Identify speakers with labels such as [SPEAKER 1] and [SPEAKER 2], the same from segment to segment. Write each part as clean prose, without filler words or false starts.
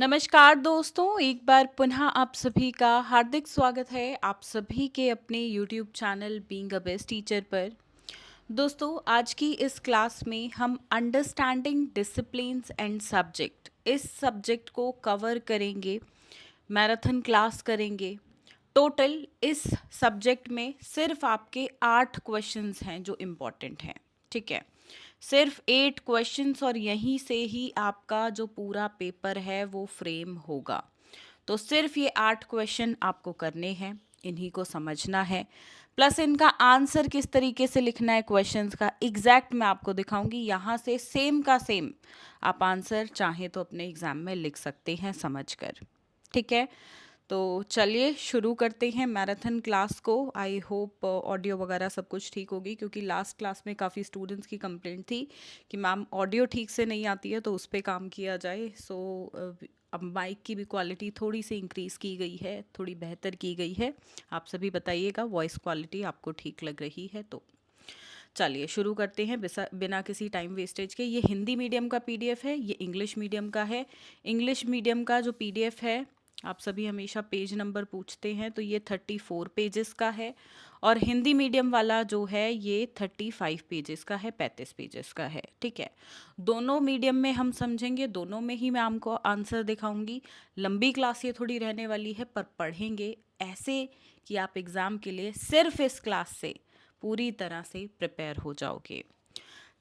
[SPEAKER 1] नमस्कार दोस्तों, एक बार पुनः आप सभी का हार्दिक स्वागत है आप सभी के अपने YouTube channel being a best teacher पर। दोस्तों, आज की इस क्लास में हम अंडरस्टैंडिंग डिसिप्लिन्स एंड सब्जेक्ट इस सब्जेक्ट को कवर करेंगे, मैराथन क्लास करेंगे। टोटल इस सब्जेक्ट में सिर्फ आपके 8 क्वेश्चंस हैं जो इम्पोर्टेंट हैं, ठीक है। सिर्फ 8 क्वेश्चंस और यहीं से ही आपका जो पूरा पेपर है वो फ्रेम होगा। तो सिर्फ ये 8 क्वेश्चन आपको करने हैं, इन्हीं को समझना है। प्लस इनका आंसर किस तरीके से लिखना है क्वेश्चंस का एग्जैक्ट मैं आपको दिखाऊंगी। यहाँ से सेम का सेम आप आंसर चाहें तो अपने एग्जाम में लिख सकते हैं समझकर, ठीक है। तो चलिए शुरू करते हैं मैराथन क्लास को। आई होप ऑडियो वगैरह सब कुछ ठीक होगी, क्योंकि लास्ट क्लास में काफ़ी स्टूडेंट्स की कंप्लेंट थी कि मैम ऑडियो ठीक से नहीं आती है, तो उस पर काम किया जाए। सो अब माइक की भी क्वालिटी थोड़ी सी इंक्रीज़ की गई है, थोड़ी बेहतर की गई है। आप सभी बताइएगा वॉइस क्वालिटी आपको ठीक लग रही है तो। चलिए शुरू करते हैं बिना किसी टाइम वेस्टेज के। ये हिंदी मीडियम का पीडीएफ है, ये इंग्लिश मीडियम का है। इंग्लिश मीडियम का जो पीडीएफ है, आप सभी हमेशा पेज नंबर पूछते हैं, तो ये 34 पेजेस का है। और हिंदी मीडियम वाला जो है ये 35 पेजेस का है, 35 पेजेस का है, ठीक है। दोनों मीडियम में हम समझेंगे, दोनों में ही मैं आपको आंसर दिखाऊंगी। लंबी क्लास ये थोड़ी रहने वाली है, पर पढ़ेंगे ऐसे कि आप एग्ज़ाम के लिए सिर्फ इस क्लास से पूरी तरह से प्रिपेयर हो जाओगे।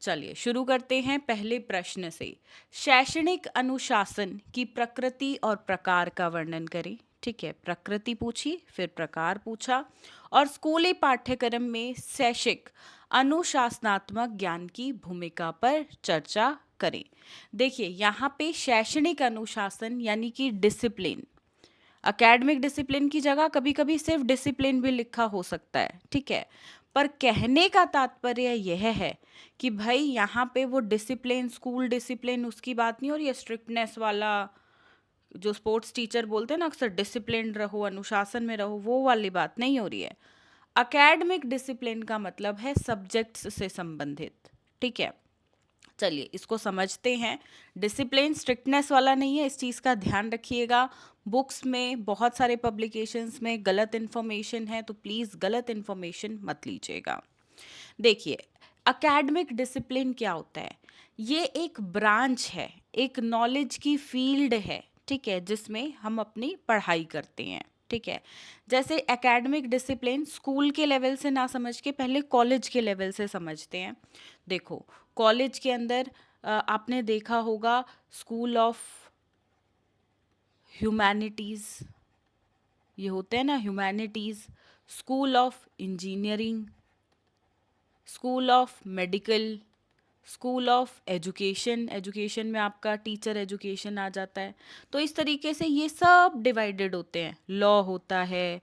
[SPEAKER 1] चलिए शुरू करते हैं पहले प्रश्न से। शैक्षणिक अनुशासन की प्रकृति और प्रकार का वर्णन करें, ठीक है। प्रकृति पूछी, फिर प्रकार पूछा, और स्कूली पाठ्यक्रम में शैक्षिक अनुशासनात्मक ज्ञान की भूमिका पर चर्चा करें। देखिए यहाँ पे शैक्षणिक अनुशासन यानी कि डिसिप्लिन, अकेडमिक डिसिप्लिन की जगह कभी कभी सिर्फ डिसिप्लिन भी लिखा हो सकता है, ठीक है। पर कहने का तात्पर्य यह है कि भाई यहाँ पे वो डिसिप्लिन, स्कूल डिसिप्लिन उसकी बात नहीं हो रही है, स्ट्रिक्टनेस वाला जो स्पोर्ट्स टीचर बोलते हैं ना अक्सर, डिसिप्लिन रहो, अनुशासन में रहो, वो वाली बात नहीं हो रही है। अकेडमिक डिसिप्लिन का मतलब है सब्जेक्ट्स से संबंधित, ठीक है। चलिए इसको समझते हैं। डिसिप्लिन स्ट्रिक्टनेस वाला नहीं है, इस चीज़ का ध्यान रखिएगा। बुक्स में बहुत सारे पब्लिकेशंस में गलत इन्फॉर्मेशन है, तो प्लीज़ गलत इन्फॉर्मेशन मत लीजिएगा। देखिए एकेडमिक डिसिप्लिन क्या होता है, ये एक ब्रांच है, एक नॉलेज की फील्ड है, ठीक है, जिसमें हम अपनी पढ़ाई करते हैं, ठीक है। जैसे एकेडमिक डिसिप्लिन स्कूल के लेवल से ना समझ के पहले कॉलेज के लेवल से समझते हैं। देखो कॉलेज के अंदर आपने देखा होगा स्कूल ऑफ ह्यूमैनिटीज़, ये होते हैं ना humanities, school of engineering, school of medical, school of education, education में आपका टीचर एजुकेशन आ जाता है। तो इस तरीके से ये सब डिवाइडेड होते हैं, लॉ होता है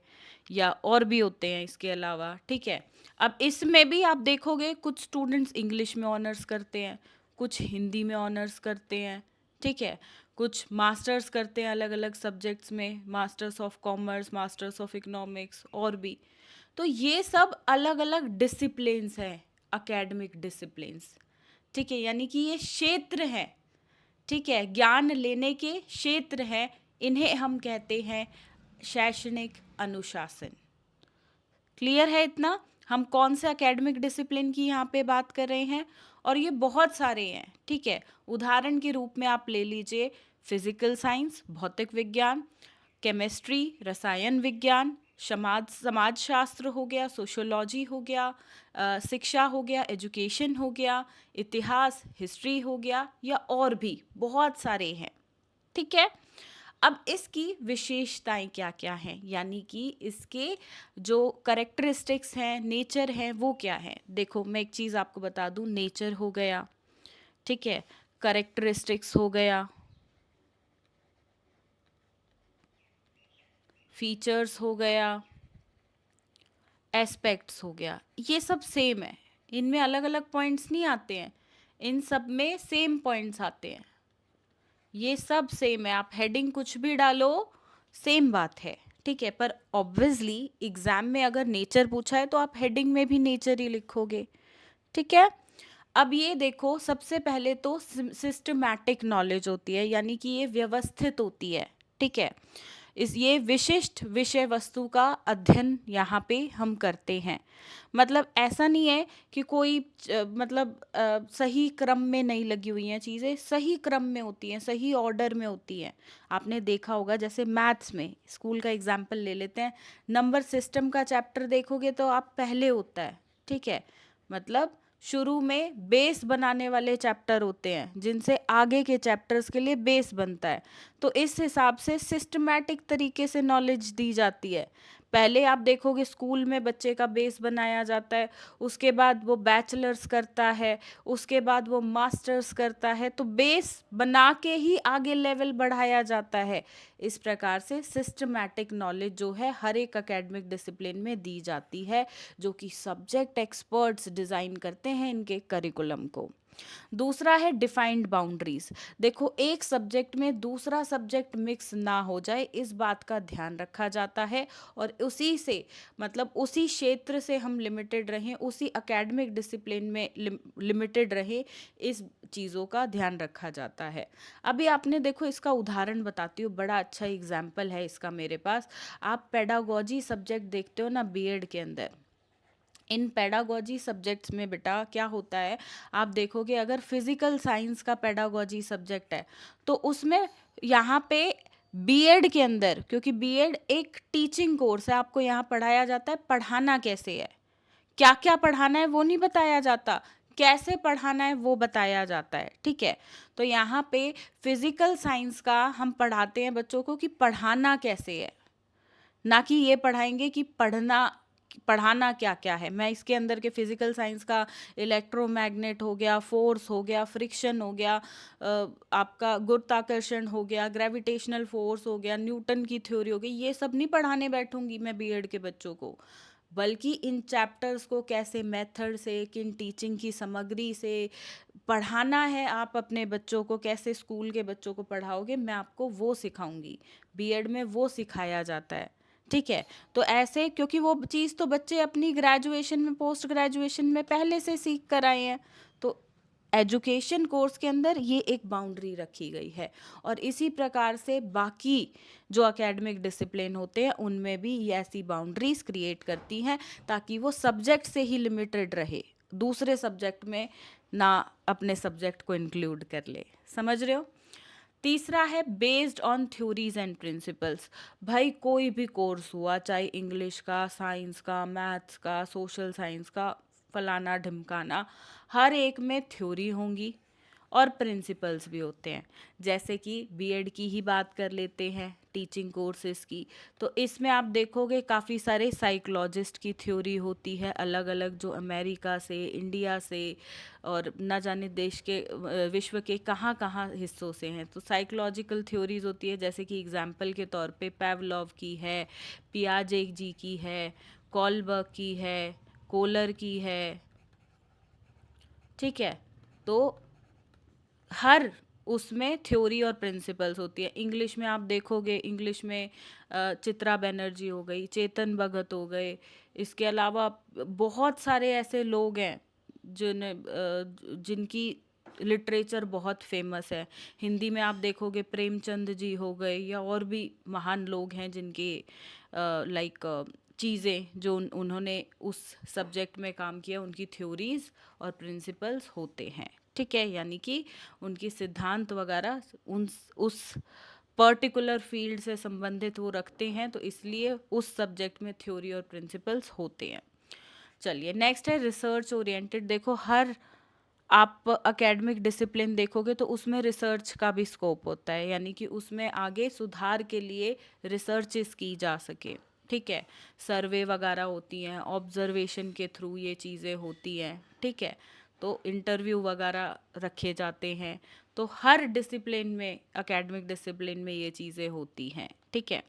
[SPEAKER 1] या और भी होते हैं इसके अलावा, ठीक है। अब इसमें भी आप देखोगे कुछ स्टूडेंट्स इंग्लिश में ऑनर्स करते हैं, कुछ हिंदी में ऑनर्स करते हैं, ठीक है। कुछ मास्टर्स करते हैं अलग अलग सब्जेक्ट्स में, masters of commerce, masters of economics और भी। तो ये सब अलग अलग डिसिप्लिन्स हैं, एकेडमिक डिसिप्लिन्स, ठीक है। यानी कि ये क्षेत्र हैं, ठीक है, ज्ञान लेने के क्षेत्र हैं, इन्हें हम कहते हैं शैक्षणिक अनुशासन। क्लियर है इतना? हम कौन से एकेडमिक डिसिप्लिन की यहाँ पे बात कर रहे हैं, और ये बहुत सारे हैं, ठीक है। उदाहरण के रूप में आप ले लीजिए फिजिकल साइंस, भौतिक विज्ञान, केमिस्ट्री, रसायन विज्ञान, समाजशास्त्र हो गया, सोशियोलॉजी हो गया, शिक्षा हो गया, एजुकेशन हो गया, इतिहास, हिस्ट्री हो गया, या और भी बहुत सारे हैं, ठीक है। अब इसकी विशेषताएं क्या क्या हैं, यानी कि इसके जो करेक्टरिस्टिक्स हैं, नेचर हैं, वो क्या है। देखो मैं एक चीज़ आपको बता दूं, नेचर हो गया, ठीक है, करेक्टरिस्टिक्स हो गया, फीचर्स हो गया, एस्पेक्ट्स हो गया, ये सब सेम है। इनमें अलग अलग पॉइंट्स नहीं आते हैं, इन सब में सेम पॉइंट्स आते हैं, ये सब सेम है। आप हेडिंग कुछ भी डालो सेम बात है, ठीक है। पर ऑब्वियसली एग्जाम में अगर नेचर पूछा है तो आप हेडिंग में भी नेचर ही लिखोगे, ठीक है। अब ये देखो, सबसे पहले तो सिस्टमैटिक नॉलेज होती है, यानी कि ये व्यवस्थित होती है, ठीक है। इस ये विशिष्ट विषय वस्तु का अध्ययन यहाँ पे हम करते हैं। मतलब ऐसा नहीं है कि कोई मतलब सही क्रम में नहीं लगी हुई हैं चीज़ें, सही क्रम में होती हैं, सही ऑर्डर में होती हैं। आपने देखा होगा, जैसे मैथ्स में, स्कूल का एग्जाम्पल ले लेते हैं, नंबर सिस्टम का चैप्टर देखोगे तो आप पहले होता है, ठीक है। मतलब शुरू में बेस बनाने वाले चैप्टर होते हैं, जिनसे आगे के चैप्टर्स के लिए बेस बनता है। तो इस हिसाब से सिस्टमैटिक तरीके से नॉलेज दी जाती है। पहले आप देखोगे स्कूल में बच्चे का बेस बनाया जाता है, उसके बाद वो बैचलर्स करता है, उसके बाद वो मास्टर्स करता है, तो बेस बना के ही आगे लेवल बढ़ाया जाता है। इस प्रकार से सिस्टमैटिक नॉलेज जो है हर एक एकेडमिक डिसिप्लिन में दी जाती है, जो कि सब्जेक्ट एक्सपर्ट्स डिज़ाइन करते हैं इनके करिकुलम को। दूसरा है डिफाइंड बाउंड्रीज। देखो, एक सब्जेक्ट में दूसरा सब्जेक्ट मिक्स ना हो जाए, इस बात का ध्यान रखा जाता है, और उसी से मतलब उसी क्षेत्र से हम लिमिटेड रहें, उसी एकेडमिक डिसिप्लिन में लिमिटेड रहे, इस चीज़ों का ध्यान रखा जाता है। अभी आपने देखो, इसका उदाहरण बताती हूँ, बड़ा अच्छा एग्जाम्पल है इसका मेरे पास। आप पेडागोजी सब्जेक्ट देखते हो ना बीएड के अंदर, इन पेडागोजी सब्जेक्ट्स में बेटा क्या होता है, आप देखोगे अगर फिजिकल साइंस का पेडागोजी सब्जेक्ट है, तो उसमें यहाँ पे बीएड के अंदर, क्योंकि बीएड एक टीचिंग कोर्स है, आपको यहाँ पढ़ाया जाता है पढ़ाना कैसे है, क्या क्या पढ़ाना है वो नहीं बताया जाता, कैसे पढ़ाना है वो बताया जाता है, ठीक है। तो यहाँ पे फिजिकल साइंस का हम पढ़ाते हैं बच्चों को कि पढ़ाना कैसे है, ना कि ये पढ़ाएंगे कि पढ़ाना क्या क्या है। मैं इसके अंदर के फिजिकल साइंस का इलेक्ट्रोमैग्नेट हो गया, फोर्स हो गया, फ्रिक्शन हो गया, आपका गुरुत्वाकर्षण हो गया, ग्रेविटेशनल फोर्स हो गया, न्यूटन की थ्योरी हो गई, ये सब नहीं पढ़ाने बैठूंगी मैं बीएड के बच्चों को। बल्कि इन चैप्टर्स को कैसे मेथड से, किन टीचिंग की सामग्री से पढ़ाना है, आप अपने बच्चों को कैसे स्कूल के बच्चों को पढ़ाओगे, मैं आपको वो सिखाऊंगी। बीएड में वो सिखाया जाता है, ठीक है। तो ऐसे, क्योंकि वो चीज़ तो बच्चे अपनी ग्रेजुएशन में, पोस्ट ग्रेजुएशन में पहले से सीख कर आए हैं, तो एजुकेशन कोर्स के अंदर ये एक बाउंड्री रखी गई है। और इसी प्रकार से बाकी जो एकेडमिक डिसिप्लिन होते हैं उनमें भी ये ऐसी बाउंड्रीज क्रिएट करती हैं, ताकि वो सब्जेक्ट से ही लिमिटेड रहे, दूसरे सब्जेक्ट में ना अपने सब्जेक्ट को इंक्लूड कर ले। समझ रहे हो। तीसरा है based on theories and principles. भाई कोई भी कोर्स हुआ, चाहे इंग्लिश का, साइंस का, मैथ्स का, सोशल साइंस का, फलाना ढिमकाना, हर एक में थ्योरी होंगी और प्रिंसिपल्स भी होते हैं। जैसे कि बीएड की ही बात कर लेते हैं, टीचिंग कोर्सेज की, तो इसमें आप देखोगे काफ़ी सारे साइकोलॉजिस्ट की थ्योरी होती है, अलग अलग, जो अमेरिका से, इंडिया से, और न जाने देश के विश्व के कहाँ कहाँ हिस्सों से हैं। तो साइकोलॉजिकल थ्योरीज होती है, जैसे कि एग्जाम्पल के तौर पे पेवलोव की है, पियाजे जी की है, कॉलबर्ग की है, कोलर की है, ठीक है। तो हर उसमें थ्योरी और प्रिंसिपल्स होती है। इंग्लिश में आप देखोगे, इंग्लिश में चित्रा बनर्जी हो गई, चेतन भगत हो गए, इसके अलावा बहुत सारे ऐसे लोग हैं जिनकी लिटरेचर बहुत फेमस है। हिंदी में आप देखोगे प्रेमचंद जी हो गए, या और भी महान लोग हैं जिनके लाइक चीज़ें जो उन्होंने उस सब्जेक्ट में काम किया, उनकी थ्योरीज और प्रिंसिपल्स होते हैं, ठीक है। यानी कि उनकी सिद्धांत वगैरह उस पर्टिकुलर फील्ड से संबंधित वो रखते हैं, तो इसलिए उस सब्जेक्ट में थ्योरी और प्रिंसिपल्स होते हैं। चलिए, नेक्स्ट है रिसर्च ओरिएंटेड। देखो, हर आप एकेडमिक डिसिप्लिन देखोगे तो उसमें रिसर्च का भी स्कोप होता है, यानी कि उसमें आगे सुधार के लिए रिसर्चेस की जा सके, ठीक है। सर्वे वगैरह होती हैं, ऑब्जर्वेशन के थ्रू ये चीज़ें होती हैं, ठीक है। तो इंटरव्यू वगैरह रखे जाते हैं। तो हर डिसिप्लिन में, एकेडमिक डिसिप्लिन में ये चीज़ें होती हैं, ठीक है।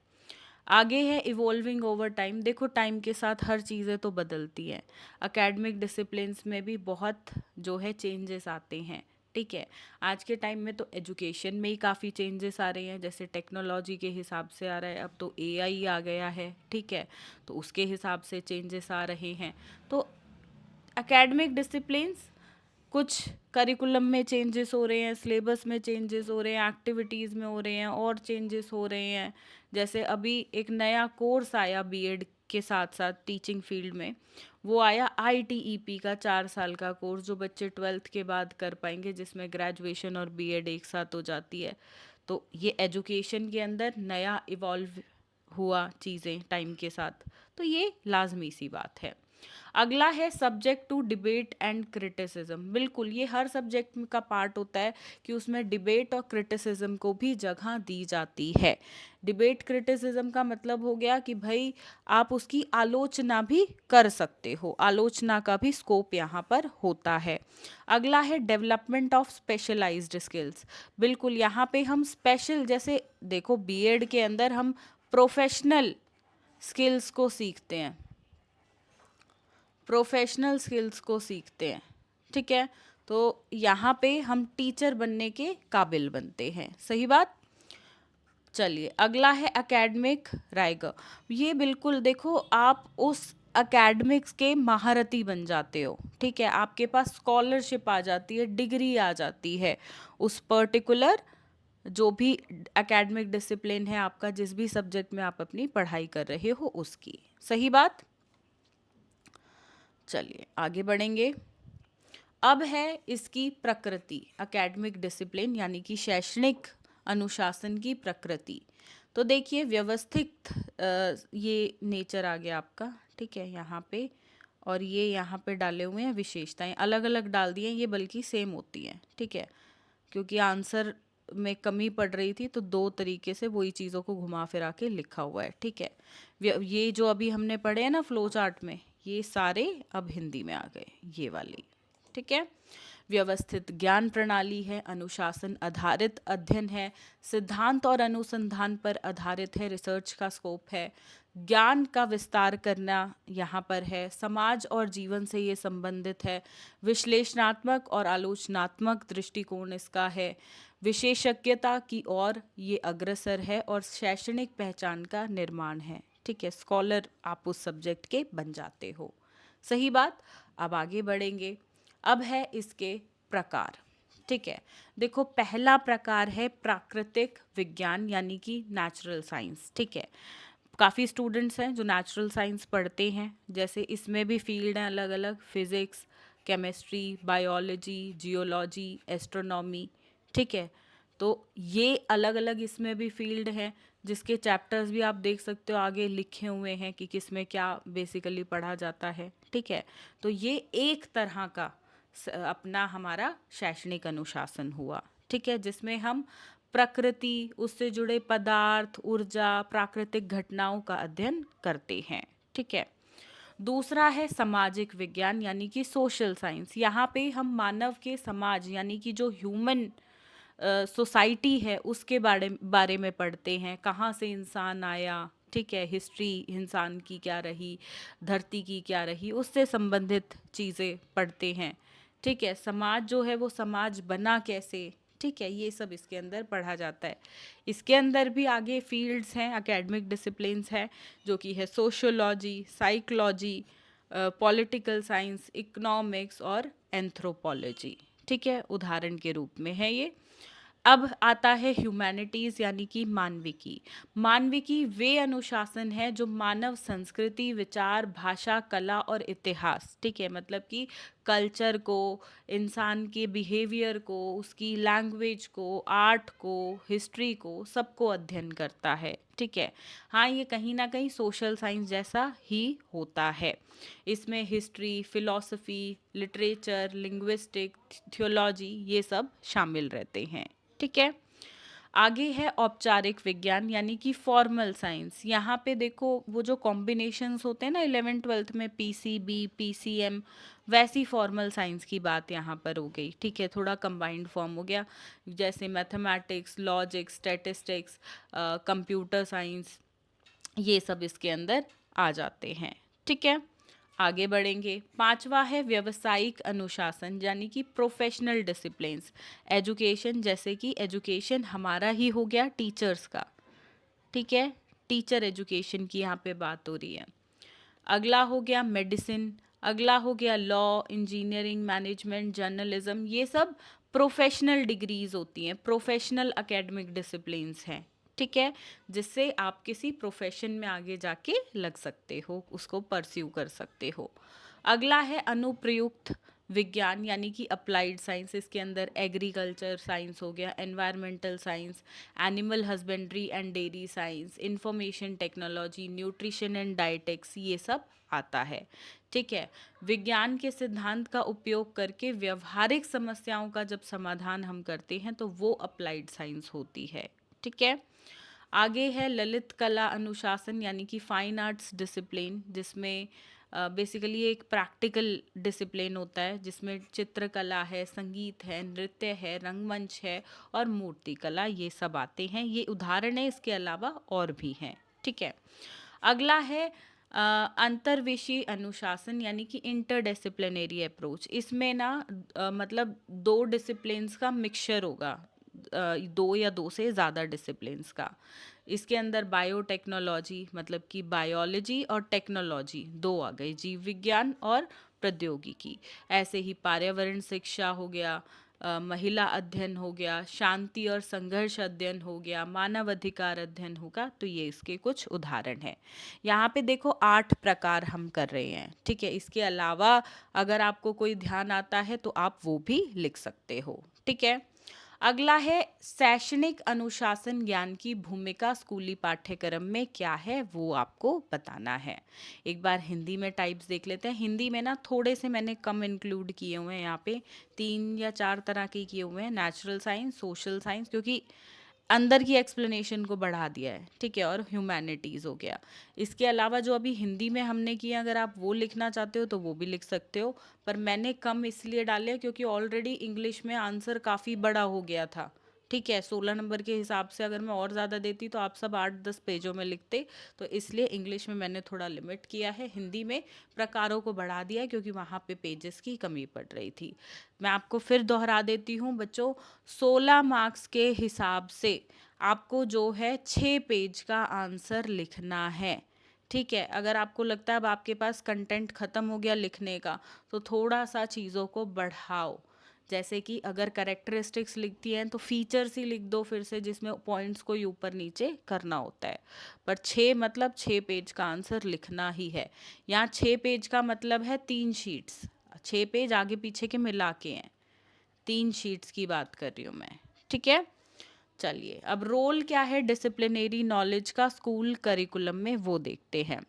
[SPEAKER 1] आगे है इवॉल्विंग ओवर टाइम। देखो, टाइम के साथ हर चीज़ें तो बदलती हैं, एकेडमिक डिसिप्लिन्स में भी बहुत जो है चेंजेस आते हैं, ठीक है। आज के टाइम में तो एजुकेशन में ही काफ़ी चेंजेस आ रहे हैं, जैसे टेक्नोलॉजी के हिसाब से आ रहा है, अब तो एआई आ गया है, ठीक है। तो उसके हिसाब से चेंजेस आ रहे हैं। तो एकेडमिक डिसिप्लिन्स कुछ करिकुलम में चेंजेस हो रहे हैं, सिलेबस में चेंजेस हो रहे हैं, एक्टिविटीज़ में हो रहे हैं और चेंजेस हो रहे हैं। जैसे अभी एक नया कोर्स आया बीएड के साथ साथ टीचिंग फील्ड में, वो आया आईटीईपी का 4 साल का कोर्स, जो बच्चे 12th के बाद कर पाएंगे, जिसमें ग्रेजुएशन और बीएड एक साथ हो जाती है। तो ये एजुकेशन के अंदर नया इवॉल्व हुआ चीज़ें टाइम के साथ, तो ये लाजमी सी बात है। अगला है subject to debate and criticism. बिल्कुल, ये हर सब्जेक्ट का पार्ट होता है कि उसमें डिबेट और क्रिटिसिज्म को भी जगह दी जाती है। डिबेट क्रिटिसिज्म का मतलब हो गया कि भाई आप उसकी आलोचना भी कर सकते हो, आलोचना का भी स्कोप यहाँ पर होता है। अगला है डेवलपमेंट ऑफ स्पेशलाइज्ड स्किल्स। बिल्कुल, यहाँ पे हम स्पेशल, जैसे देखो बीएड के अंदर हम प्रोफेशनल स्किल्स को सीखते हैं, प्रोफेशनल स्किल्स को सीखते हैं, ठीक है। तो यहाँ पे हम टीचर बनने के काबिल बनते हैं, सही बात। चलिए अगला है एकेडमिक राइगर। ये बिल्कुल देखो, आप उस एकेडमिक्स के महारथी बन जाते हो, ठीक है, आपके पास स्कॉलरशिप आ जाती है, डिग्री आ जाती है उस पर्टिकुलर जो भी एकेडमिक डिसिप्लिन है आपका, जिस भी सब्जेक्ट में आप अपनी पढ़ाई कर रहे हो उसकी, सही बात। चलिए आगे बढ़ेंगे। अब है इसकी प्रकृति, एकेडमिक डिसिप्लिन यानी कि शैक्षणिक अनुशासन की प्रकृति। तो देखिए व्यवस्थित ये नेचर आ गया आपका, ठीक है, यहाँ पे, और ये यहाँ पे डाले हुए हैं विशेषताएं, अलग अलग डाल दिए हैं ये, बल्कि सेम होती हैं, ठीक है, क्योंकि आंसर में कमी पड़ रही थी तो दो तरीके से वही चीज़ों को घुमा फिरा के लिखा हुआ है, ठीक है। ये जो अभी हमने पढ़े हैं ना फ्लो चार्ट में, ये सारे अब हिंदी में आ गए, ये वाली, ठीक है। व्यवस्थित ज्ञान प्रणाली है, अनुशासन आधारित अध्ययन है, सिद्धांत और अनुसंधान पर आधारित है, रिसर्च का स्कोप है, ज्ञान का विस्तार करना यहाँ पर है, समाज और जीवन से ये संबंधित है, विश्लेषणात्मक और आलोचनात्मक दृष्टिकोण इसका है, विशेषज्ञता की ओर ये अग्रसर है, और शैक्षणिक पहचान का निर्माण है, ठीक है, स्कॉलर आप उस सब्जेक्ट के बन जाते हो, सही बात। अब आगे बढ़ेंगे। अब है इसके प्रकार, ठीक है। देखो पहला प्रकार है प्राकृतिक विज्ञान यानी कि नेचुरल साइंस, ठीक है। काफ़ी स्टूडेंट्स हैं जो नेचुरल साइंस पढ़ते हैं, जैसे इसमें भी फील्ड हैं अलग अलग, physics, chemistry, biology, geology, astronomy, ठीक है। तो ये अलग अलग इसमें भी फील्ड हैं, जिसके चैप्टर्स भी आप देख सकते हो आगे लिखे हुए हैं कि किस में क्या बेसिकली पढ़ा जाता है, ठीक है। तो ये एक तरह का अपना हमारा शैक्षणिक अनुशासन हुआ, ठीक है, जिसमें हम प्रकृति, उससे जुड़े पदार्थ, ऊर्जा, प्राकृतिक घटनाओं का अध्ययन करते हैं, ठीक है। दूसरा है सामाजिक विज्ञान यानी कि सोशल साइंस। यहाँ पे हम मानव के समाज यानी कि जो ह्यूमन सोसाइटी है उसके बारे में पढ़ते हैं, कहाँ से इंसान आया, ठीक है, हिस्ट्री इंसान की क्या रही, धरती की क्या रही, उससे संबंधित चीज़ें पढ़ते हैं, ठीक है। समाज जो है वो समाज बना कैसे, ठीक है, ये सब इसके अंदर पढ़ा जाता है। इसके अंदर भी आगे फील्ड्स हैं, एकेडमिक डिसिप्लिन्स हैं, जो कि है sociology, psychology, political science, economics और एंथ्रोपोलॉजी, ठीक है, उदाहरण के रूप में है ये। अब आता है ह्यूमैनिटीज़ यानी कि मानविकी। मानविकी वे अनुशासन है जो मानव संस्कृति, विचार, भाषा, कला और इतिहास, ठीक है, मतलब कि कल्चर को, इंसान के बिहेवियर को, उसकी लैंग्वेज को, आर्ट को, हिस्ट्री को, सबको अध्ययन करता है, ठीक है। हाँ, ये कहीं ना कहीं सोशल साइंस जैसा ही होता है। इसमें history, philosophy, literature, linguistic, theology ये सब शामिल रहते हैं, ठीक है। आगे है औपचारिक विज्ञान यानी कि फॉर्मल साइंस। यहाँ पे देखो वो जो कॉम्बिनेशंस होते हैं ना 11th-12th में, पीसीबी, पीसीएम, वैसी फॉर्मल साइंस की बात यहाँ पर हो गई, ठीक है, थोड़ा कंबाइंड फॉर्म हो गया, जैसे mathematics, logic, statistics, computer science, ये सब इसके अंदर आ जाते हैं, ठीक है। आगे बढ़ेंगे। पांचवा है व्यवसायिक अनुशासन यानी कि प्रोफेशनल डिसिप्लिन्स। एजुकेशन, जैसे कि एजुकेशन हमारा ही हो गया टीचर्स का, ठीक है, टीचर एजुकेशन की यहाँ पे बात हो रही है। अगला हो गया मेडिसिन, अगला हो गया लॉ, इंजीनियरिंग, मैनेजमेंट, जर्नलिज्म, ये सब प्रोफेशनल डिग्रीज होती हैं, प्रोफेशनल एकेडमिक डिसिप्लिन्स हैं, ठीक है, जिससे आप किसी प्रोफेशन में आगे जाके लग सकते हो, उसको परस्यू कर सकते हो। अगला है अनुप्रयुक्त विज्ञान यानी कि अप्लाइड साइंस। इसके अंदर एग्रीकल्चर साइंस हो गया, environmental science, animal husbandry and dairy science, information technology, nutrition and dietetics, ये सब आता है, ठीक है। विज्ञान के सिद्धांत का उपयोग करके व्यवहारिक समस्याओं का जब समाधान हम करते हैं तो वो अप्लाइड साइंस होती है, ठीक है। आगे है ललित कला अनुशासन यानी कि फाइन आर्ट्स डिसिप्लिन, जिसमें बेसिकली एक प्रैक्टिकल डिसिप्लिन होता है, जिसमें चित्रकला है, संगीत है, नृत्य है, रंगमंच है और मूर्ति कला, ये सब आते हैं। ये उदाहरण है, इसके अलावा और भी हैं, ठीक है। अगला है अंतर्विषयी अनुशासन यानी कि इंटरडिसिप्लिनरी अप्रोच। इसमें ना मतलब दो डिसिप्लिन्स का मिक्सचर होगा, दो या दो से ज़्यादा डिसिप्लिन्स का। इसके अंदर बायोटेक्नोलॉजी मतलब कि बायोलॉजी और टेक्नोलॉजी दो आ गई, जीव विज्ञान और प्रौद्योगिकी। ऐसे ही पर्यावरण शिक्षा हो गया, महिला अध्ययन हो गया, शांति और संघर्ष अध्ययन हो गया, मानव अधिकार अध्ययन होगा। तो ये इसके कुछ उदाहरण हैं। यहाँ पे देखो 8 प्रकार हम कर रहे हैं, ठीक है। इसके अलावा अगर आपको कोई ध्यान आता है तो आप वो भी लिख सकते हो, ठीक है। अगला है शैक्षणिक अनुशासन ज्ञान की भूमिका स्कूली पाठ्यक्रम में क्या है, वो आपको बताना है। एक बार हिंदी में टाइप्स देख लेते हैं। हिंदी में ना थोड़े से मैंने कम इंक्लूड किए हुए हैं, यहाँ पे 3 या 4 तरह के किए हुए हैं। नेचुरल साइंस, सोशल साइंस, क्योंकि अंदर की एक्सप्लेनेशन को बढ़ा दिया है, ठीक है, और ह्यूमैनिटीज़ हो गया। इसके अलावा जो अभी हिंदी में हमने किया, अगर आप वो लिखना चाहते हो तो वो भी लिख सकते हो, पर मैंने कम इसलिए डाले क्योंकि ऑलरेडी इंग्लिश में आंसर काफ़ी बड़ा हो गया था, ठीक है। 16 नंबर के हिसाब से अगर मैं और ज़्यादा देती तो आप सब 8-10 पेजों में लिखते, तो इसलिए इंग्लिश में मैंने थोड़ा लिमिट किया है। हिंदी में प्रकारों को बढ़ा दिया है क्योंकि वहाँ पे पेजेस की कमी पड़ रही थी। मैं आपको फिर दोहरा देती हूँ बच्चों, 16 मार्क्स के हिसाब से आपको जो है 6 पेज का आंसर लिखना है, ठीक है। अगर आपको लगता है अब आपके पास कंटेंट ख़त्म हो गया लिखने का, तो थोड़ा सा चीज़ों को बढ़ाओ। जैसे कि अगर करेक्टरिस्टिक्स लिखती हैं तो फीचर्स ही लिख दो फिर से, जिसमें पॉइंट्स को ही ऊपर नीचे करना होता है। पर 6 मतलब 6 पेज का आंसर लिखना ही है। यहाँ 6 पेज का मतलब है 3 शीट्स, 6 पेज आगे पीछे के मिला के हैं, 3 शीट्स की बात कर रही हूँ मैं, ठीक है। चलिए अब रोल क्या है डिसिप्लिनरी नॉलेज का स्कूल करिकुलम में, वो देखते हैं।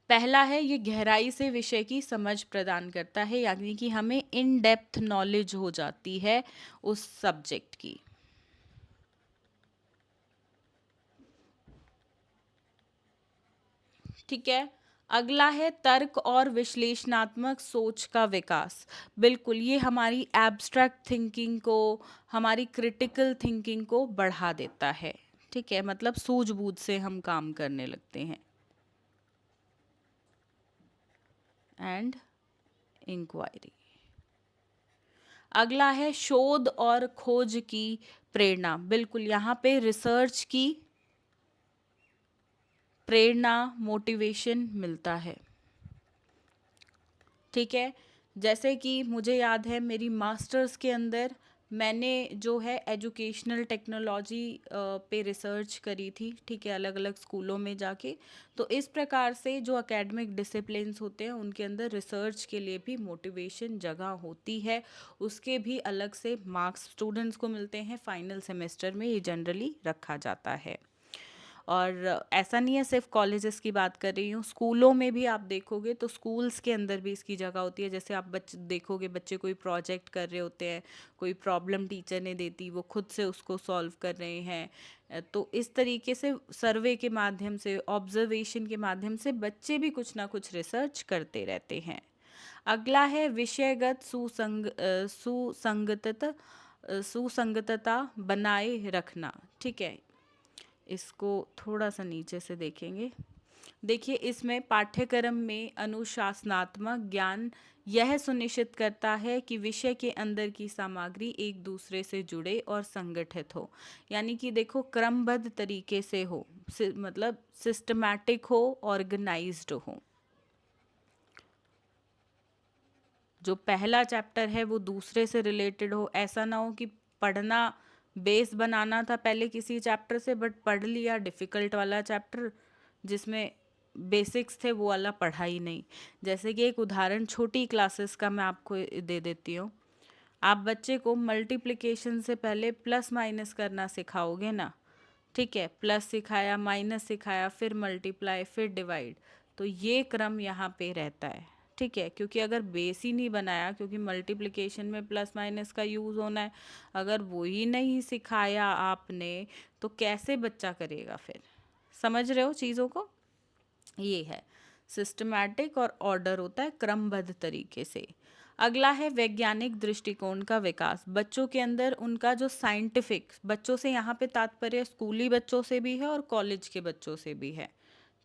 [SPEAKER 1] पहला है ये गहराई से विषय की समझ प्रदान करता है, यानी कि हमें इन डेप्थ नॉलेज हो जाती है उस सब्जेक्ट की, ठीक है। अगला है तर्क और विश्लेषणात्मक सोच का विकास। बिल्कुल, ये हमारी एब्स्ट्रैक्ट थिंकिंग को, हमारी क्रिटिकल थिंकिंग को बढ़ा देता है, ठीक है, मतलब सूझबूझ से हम काम करने लगते हैं। And inquiry. अगला है शोध और खोज की प्रेरणा। बिल्कुल, यहाँ पे रिसर्च की प्रेरणा, मोटिवेशन मिलता है, ठीक है। जैसे कि मुझे याद है मेरी मास्टर्स के अंदर मैंने जो है एजुकेशनल टेक्नोलॉजी पे रिसर्च करी थी, ठीक है, अलग अलग स्कूलों में जाके। तो इस प्रकार से जो एकेडमिक डिसिप्लिन्स होते हैं उनके अंदर रिसर्च के लिए भी मोटिवेशन जगह होती है, उसके भी अलग से मार्क्स स्टूडेंट्स को मिलते हैं। फाइनल सेमेस्टर में ये जनरली रखा जाता है। और ऐसा नहीं है सिर्फ कॉलेजेस की बात कर रही हूँ, स्कूलों में भी आप देखोगे तो स्कूल्स के अंदर भी इसकी जगह होती है। जैसे आप बच्चे देखोगे, बच्चे कोई प्रोजेक्ट कर रहे होते हैं, कोई प्रॉब्लम टीचर ने देती, वो खुद से उसको सॉल्व कर रहे हैं। तो इस तरीके से सर्वे के माध्यम से, ऑब्जर्वेशन के माध्यम से बच्चे भी कुछ ना कुछ रिसर्च करते रहते हैं। अगला है विषयगत सुसंगतता बनाए रखना, ठीक है। इसको थोड़ा सा नीचे से देखेंगे। देखिए, इसमें पाठ्यक्रम में अनुशासनात्मक ज्ञान यह सुनिश्चित करता है कि विषय के अंदर की सामग्री एक दूसरे से जुड़े और संगठित हो, यानी कि देखो क्रमबद्ध तरीके से हो, मतलब सिस्टमैटिक हो, ऑर्गेनाइज्ड हो। जो पहला चैप्टर है वो दूसरे से रिलेटेड हो। ऐसा ना हो कि पढ़ना, बेस बनाना था पहले किसी चैप्टर से, बट पढ़ लिया डिफ़िकल्ट वाला चैप्टर जिसमें बेसिक्स थे, वो वाला पढ़ा ही नहीं। जैसे कि एक उदाहरण छोटी क्लासेस का मैं आपको दे देती हूँ। आप बच्चे को मल्टीप्लिकेशन से पहले प्लस माइनस करना सिखाओगे ना, ठीक है, प्लस सिखाया, माइनस सिखाया, फिर मल्टीप्लाई, फिर डिवाइड, तो ये क्रम यहाँ पे रहता है, ठीक है। क्योंकि अगर बेस ही नहीं बनाया, क्योंकि मल्टीप्लिकेशन में प्लस माइनस का यूज़ होना है, अगर वो ही नहीं सिखाया आपने तो कैसे बच्चा करेगा फिर? समझ रहे हो चीज़ों को? ये है सिस्टमैटिक और ऑर्डर होता है क्रमबद्ध तरीके से। अगला है वैज्ञानिक दृष्टिकोण का विकास। बच्चों के अंदर उनका जो साइंटिफिक, बच्चों से यहाँ पे तात्पर्य स्कूली बच्चों से भी है और कॉलेज के बच्चों से भी है,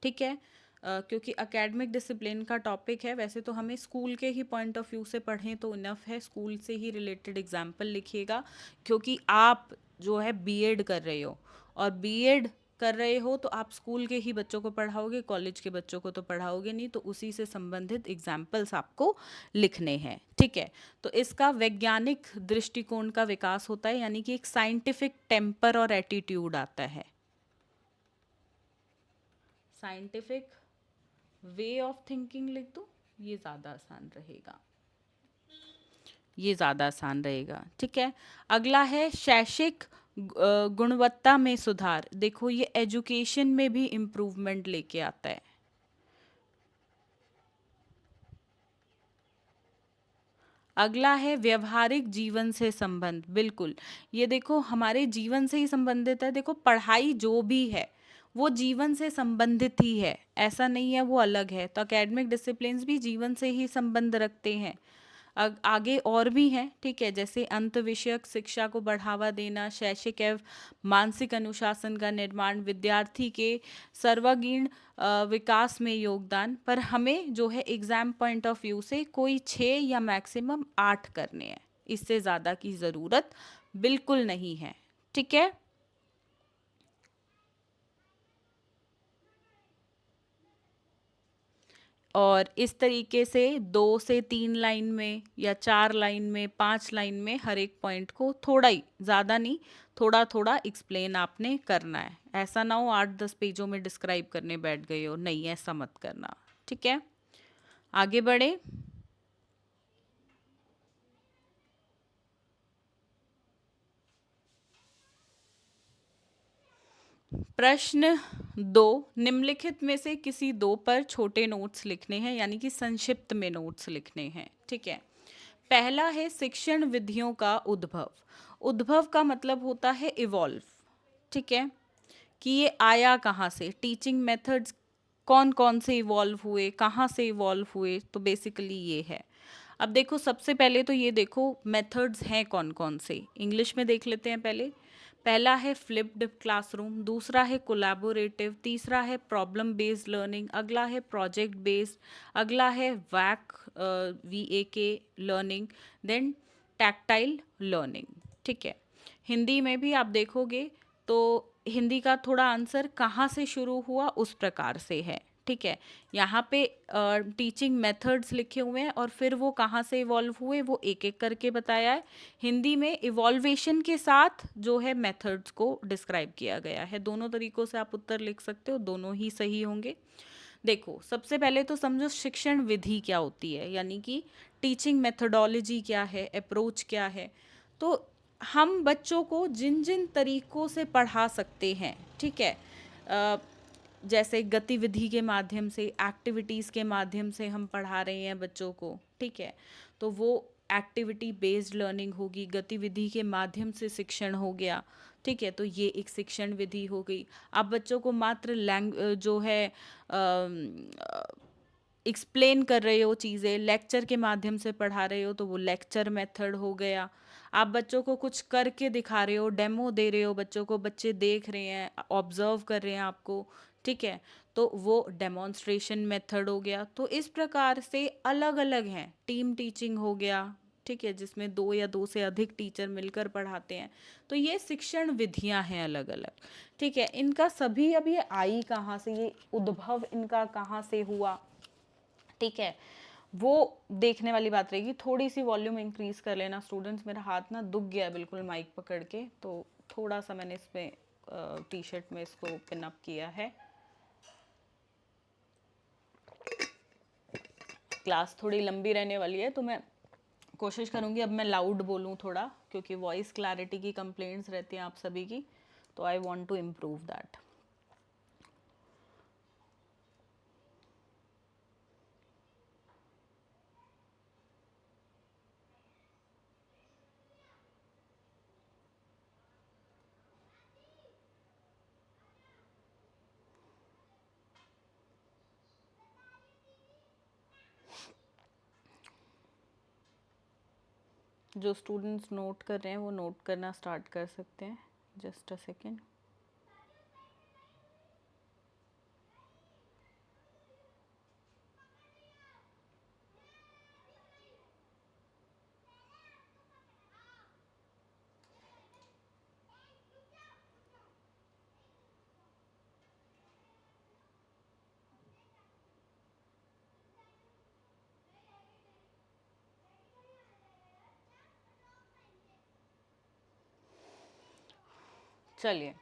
[SPEAKER 1] ठीक है। क्योंकि एकेडमिक डिसिप्लिन का टॉपिक है, वैसे तो हमें स्कूल के ही पॉइंट ऑफ व्यू से पढ़ें तो इनफ है, स्कूल से ही रिलेटेड एग्जाम्पल लिखिएगा। क्योंकि आप जो है बीएड कर रहे हो, और बीएड कर रहे हो तो आप स्कूल के ही बच्चों को पढ़ाओगे, कॉलेज के बच्चों को तो पढ़ाओगे नहीं, तो उसी से संबंधित एग्जाम्पल्स आपको लिखने हैं, ठीक है। तो इसका वैज्ञानिक दृष्टिकोण का विकास होता है, यानी कि एक साइंटिफिक टेम्पर और एटीट्यूड आता है। साइंटिफिक वे ऑफ थिंकिंग लिख दो, ये ज़्यादा आसान रहेगा, ये ज़्यादा आसान रहेगा, ठीक है। अगला है शैक्षिक गुणवत्ता में सुधार। देखो ये एजुकेशन में भी इम्प्रूवमेंट लेके आता है। अगला है व्यवहारिक जीवन से संबंध। बिल्कुल, ये देखो हमारे जीवन से ही संबंधित है। देखो पढ़ाई जो भी है वो जीवन से संबंधित ही है, ऐसा नहीं है वो अलग है। तो एकेडमिक डिसिप्लिन्स भी जीवन से ही संबंध रखते हैं। आगे और भी हैं, ठीक है, जैसे अंत विषयक शिक्षा को बढ़ावा देना, शैक्षिक एवं मानसिक अनुशासन का निर्माण, विद्यार्थी के सर्वांगीण विकास में योगदान। पर हमें जो है एग्जाम पॉइंट ऑफ व्यू से कोई 6 या मैक्सिमम 8 करने हैं, इससे ज़्यादा की ज़रूरत बिल्कुल नहीं है, ठीक है। और इस तरीके से 2 से 3 लाइन में या 4 लाइन में, 5 लाइन में हर एक पॉइंट को थोड़ा ही, ज़्यादा नहीं, थोड़ा थोड़ा एक्सप्लेन आपने करना है। ऐसा ना हो 8-10 पेजों में डिस्क्राइब करने बैठ गए हो, नहीं ऐसा मत करना, ठीक है। आगे बढ़े। प्रश्न 2, निम्नलिखित में से किसी 2 पर छोटे नोट्स लिखने हैं, यानी कि संक्षिप्त में नोट्स लिखने हैं, ठीक है। पहला है शिक्षण विधियों का उद्भव। उद्भव का मतलब होता है इवॉल्व, ठीक है, कि ये आया कहाँ से, टीचिंग मेथड्स कौन कौन से इवॉल्व हुए, कहाँ से इवॉल्व हुए, तो बेसिकली ये है। अब देखो सबसे पहले तो ये देखो मेथड्स हैं कौन कौन से, इंग्लिश में देख लेते हैं पहले। पहला है फ्लिप्ड क्लासरूम, दूसरा है कोलैबोरेटिव, तीसरा है प्रॉब्लम बेस्ड लर्निंग, अगला है प्रोजेक्ट बेस्ड, अगला है VAK VAK learning, then tactile learning, ठीक है। हिंदी में भी आप देखोगे तो हिंदी का थोड़ा आंसर कहाँ से शुरू हुआ उस प्रकार से है, ठीक है। यहाँ पे टीचिंग मेथड्स लिखे हुए हैं और फिर वो कहाँ से इवॉल्व हुए वो एक एक करके बताया है। हिंदी में इवॉल्वेशन के साथ जो है मेथड्स को डिस्क्राइब किया गया है। दोनों तरीक़ों से आप उत्तर लिख सकते हो, दोनों ही सही होंगे। देखो सबसे पहले तो समझो शिक्षण विधि क्या होती है, यानी कि टीचिंग मेथडोलॉजी क्या है, अप्रोच क्या है। तो हम बच्चों को जिन जिन तरीक़ों से पढ़ा सकते हैं, ठीक है, जैसे गतिविधि के माध्यम से, एक्टिविटीज़ के माध्यम से हम पढ़ा रहे हैं बच्चों को, ठीक है, तो वो एक्टिविटी बेस्ड लर्निंग होगी, गतिविधि के माध्यम से शिक्षण हो गया, ठीक है, तो ये एक शिक्षण विधि हो गई। आप बच्चों को मात्र जो है एक्सप्लेन कर रहे हो चीज़ें, लेक्चर के माध्यम से पढ़ा रहे हो तो वो लेक्चर मेथड हो गया। आप बच्चों को कुछ करके दिखा रहे हो, डेमो दे रहे हो बच्चों को, बच्चे देख रहे हैं, ऑब्जर्व कर रहे हैं आपको, ठीक है, तो वो डेमोन्स्ट्रेशन मेथड हो गया। तो इस प्रकार से अलग अलग हैं। टीम टीचिंग हो गया, ठीक है, जिसमें 2 या 2 से अधिक टीचर मिलकर पढ़ाते हैं। तो ये शिक्षण विधियां हैं अलग अलग, ठीक है। इनका सभी अब ये आई कहाँ से, ये उद्भव इनका कहाँ से हुआ, ठीक है। वो देखने वाली बात रहेगी। थोड़ी सी वॉल्यूम इंक्रीज कर लेना स्टूडेंट्स। मेरा हाथ ना दुख गया है बिल्कुल माइक पकड़ के, तो थोड़ा सा मैंने इसमें टी शर्ट में इसको पिन अप किया है। क्लास थोड़ी लंबी रहने वाली है तो मैं कोशिश करूँगी अब मैं लाउड बोलूँ थोड़ा, क्योंकि वॉइस क्लैरिटी की कंप्लेंट्स रहती हैं आप सभी की, तो I want to improve that. जो स्टूडेंट्स नोट कर रहे हैं वो नोट करना स्टार्ट कर सकते हैं। Just a second. चलिए,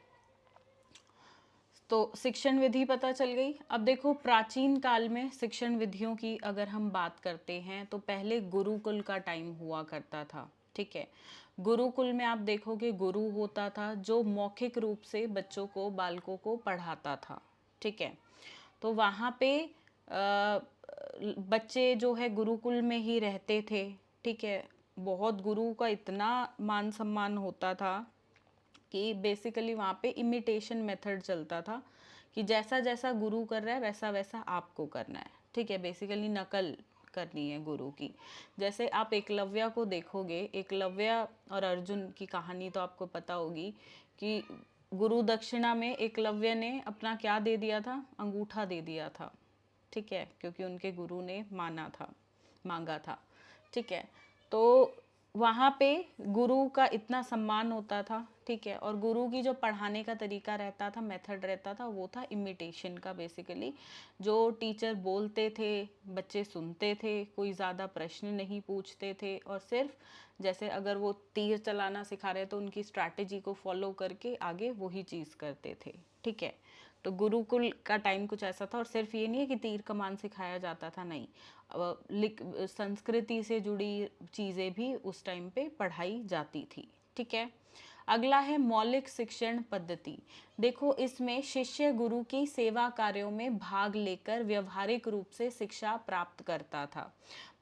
[SPEAKER 1] तो शिक्षण विधि पता चल गई। अब देखो, प्राचीन काल में शिक्षण विधियों की अगर हम बात करते हैं तो पहले गुरुकुल का टाइम हुआ करता था। ठीक है, गुरुकुल में आप देखोगे गुरु होता था जो मौखिक रूप से बच्चों को, बालकों को पढ़ाता था। ठीक है, तो वहाँ पे बच्चे जो है गुरुकुल में ही रहते थे। ठीक है, बहुत गुरु का इतना मान सम्मान होता था कि बेसिकली वहाँ पे इमिटेशन मेथड चलता था कि जैसा जैसा गुरु कर रहा है वैसा वैसा आपको करना है। ठीक है, बेसिकली नकल करनी है गुरु की। जैसे आप एकलव्य को देखोगे, एकलव्य और अर्जुन की कहानी तो आपको पता होगी कि गुरु दक्षिणा में एकलव्य ने अपना क्या दे दिया था, अंगूठा दे दिया था। ठीक है, क्योंकि उनके गुरु ने माना था, मांगा था। ठीक है, तो वहाँ पे गुरु का इतना सम्मान होता था। ठीक है, और गुरु की जो पढ़ाने का तरीका रहता था, मेथड रहता था, वो था इमिटेशन का। बेसिकली जो टीचर बोलते थे बच्चे सुनते थे, कोई ज़्यादा प्रश्न नहीं पूछते थे, और सिर्फ जैसे अगर वो तीर चलाना सिखा रहे तो उनकी स्ट्रैटेजी को फॉलो करके आगे वही चीज़ करते थे। ठीक है, तो गुरुकुल का टाइम कुछ ऐसा था। और सिर्फ ये नहीं है कि तीर कमान सिखाया जाता था, नहीं, संस्कृति से जुड़ी चीज़ें भी उस टाइम पे पढ़ाई जाती थी। ठीक है, अगला है मौलिक शिक्षण पद्धति। देखो, इसमें शिष्य गुरु की सेवा कार्यों में भाग लेकर व्यवहारिक रूप से शिक्षा प्राप्त करता था।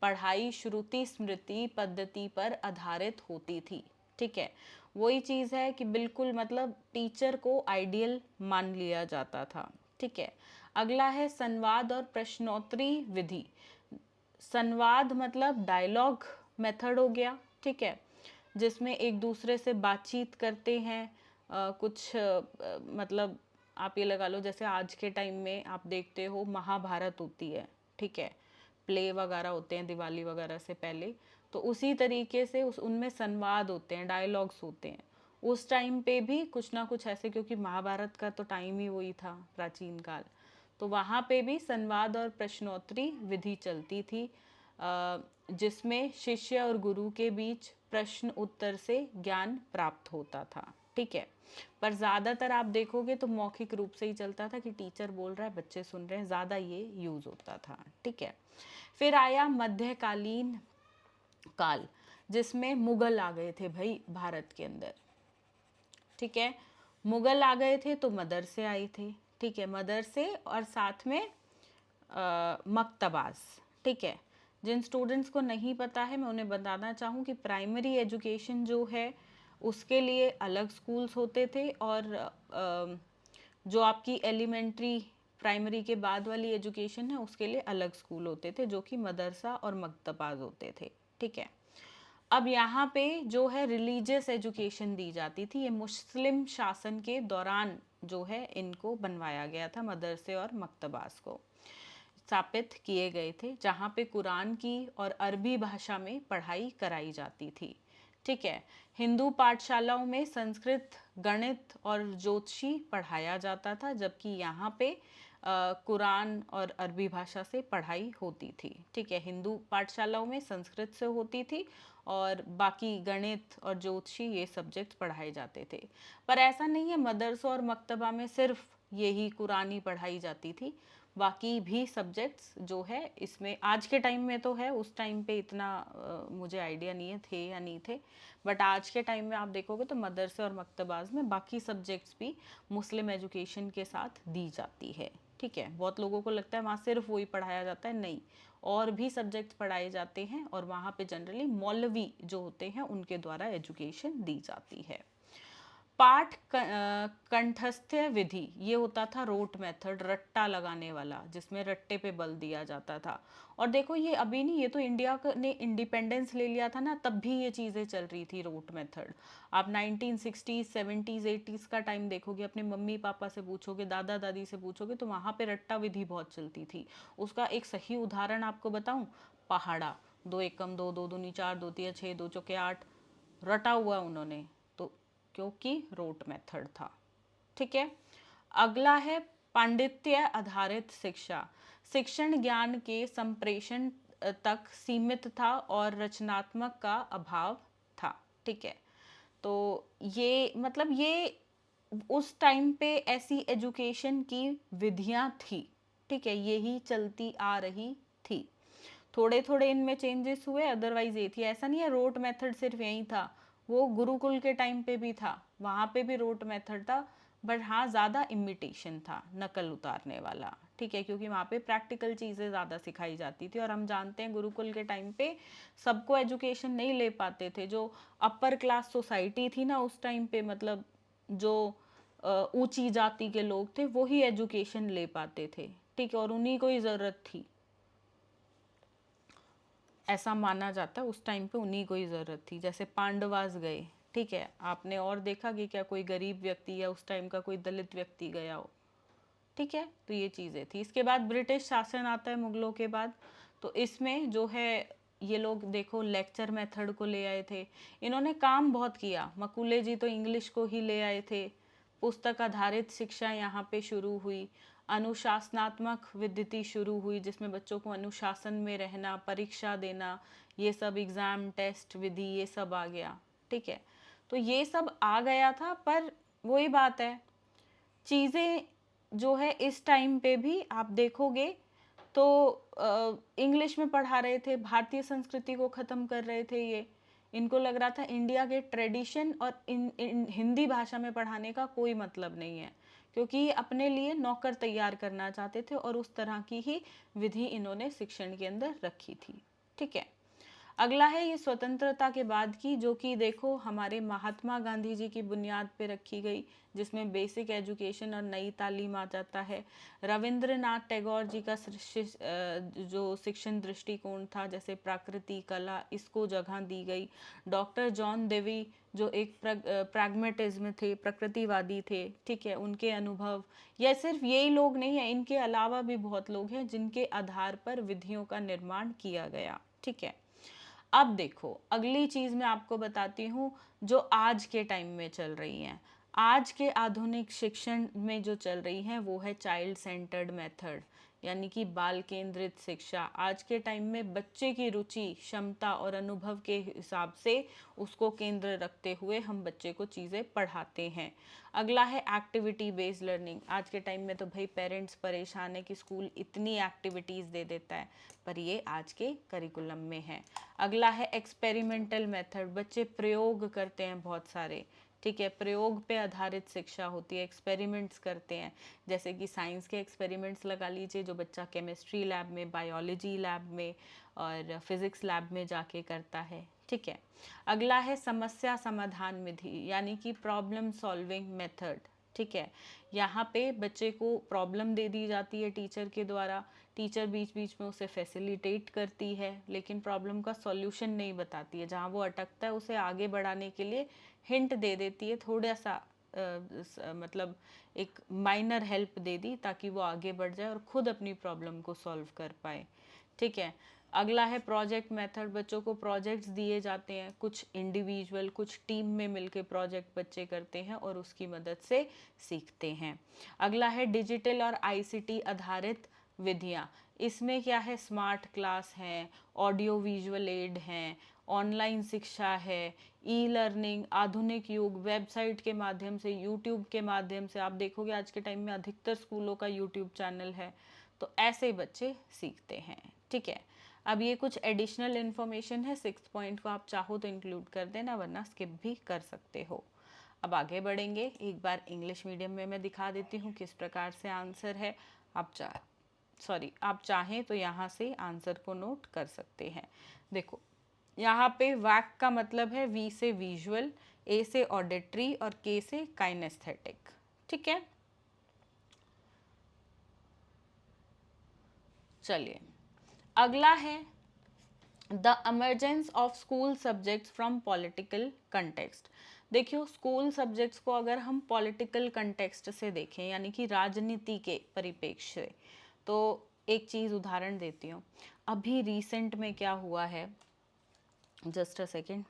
[SPEAKER 1] पढ़ाई श्रुति स्मृति पद्धति पर आधारित होती थी। ठीक है, वही चीज़ है कि बिल्कुल मतलब टीचर को आइडियल मान लिया जाता था। ठीक है, अगला है संवाद और प्रश्नोत्तरी विधि। संवाद मतलब डायलॉग मेथड हो गया। ठीक है, जिसमें एक दूसरे से बातचीत करते हैं। कुछ मतलब आप ये लगा लो, जैसे आज के टाइम में आप देखते हो महाभारत होती है। ठीक है, प्ले वगैरह होते हैं दिवाली वगैरह से पहले, तो उसी तरीके से उनमें संवाद होते हैं, डायलॉग्स होते हैं। उस टाइम पे भी कुछ ना कुछ ऐसे, क्योंकि महाभारत का तो टाइम ही वही था, प्राचीन काल, तो वहाँ पे भी संवाद और प्रश्नोत्तरी विधि चलती थी, जिसमें शिष्य और गुरु के बीच प्रश्न उत्तर से ज्ञान प्राप्त होता था। ठीक है, पर ज़्यादातर आप देखोगे तो मौखिक रूप से ही चलता था कि टीचर बोल रहा है बच्चे सुन रहे हैं, ज़्यादा ये यूज़ होता था। ठीक है, फिर आया मध्यकालीन काल, जिसमें मुगल आ गए थे भाई भारत के अंदर। ठीक है, मुगल आ गए थे तो मदरसे आए थे। ठीक है, मदरसे और साथ में मकतबास। ठीक है, जिन स्टूडेंट्स को नहीं पता है मैं उन्हें बताना चाहूँ कि प्राइमरी एजुकेशन जो है उसके लिए अलग स्कूल्स होते थे, और जो आपकी एलिमेंट्री प्राइमरी के बाद वाली एजुकेशन है उसके लिए अलग स्कूल होते थे, जो कि मदरसा और मकतबाज होते थे। ठीक है, अब यहाँ पे जो है रिलीजियस एजुकेशन दी जाती थी। ये मुस्लिम शासन के दौरान जो है इनको बनवाया गया था, मदरसे और मकतबास को स्थापित किए गए थे, जहाँ पे कुरान की और अरबी भाषा में पढ़ाई कराई जाती थी। ठीक है, हिंदू पाठशालाओं में संस्कृत, गणित और ज्योतिषी पढ़ाया जाता था, जबकि यहाँ पे कुरान और अरबी भाषा से पढ़ाई होती थी। ठीक है, हिंदू पाठशालाओं में संस्कृत से होती थी और बाकी गणित और ज्योतिषी ये सब्जेक्ट पढ़ाए जाते थे। पर ऐसा नहीं है मदरसों और मकतबा में सिर्फ यही कुरान ही पढ़ाई जाती थी, बाकी भी सब्जेक्ट्स जो है इसमें आज के टाइम में तो है, उस टाइम पे इतना मुझे आइडिया नहीं है थे या नहीं थे, बट आज के टाइम में आप देखोगे तो मदरसे और मकतबाज में बाकी सब्जेक्ट्स भी मुस्लिम एजुकेशन के साथ दी जाती है। ठीक है, बहुत लोगों को लगता है वहाँ सिर्फ वही पढ़ाया जाता है, नहीं, और भी सब्जेक्ट्स पढ़ाए जाते हैं और वहाँ पे जनरली मौलवी जो होते हैं उनके द्वारा एजुकेशन दी जाती है। पाठ कंठस्थ्य विधि ये होता था रोट मेथड, रट्टा लगाने वाला, जिसमें रट्टे पे बल दिया जाता था। और देखो ये अभी नहीं, ये तो इंडिया ने इंडिपेंडेंस ले लिया था ना, तब भी ये चीज़ें चल रही थी रोट मेथड। आप 1960s 70s 80s का टाइम देखोगे, अपने मम्मी पापा से पूछोगे, दादा दादी से पूछोगे, तो वहाँ पे रट्टा विधि बहुत चलती थी। उसका एक सही उदाहरण आपको बताऊँ, पहाड़ा, 2 एकम 2, 2 दूनी 4, 2 तिया 6, 2 चौके 8 रटा हुआ उन्होंने, तो क्योंकि रोट मेथड था। ठीक है, अगला है पांडित्य आधारित शिक्षा। शिक्षण ज्ञान के संप्रेषण तक सीमित था और रचनात्मक का अभाव था। ठीक है, तो ये मतलब ये उस टाइम पे ऐसी एजुकेशन की विधियां थी। ठीक है, यही चलती आ रही थी, थोड़े थोड़े इनमें चेंजेस हुए, अदरवाइज ये थी। ऐसा नहीं है रोट मेथड सिर्फ यही था, वो गुरुकुल के टाइम पे भी था, वहाँ पे भी रोट मेथड था, बट हाँ ज़्यादा इमिटेशन था, नकल उतारने वाला। ठीक है, क्योंकि वहाँ पे प्रैक्टिकल चीज़ें ज़्यादा सिखाई जाती थी और हम जानते हैं गुरुकुल के टाइम पे सबको एजुकेशन नहीं ले पाते थे। जो अपर क्लास सोसाइटी थी ना उस टाइम पे, मतलब जो ऊंची जाति के लोग थे वो ही एजुकेशन ले पाते थे। ठीक है, और उन्हीं को ही ज़रूरत थी, ऐसा माना जाता है, उस टाइम पे उन्हीं को ही ज़रूरत थी। जैसे पांडवास गए, ठीक है, आपने और देखा कि क्या कोई गरीब व्यक्ति या उस टाइम का कोई दलित व्यक्ति गया हो। ठीक है, तो ये चीज़ें थी। इसके बाद ब्रिटिश शासन आता है मुगलों के बाद, तो इसमें जो है ये लोग देखो लेक्चर मेथड को ले आए थे, इन्होंने काम बहुत किया। मकुले जी तो इंग्लिश को ही ले आए थे, पुस्तक आधारित शिक्षा यहाँ पे शुरू हुई, अनुशासनात्मक विद्धि शुरू हुई, जिसमें बच्चों को अनुशासन में रहना, परीक्षा देना, ये सब एग्ज़ाम टेस्ट विधि ये सब आ गया। ठीक है, तो ये सब आ गया था, पर वही बात है, चीज़ें जो है इस टाइम पे भी आप देखोगे तो इंग्लिश में पढ़ा रहे थे, भारतीय संस्कृति को ख़त्म कर रहे थे। ये इनको लग रहा था इंडिया के ट्रेडिशन और इन हिंदी भाषा में पढ़ाने का कोई मतलब नहीं है, क्योंकि ये अपने लिए नौकर तैयार करना चाहते थे और उस तरह की ही विधि इन्होंने शिक्षण के अंदर रखी थी। ठीक है, अगला है ये स्वतंत्रता के बाद की, जो कि देखो हमारे महात्मा गांधी जी की बुनियाद पे रखी गई, जिसमें बेसिक एजुकेशन और नई तालीम आ जाता है। रविंद्रनाथ टैगोर जी का जो शिक्षण दृष्टिकोण था, जैसे प्रकृति कला, इसको जगह दी गई। डॉक्टर जॉन देवी जो एक प्रैग्मेटिज्म थे, प्रकृतिवादी थे। ठीक है, उनके अनुभव, यह सिर्फ यही लोग नहीं है, इनके अलावा भी बहुत लोग हैं जिनके आधार पर विधियों का निर्माण किया गया। ठीक है, अब देखो अगली चीज मैं आपको बताती हूँ जो आज के टाइम में चल रही हैं। आज के आधुनिक शिक्षण में जो चल रही हैं वो है चाइल्ड सेंटर्ड मेथड, यानी कि बाल केंद्रित शिक्षा। आज के टाइम में बच्चे की रुचि, क्षमता और अनुभव के हिसाब से उसको केंद्र रखते हुए हम बच्चे को चीज़ें पढ़ाते हैं। अगला है एक्टिविटी बेस्ड लर्निंग। आज के टाइम में तो भाई पेरेंट्स परेशान है कि स्कूल इतनी एक्टिविटीज़ दे देता है, पर ये आज के करिकुलम में है। अगला है एक्सपेरिमेंटल मेथड, बच्चे प्रयोग करते हैं बहुत सारे। ठीक है, प्रयोग पे आधारित शिक्षा होती है, एक्सपेरिमेंट्स करते हैं, जैसे कि साइंस के एक्सपेरिमेंट्स लगा लीजिए जो बच्चा केमिस्ट्री लैब में, बायोलॉजी लैब में और फिजिक्स लैब में जाके करता है। ठीक है, अगला है समस्या समाधान विधि, यानी कि प्रॉब्लम सॉल्विंग मेथड। ठीक है, यहाँ पे बच्चे को प्रॉब्लम दे दी जाती है टीचर के द्वारा, टीचर बीच बीच में उसे फैसिलिटेट करती है, लेकिन प्रॉब्लम का सॉल्यूशन नहीं बताती है। जहाँ वो अटकता है उसे आगे बढ़ाने के लिए हिंट दे देती है, थोड़ा सा मतलब एक माइनर हेल्प दे दी ताकि वो आगे बढ़ जाए और खुद अपनी प्रॉब्लम को सॉल्व कर पाए। ठीक है, अगला है प्रोजेक्ट मेथड, बच्चों को प्रोजेक्ट्स दिए जाते हैं, कुछ इंडिविजुअल कुछ टीम में मिलके प्रोजेक्ट बच्चे करते हैं और उसकी मदद से सीखते हैं। अगला है डिजिटल और आईसीटी आधारित विधियाँ। इसमें क्या है, स्मार्ट क्लास है, ऑडियो विजुअल एड हैं, ऑनलाइन शिक्षा है, ई लर्निंग, आधुनिक युग, वेबसाइट के माध्यम से, यूट्यूब के माध्यम से। आप देखोगे आज के टाइम में अधिकतर स्कूलों का यूट्यूब चैनल है, तो ऐसे बच्चे सीखते हैं। ठीक है, अब ये कुछ एडिशनल इन्फॉर्मेशन है, 6 पॉइंट को आप चाहो तो इंक्लूड कर देना, वरना स्किप भी कर सकते हो। अब आगे बढ़ेंगे, एक बार इंग्लिश मीडियम में मैं दिखा देती हूँ किस प्रकार से आंसर है। आप चाहें तो यहाँ से आंसर को नोट कर सकते हैं। देखो यहाँ पे वैक का मतलब है वी से विजुअल, ए से ऑडिटरी और के से काइनेस्थेटिक। ठीक है, चलिए अगला है the emergence of school subjects from political context. देखियो, स्कूल सब्जेक्ट्स को अगर हम पॉलिटिकल कंटेक्स्ट से देखें, यानी कि राजनीति के परिप्रेक्ष्य से, तो एक चीज़ उदाहरण देती हूँ। अभी रिसेंट में क्या हुआ है, जस्ट अ सेकेंड।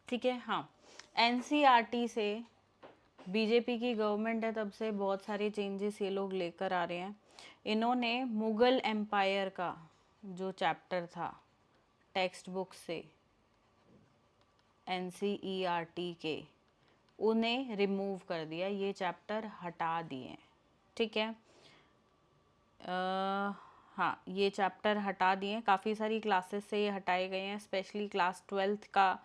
[SPEAKER 1] ठीक है, हाँ, एनसीईआरटी से बीजेपी की गवर्नमेंट है, तब से बहुत सारे चेंजेस ये लोग लेकर आ रहे हैं। इन्होंने मुगल एम्पायर का जो चैप्टर था टेक्स्ट बुक से एनसीईआरटी के, उन्हें रिमूव कर दिया, ये चैप्टर हटा दिए। ठीक है, हाँ, ये चैप्टर हटा दिए, काफ़ी सारी क्लासेस से ये हटाए गए हैं, स्पेशली क्लास 12th का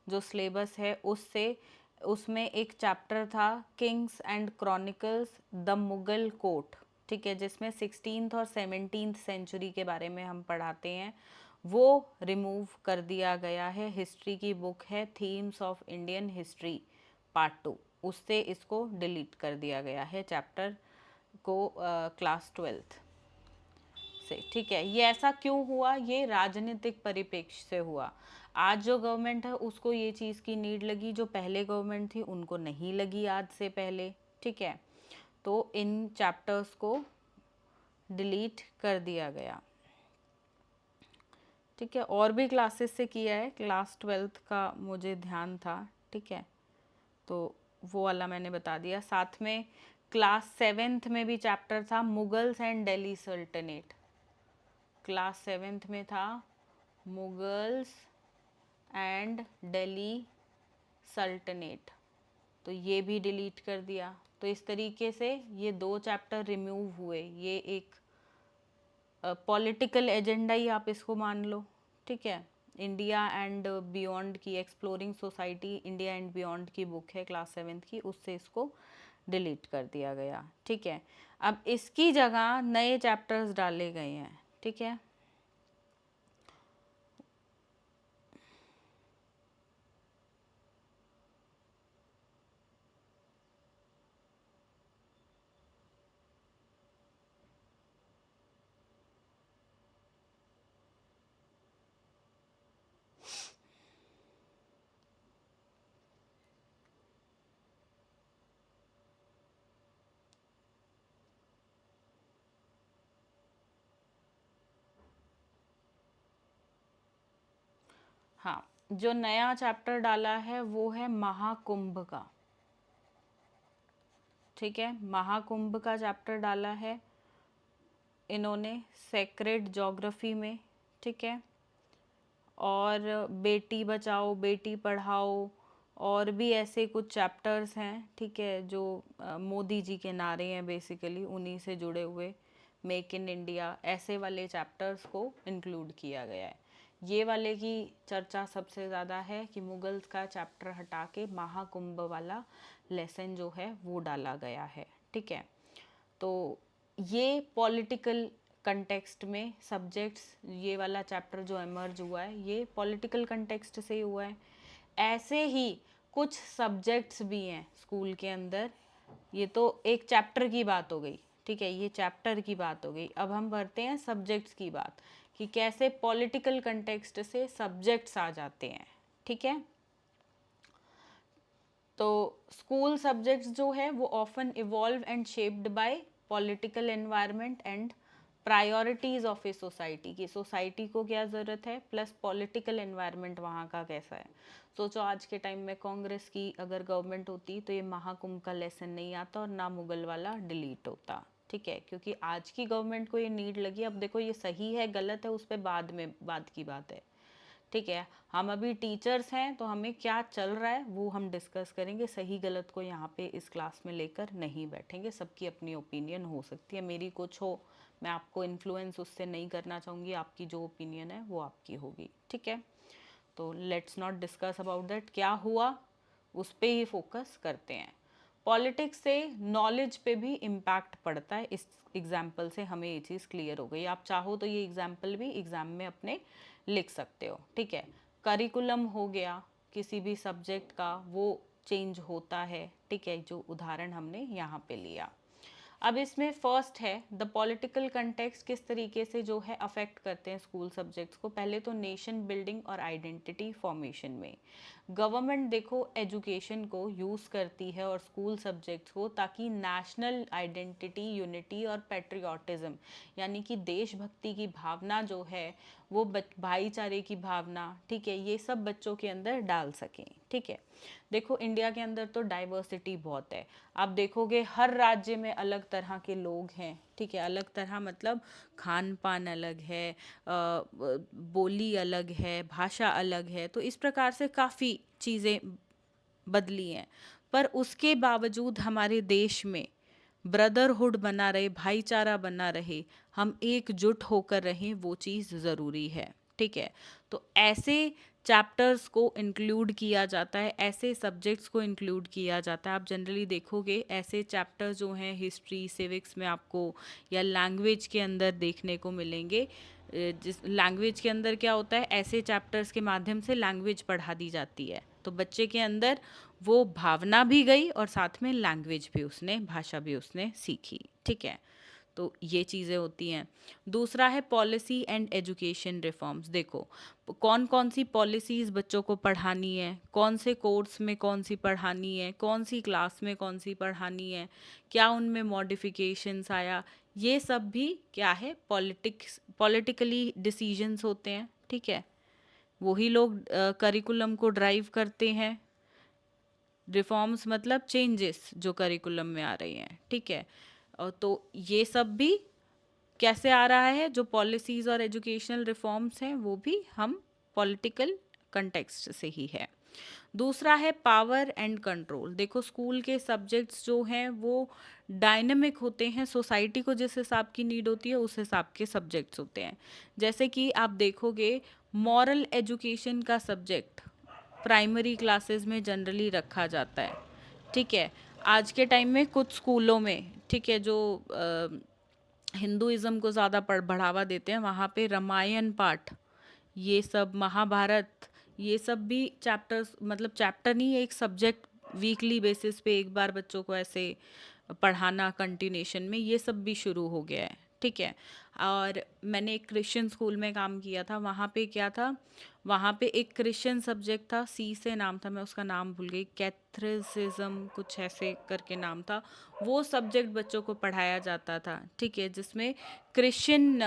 [SPEAKER 1] जो सिलेबस है उससे। उसमें एक चैप्टर था Kings and chronicles the Mughal court, ठीक है, जिसमें 16th और 17th सेंचुरी के बारे में हम पढ़ाते हैं, वो रिमूव कर दिया गया है। हिस्ट्री की बुक है themes of Indian history part 2, उससे इसको डिलीट कर दिया गया है चैप्टर को, क्लास 12th से। ठीक है, ये ऐसा क्यों हुआ, ये राजनीतिक परिप्रेक्ष्य से हुआ। आज जो गवर्नमेंट है उसको ये चीज़ की नीड लगी, जो पहले गवर्नमेंट थी उनको नहीं लगी आज से पहले। ठीक है, तो इन चैप्टर्स को डिलीट कर दिया गया। ठीक है, और भी क्लासेस से किया है, क्लास 12th का मुझे ध्यान था। ठीक है, तो वो वाला मैंने बता दिया। साथ में क्लास 7th में भी चैप्टर था मुगल्स एंड दिल्ली सल्तनत। क्लास 7th में था मुगल्स एंड दिल्ली सल्तनत, तो ये भी डिलीट कर दिया। तो इस तरीके से ये 2 चैप्टर रिमूव हुए। ये एक पॉलिटिकल एजेंडा ही आप इसको मान लो। ठीक है, इंडिया एंड बियॉन्ड की, exploring society India and beyond की बुक है क्लास 7th की, उससे इसको डिलीट कर दिया गया। ठीक है, अब इसकी जगह नए चैप्टर्स डाले गए हैं। ठीक है, हाँ, जो नया चैप्टर डाला है वो है महाकुंभ का। ठीक है, महाकुंभ का चैप्टर डाला है इन्होंने सेक्रेड ज्योग्राफी में। ठीक है, और बेटी बचाओ बेटी पढ़ाओ, और भी ऐसे कुछ चैप्टर्स हैं। ठीक है, जो मोदी जी के नारे हैं बेसिकली, उन्हीं से जुड़े हुए, मेक इन इंडिया, ऐसे वाले चैप्टर्स को इंक्लूड किया गया है। ये वाले की चर्चा सबसे ज़्यादा है कि मुगल्स का चैप्टर हटा के महाकुंभ वाला लेसन जो है वो डाला गया है, ठीक है। तो ये पॉलिटिकल कंटेक्स्ट में सब्जेक्ट्स, ये वाला चैप्टर जो एमर्ज हुआ है ये पॉलिटिकल कंटेक्स्ट से हुआ है। ऐसे ही कुछ सब्जेक्ट्स भी हैं स्कूल के अंदर। ये तो एक चैप्टर की बात हो गई, ठीक है, ये चैप्टर की बात हो गई। अब हम करते हैं सब्जेक्ट्स की बात कि कैसे पॉलिटिकल कंटेक्स्ट से सब्जेक्ट्स आ जाते हैं, ठीक है। तो स्कूल सब्जेक्ट्स जो है वो often evolve and shaped by political environment and priorities of a society, की सोसाइटी को क्या ज़रूरत है प्लस पॉलिटिकल एनवायरनमेंट वहाँ का कैसा है। सोचो आज के टाइम में कांग्रेस की अगर गवर्नमेंट होती तो ये महाकुंभ का लेसन नहीं आता और ना मुगल वाला डिलीट होता, ठीक है, क्योंकि आज की गवर्नमेंट को ये नीड लगी। अब देखो ये सही है गलत है उस पर बाद की बात है, ठीक है। हम अभी टीचर्स हैं तो हमें क्या चल रहा है वो हम डिस्कस करेंगे, सही गलत को यहाँ पे इस क्लास में लेकर नहीं बैठेंगे। सबकी अपनी ओपिनियन हो सकती है, मेरी कुछ हो, मैं आपको इन्फ्लुएंस उससे नहीं करना चाहूँगी, आपकी जो ओपिनियन है वो आपकी होगी, ठीक है। तो let's not discuss about that, क्या हुआ उस पर ही फोकस करते हैं। पॉलिटिक्स से नॉलेज पे भी इम्पैक्ट पड़ता है, इस एग्जाम्पल से हमें ये चीज़ क्लियर हो गई। आप चाहो तो ये एग्जाम्पल भी एग्ज़ाम में अपने लिख सकते हो, ठीक है। करिकुलम हो गया किसी भी सब्जेक्ट का, वो चेंज होता है, ठीक है, जो उदाहरण हमने यहाँ पे लिया। अब इसमें फर्स्ट है द पॉलिटिकल कंटेक्स्ट किस तरीके से जो है अफेक्ट करते हैं स्कूल सब्जेक्ट्स को। पहले तो नेशन बिल्डिंग और आइडेंटिटी फॉर्मेशन में गवर्नमेंट देखो एजुकेशन को यूज़ करती है और स्कूल सब्जेक्ट्स को, ताकि नेशनल आइडेंटिटी, यूनिटी और पेट्रियाटिज्म यानी कि देशभक्ति की भावना जो है वो भाईचारे की भावना, ठीक है, ये सब बच्चों के अंदर डाल सकें, ठीक है। देखो इंडिया के अंदर तो डाइवर्सिटी बहुत है, आप देखोगे हर राज्य में अलग तरह के लोग हैं, ठीक है, अलग तरह मतलब खान पान अलग है, बोली अलग है, भाषा अलग है, तो इस प्रकार से काफ़ी चीज़ें बदली हैं। पर उसके बावजूद हमारे देश में ब्रदरहुड बना रहे, भाईचारा बना रहे, हम एकजुट होकर रहें, वो चीज़ ज़रूरी है, ठीक है। तो ऐसे चैप्टर्स को इंक्लूड किया जाता है, ऐसे सब्जेक्ट्स को इंक्लूड किया जाता है। आप जनरली देखोगे ऐसे चैप्टर्स जो हैं हिस्ट्री सिविक्स में आपको या लैंग्वेज के अंदर देखने को मिलेंगे। जिस लैंग्वेज के अंदर क्या होता है, ऐसे चैप्टर्स के माध्यम से लैंग्वेज पढ़ा दी जाती है, तो बच्चे के अंदर वो भावना भी गई और साथ में लैंग्वेज भी उसने, भाषा भी उसने सीखी, ठीक है। तो ये चीज़ें होती हैं। दूसरा है पॉलिसी एंड एजुकेशन रिफॉर्म्स। देखो कौन कौन सी पॉलिसीज़ बच्चों को पढ़ानी है, कौन से कोर्स में कौन सी पढ़ानी है, कौन सी क्लास में कौन सी पढ़ानी है, क्या उनमें मॉडिफिकेशंस आया, ये सब भी क्या है पॉलिटिकली डिसीजंस होते हैं, ठीक है। वही लोग करिकुलम को ड्राइव करते हैं। रिफॉर्म्स मतलब चेंजेस जो करिकुलम में आ रही हैं, ठीक है। तो ये सब भी कैसे आ रहा है, जो पॉलिसीज़ और एजुकेशनल रिफॉर्म्स हैं वो भी हम पॉलिटिकल कंटेक्स्ट से ही है। दूसरा है पावर एंड कंट्रोल। देखो स्कूल के सब्जेक्ट्स जो हैं वो डायनेमिक होते हैं, सोसाइटी को जिस हिसाब की नीड होती है उस हिसाब के सब्जेक्ट्स होते हैं। जैसे कि आप देखोगे मॉरल एजुकेशन का सब्जेक्ट प्राइमरी क्लासेस में जनरली रखा जाता है, ठीक है। आज के टाइम में कुछ स्कूलों में, ठीक है, जो हिंदुइज़्म को ज़्यादा बढ़ावा देते हैं, वहाँ पे रामायण पाठ, ये सब महाभारत, ये सब भी चैप्टर्स, मतलब चैप्टर नहीं, एक सब्जेक्ट वीकली बेसिस पे एक बार बच्चों को ऐसे पढ़ाना कंटिन्यूशन में, ये सब भी शुरू हो गया है, ठीक है। और मैंने एक क्रिश्चियन स्कूल में काम किया था, वहाँ पे क्या था, वहाँ पे एक क्रिश्चियन सब्जेक्ट था, सी से नाम था, मैं उसका नाम भूल गई, कैथरिसिज्म कुछ ऐसे करके नाम था। वो सब्जेक्ट बच्चों को पढ़ाया जाता था, ठीक है, जिसमें क्रिश्चियंस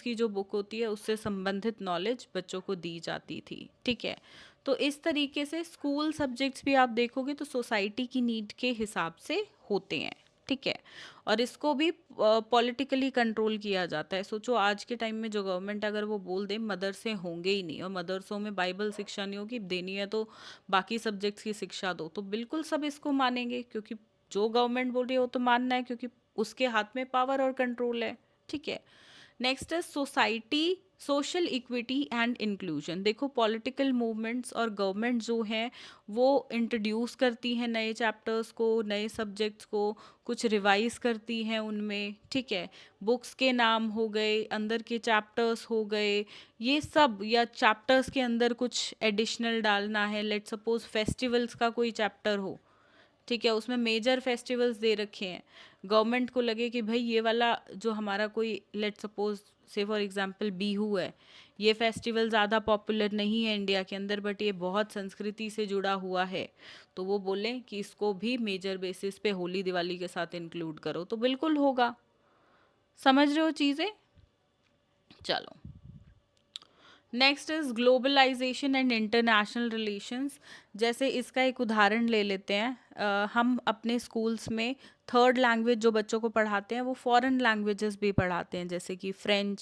[SPEAKER 1] की जो बुक होती है उससे संबंधित नॉलेज बच्चों को दी जाती थी, ठीक है। तो इस तरीके से स्कूल सब्जेक्ट्स भी आप देखोगे तो सोसाइटी की नीड के हिसाब से होते हैं, ठीक है। और इसको भी पॉलिटिकली कंट्रोल किया जाता है। सोचो आज के टाइम में जो गवर्नमेंट अगर वो बोल दे मदरसे होंगे ही नहीं और मदरसों में बाइबल शिक्षा नहीं होगी, देनी है तो बाकी सब्जेक्ट्स की शिक्षा दो, तो बिल्कुल सब इसको मानेंगे, क्योंकि जो गवर्नमेंट बोल रही है वो तो मानना है, क्योंकि उसके हाथ में पावर और कंट्रोल है, ठीक है। नेक्स्ट है society, social equity and inclusion. देखो पॉलिटिकल मूवमेंट्स और गवर्नमेंट जो हैं वो इंट्रोड्यूस करती हैं नए चैप्टर्स को, नए सब्जेक्ट्स को, कुछ रिवाइज करती हैं उनमें, ठीक है। बुक्स के नाम हो गए, अंदर के चैप्टर्स हो गए, ये सब, या चैप्टर्स के अंदर कुछ एडिशनल डालना है, लेट सपोज फेस्टिवल्स का कोई चैप्टर हो, ठीक है, उसमें मेजर फेस्टिवल्स दे रखे हैं, गवर्नमेंट को लगे कि भाई ये वाला जो हमारा कोई, लेट सपोज से फॉर एग्जांपल बिहू है, ये फेस्टिवल ज़्यादा पॉपुलर नहीं है इंडिया के अंदर बट ये बहुत संस्कृति से जुड़ा हुआ है, तो वो बोलें कि इसको भी मेजर बेसिस पे होली दिवाली के साथ इंक्लूड करो, तो बिल्कुल होगा। समझ रहे हो चीज़ें? चलो, next is globalisation and international relations. जैसे इसका एक उदाहरण ले लेते हैं, हम अपने स्कूल्स में थर्ड लैंग्वेज जो बच्चों को पढ़ाते हैं वो फॉरेन लैंग्वेजेस भी पढ़ाते हैं, जैसे कि फ्रेंच,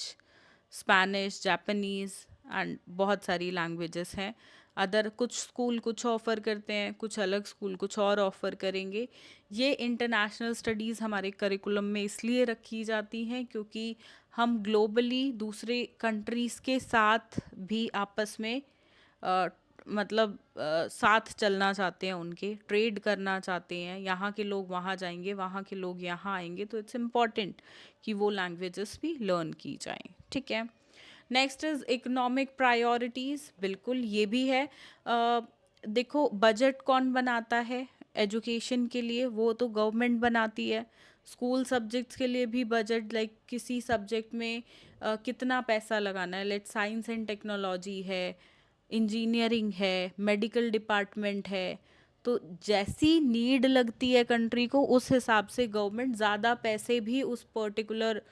[SPEAKER 1] स्पेनिश, जापानीज़ एंड बहुत सारी लैंग्वेजेस हैं। अदर कुछ स्कूल कुछ ऑफ़र करते हैं, कुछ अलग स्कूल कुछ और ऑफ़र करेंगे। ये इंटरनेशनल स्टडीज़ हमारे करिकुलम में इसलिए रखी जाती हैं क्योंकि हम ग्लोबली दूसरे कंट्रीज़ के साथ भी आपस में अ, मतलब साथ चलना चाहते हैं, उनके ट्रेड करना चाहते हैं, यहाँ के लोग वहाँ जाएंगे, वहाँ के लोग यहाँ आएंगे, तो इट्स इम्पॉर्टेंट कि वो लैंग्वेजेस भी लर्न की जाएं, ठीक है। नेक्स्ट इज इकोनॉमिक प्रायोरिटीज़, बिल्कुल ये भी है। देखो बजट कौन बनाता है एजुकेशन के लिए, वो तो गवर्नमेंट बनाती है। स्कूल सब्जेक्ट्स के लिए भी बजट, लाइक किसी सब्जेक्ट में कितना पैसा लगाना है, लेट साइंस एंड टेक्नोलॉजी है, इंजीनियरिंग है, मेडिकल डिपार्टमेंट है, तो जैसी नीड लगती है कंट्री को उस हिसाब से गवर्नमेंट ज़्यादा पैसे भी उस पर्टिकुलर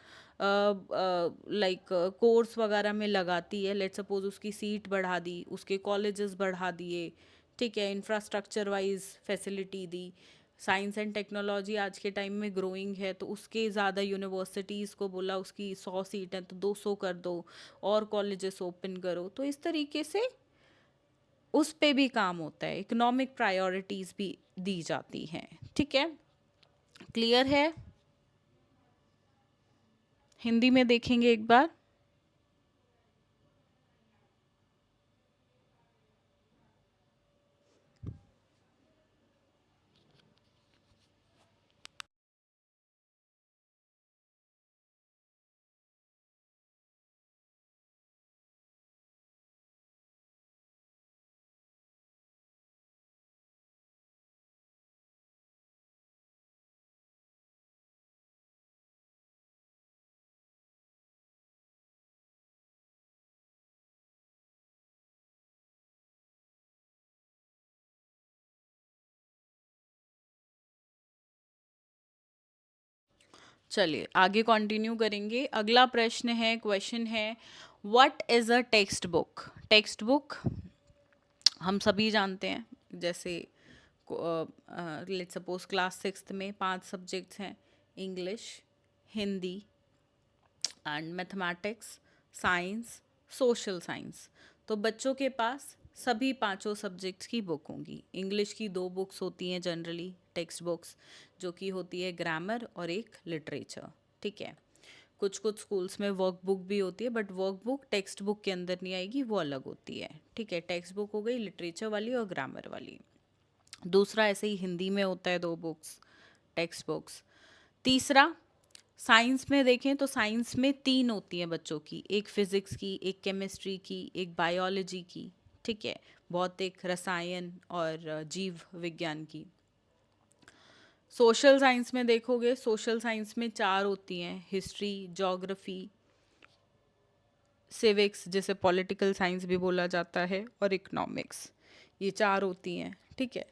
[SPEAKER 1] लाइक कोर्स वगैरह में लगाती है। लेट सपोज उसकी सीट बढ़ा दी, उसके कॉलेजेस बढ़ा दिए, ठीक है, infrastructure wise facility the. Science and technology आज के टाइम में ग्रोइंग है, तो उसके ज़्यादा यूनिवर्सिटीज़ को बोला उसकी 100 सीट है तो 200 कर दो, और कॉलेजेस ओपन करो, तो इस तरीके से उस पे भी काम होता है, इकोनॉमिक प्रायोरिटीज़ भी दी जाती हैं, ठीक है। क्लियर है? हिंदी में देखेंगे एक बार। चलिए आगे कंटिन्यू करेंगे। अगला प्रश्न है, क्वेश्चन है, what is a text book? Text book हम सभी जानते हैं, जैसे लेट सपोज क्लास सिक्स्थ में 5 सब्जेक्ट्स हैं, English, Hindi and mathematics, science, social science. तो बच्चों के पास सभी पांचों सब्जेक्ट्स की बुक होंगी। इंग्लिश की 2 बुक्स होती हैं जनरली, टेक्स्ट बुक्स, जो कि होती है ग्रामर और एक लिटरेचर, ठीक है। कुछ कुछ स्कूल्स में वर्क बुक भी होती है but work book text book के अंदर नहीं आएगी, वो अलग होती है, ठीक है। टेक्स्ट बुक हो गई लिटरेचर वाली और ग्रामर वाली। दूसरा ऐसे ही हिंदी में होता है 2 बुक्स, टेक्स्ट बुक्स। तीसरा साइंस में देखें तो साइंस में 3 होती हैं बच्चों की, एक फिजिक्स की, एक केमिस्ट्री की, एक बायोलॉजी की, ठीक है, भौतिक, रसायन और जीव विज्ञान की। सोशल साइंस में देखोगे, सोशल साइंस में 4 होती हैं, हिस्ट्री, ज्योग्राफी, सिविक्स जिसे पॉलिटिकल साइंस भी बोला जाता है, और इकोनॉमिक्स, ये 4 होती हैं, ठीक है।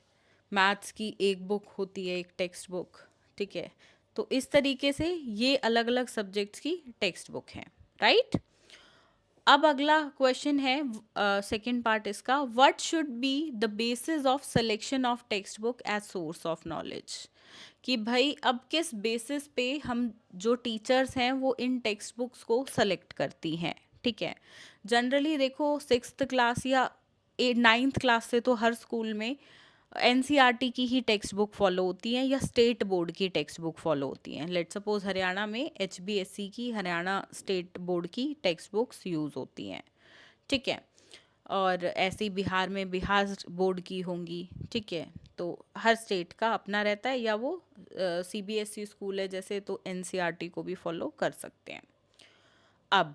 [SPEAKER 1] मैथ्स की एक बुक होती है, एक टेक्स्ट बुक, ठीक है। तो इस तरीके से ये अलग अलग सब्जेक्ट्स की टेक्स्ट बुक हैं, राइट। अब अगला क्वेश्चन है, सेकंड पार्ट इसका, what should be the basis of selection of text book as source of knowledge? कि भाई अब किस बेसिस पे हम जो टीचर्स हैं वो इन टेक्स्ट बुक्स को सेलेक्ट करती हैं, ठीक है। जनरली देखो सिक्स्थ क्लास या 9th क्लास से तो हर स्कूल में एनसीईआरटी की ही टेक्स्ट बुक फॉलो होती हैं या स्टेट बोर्ड की टेक्स्ट बुक फॉलो होती हैं। लेट सपोज हरियाणा में एचबीएससी की, हरियाणा स्टेट बोर्ड की टेक्स्ट बुक्स यूज़ होती हैं, ठीक है। और ऐसे ही बिहार में बिहार बोर्ड की होंगी, ठीक है। तो हर स्टेट का अपना रहता है, या वो सीबीएसई स्कूल है जैसे, तो एनसीईआरटी को भी फॉलो कर सकते हैं। अब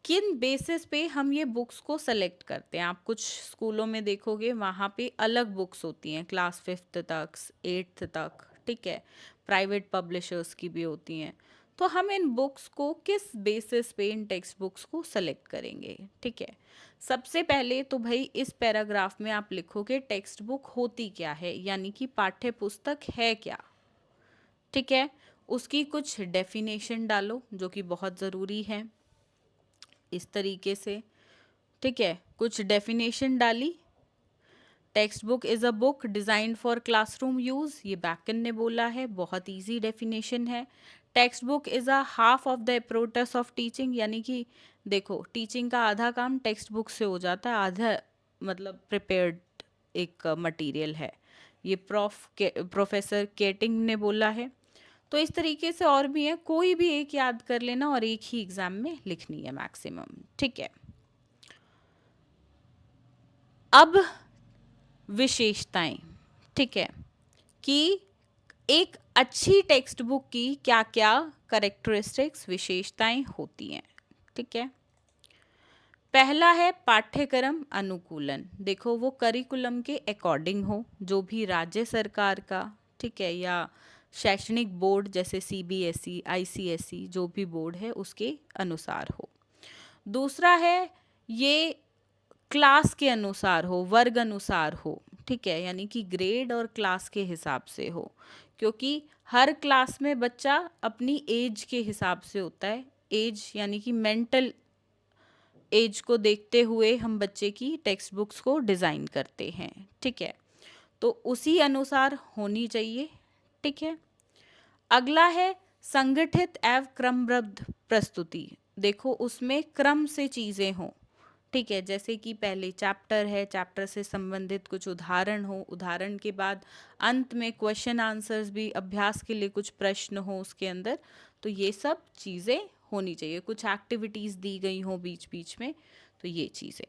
[SPEAKER 1] किन बेसिस पे हम ये बुक्स को सेलेक्ट करते हैं? आप कुछ स्कूलों में देखोगे वहाँ पे अलग बुक्स होती हैं, क्लास 5th तक, 8th तक, ठीक है। प्राइवेट पब्लिशर्स की भी होती हैं। तो हम इन बुक्स को किस बेसिस पे इन टेक्स्ट बुक्स को सेलेक्ट करेंगे, ठीक है। सबसे पहले तो भाई इस पैराग्राफ में आप लिखोगे टेक्स्ट बुक होती क्या है, यानी कि पाठ्य पुस्तक है क्या, ठीक है। उसकी कुछ डेफिनेशन डालो जो कि बहुत ज़रूरी है, इस तरीके से, ठीक है। कुछ डेफिनेशन डाली। Textbook is a book designed for classroom use, ये बैकन ने बोला है, बहुत इजी डेफिनेशन है। Textbook is a half of the apparatus of teaching, यानी कि देखो टीचिंग का आधा काम टेक्स्ट बुक से हो जाता है, आधा मतलब प्रिपेयर्ड एक मटेरियल है। ये प्रोफेसर केटिंग ने बोला है। तो इस तरीके से और भी है, कोई भी एक याद कर लेना और एक ही एग्ज़ाम में लिखनी है मैक्सिमम, ठीक है। अब विशेषताएं, ठीक है, कि एक अच्छी टेक्स्ट बुक की क्या क्या करेक्टरिस्टिक्स, विशेषताएं होती हैं, ठीक है। पहला है पाठ्यक्रम अनुकूलन। देखो वो करिकुलम के अकॉर्डिंग हो, जो भी राज्य सरकार का, ठीक है, या शैक्षणिक बोर्ड जैसे सीबीएसई, आईसीएसई, जो भी बोर्ड है उसके अनुसार हो। दूसरा है ये क्लास के अनुसार हो, वर्ग अनुसार हो, ठीक है, यानी कि ग्रेड और क्लास के हिसाब से हो, क्योंकि हर क्लास में बच्चा अपनी एज के हिसाब से होता है। एज यानी कि मेंटल एज को देखते हुए हम बच्चे की टेक्स्ट बुक्स को डिज़ाइन करते हैं, ठीक है। तो उसी अनुसार होनी चाहिए, ठीक है। अगला है संगठित एवं क्रमबद्ध प्रस्तुति। देखो उसमें क्रम से चीज़ें हों, ठीक है, जैसे कि पहले चैप्टर है, चैप्टर से संबंधित कुछ उदाहरण हो, उदाहरण के बाद अंत में क्वेश्चन आंसर्स भी, अभ्यास के लिए कुछ प्रश्न हो उसके अंदर। तो ये सब चीज़ें होनी चाहिए, कुछ एक्टिविटीज़ दी गई हों बीच बीच में, तो ये चीज़ें।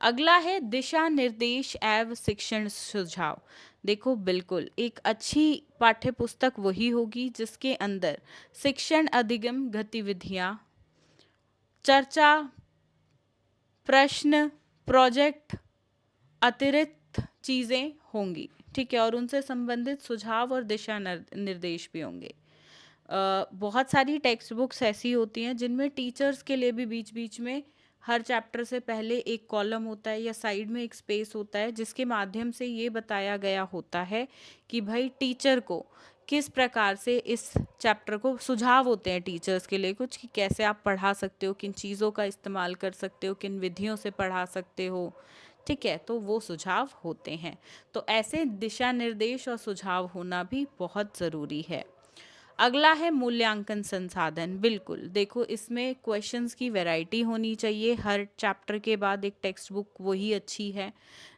[SPEAKER 1] अगला है दिशा निर्देश एवं शिक्षण सुझाव। देखो बिल्कुल एक अच्छी पाठ्य पुस्तक वही होगी जिसके अंदर शिक्षण अधिगम गतिविधियाँ, चर्चा, प्रश्न, प्रोजेक्ट, अतिरिक्त चीज़ें होंगी, ठीक है, और उनसे संबंधित सुझाव और दिशा निर्देश भी होंगे। बहुत सारी टेक्स्ट बुक्स ऐसी होती हैं जिनमें टीचर्स के लिए भी बीच बीच में हर चैप्टर से पहले एक कॉलम होता है या साइड में एक स्पेस होता है, जिसके माध्यम से ये बताया गया होता है कि भाई टीचर को किस प्रकार से इस चैप्टर को, सुझाव होते हैं टीचर्स के लिए कुछ, कि कैसे आप पढ़ा सकते हो, किन चीज़ों का इस्तेमाल कर सकते हो, किन विधियों से पढ़ा सकते हो, ठीक है। तो वो सुझाव होते हैं। तो ऐसे दिशा निर्देश और सुझाव होना भी बहुत ज़रूरी है। अगला है मूल्यांकन संसाधन। बिल्कुल देखो इसमें क्वेश्चंस की वैरायटी होनी चाहिए, हर चैप्टर के बाद एक टेक्स्ट बुक वही अच्छी है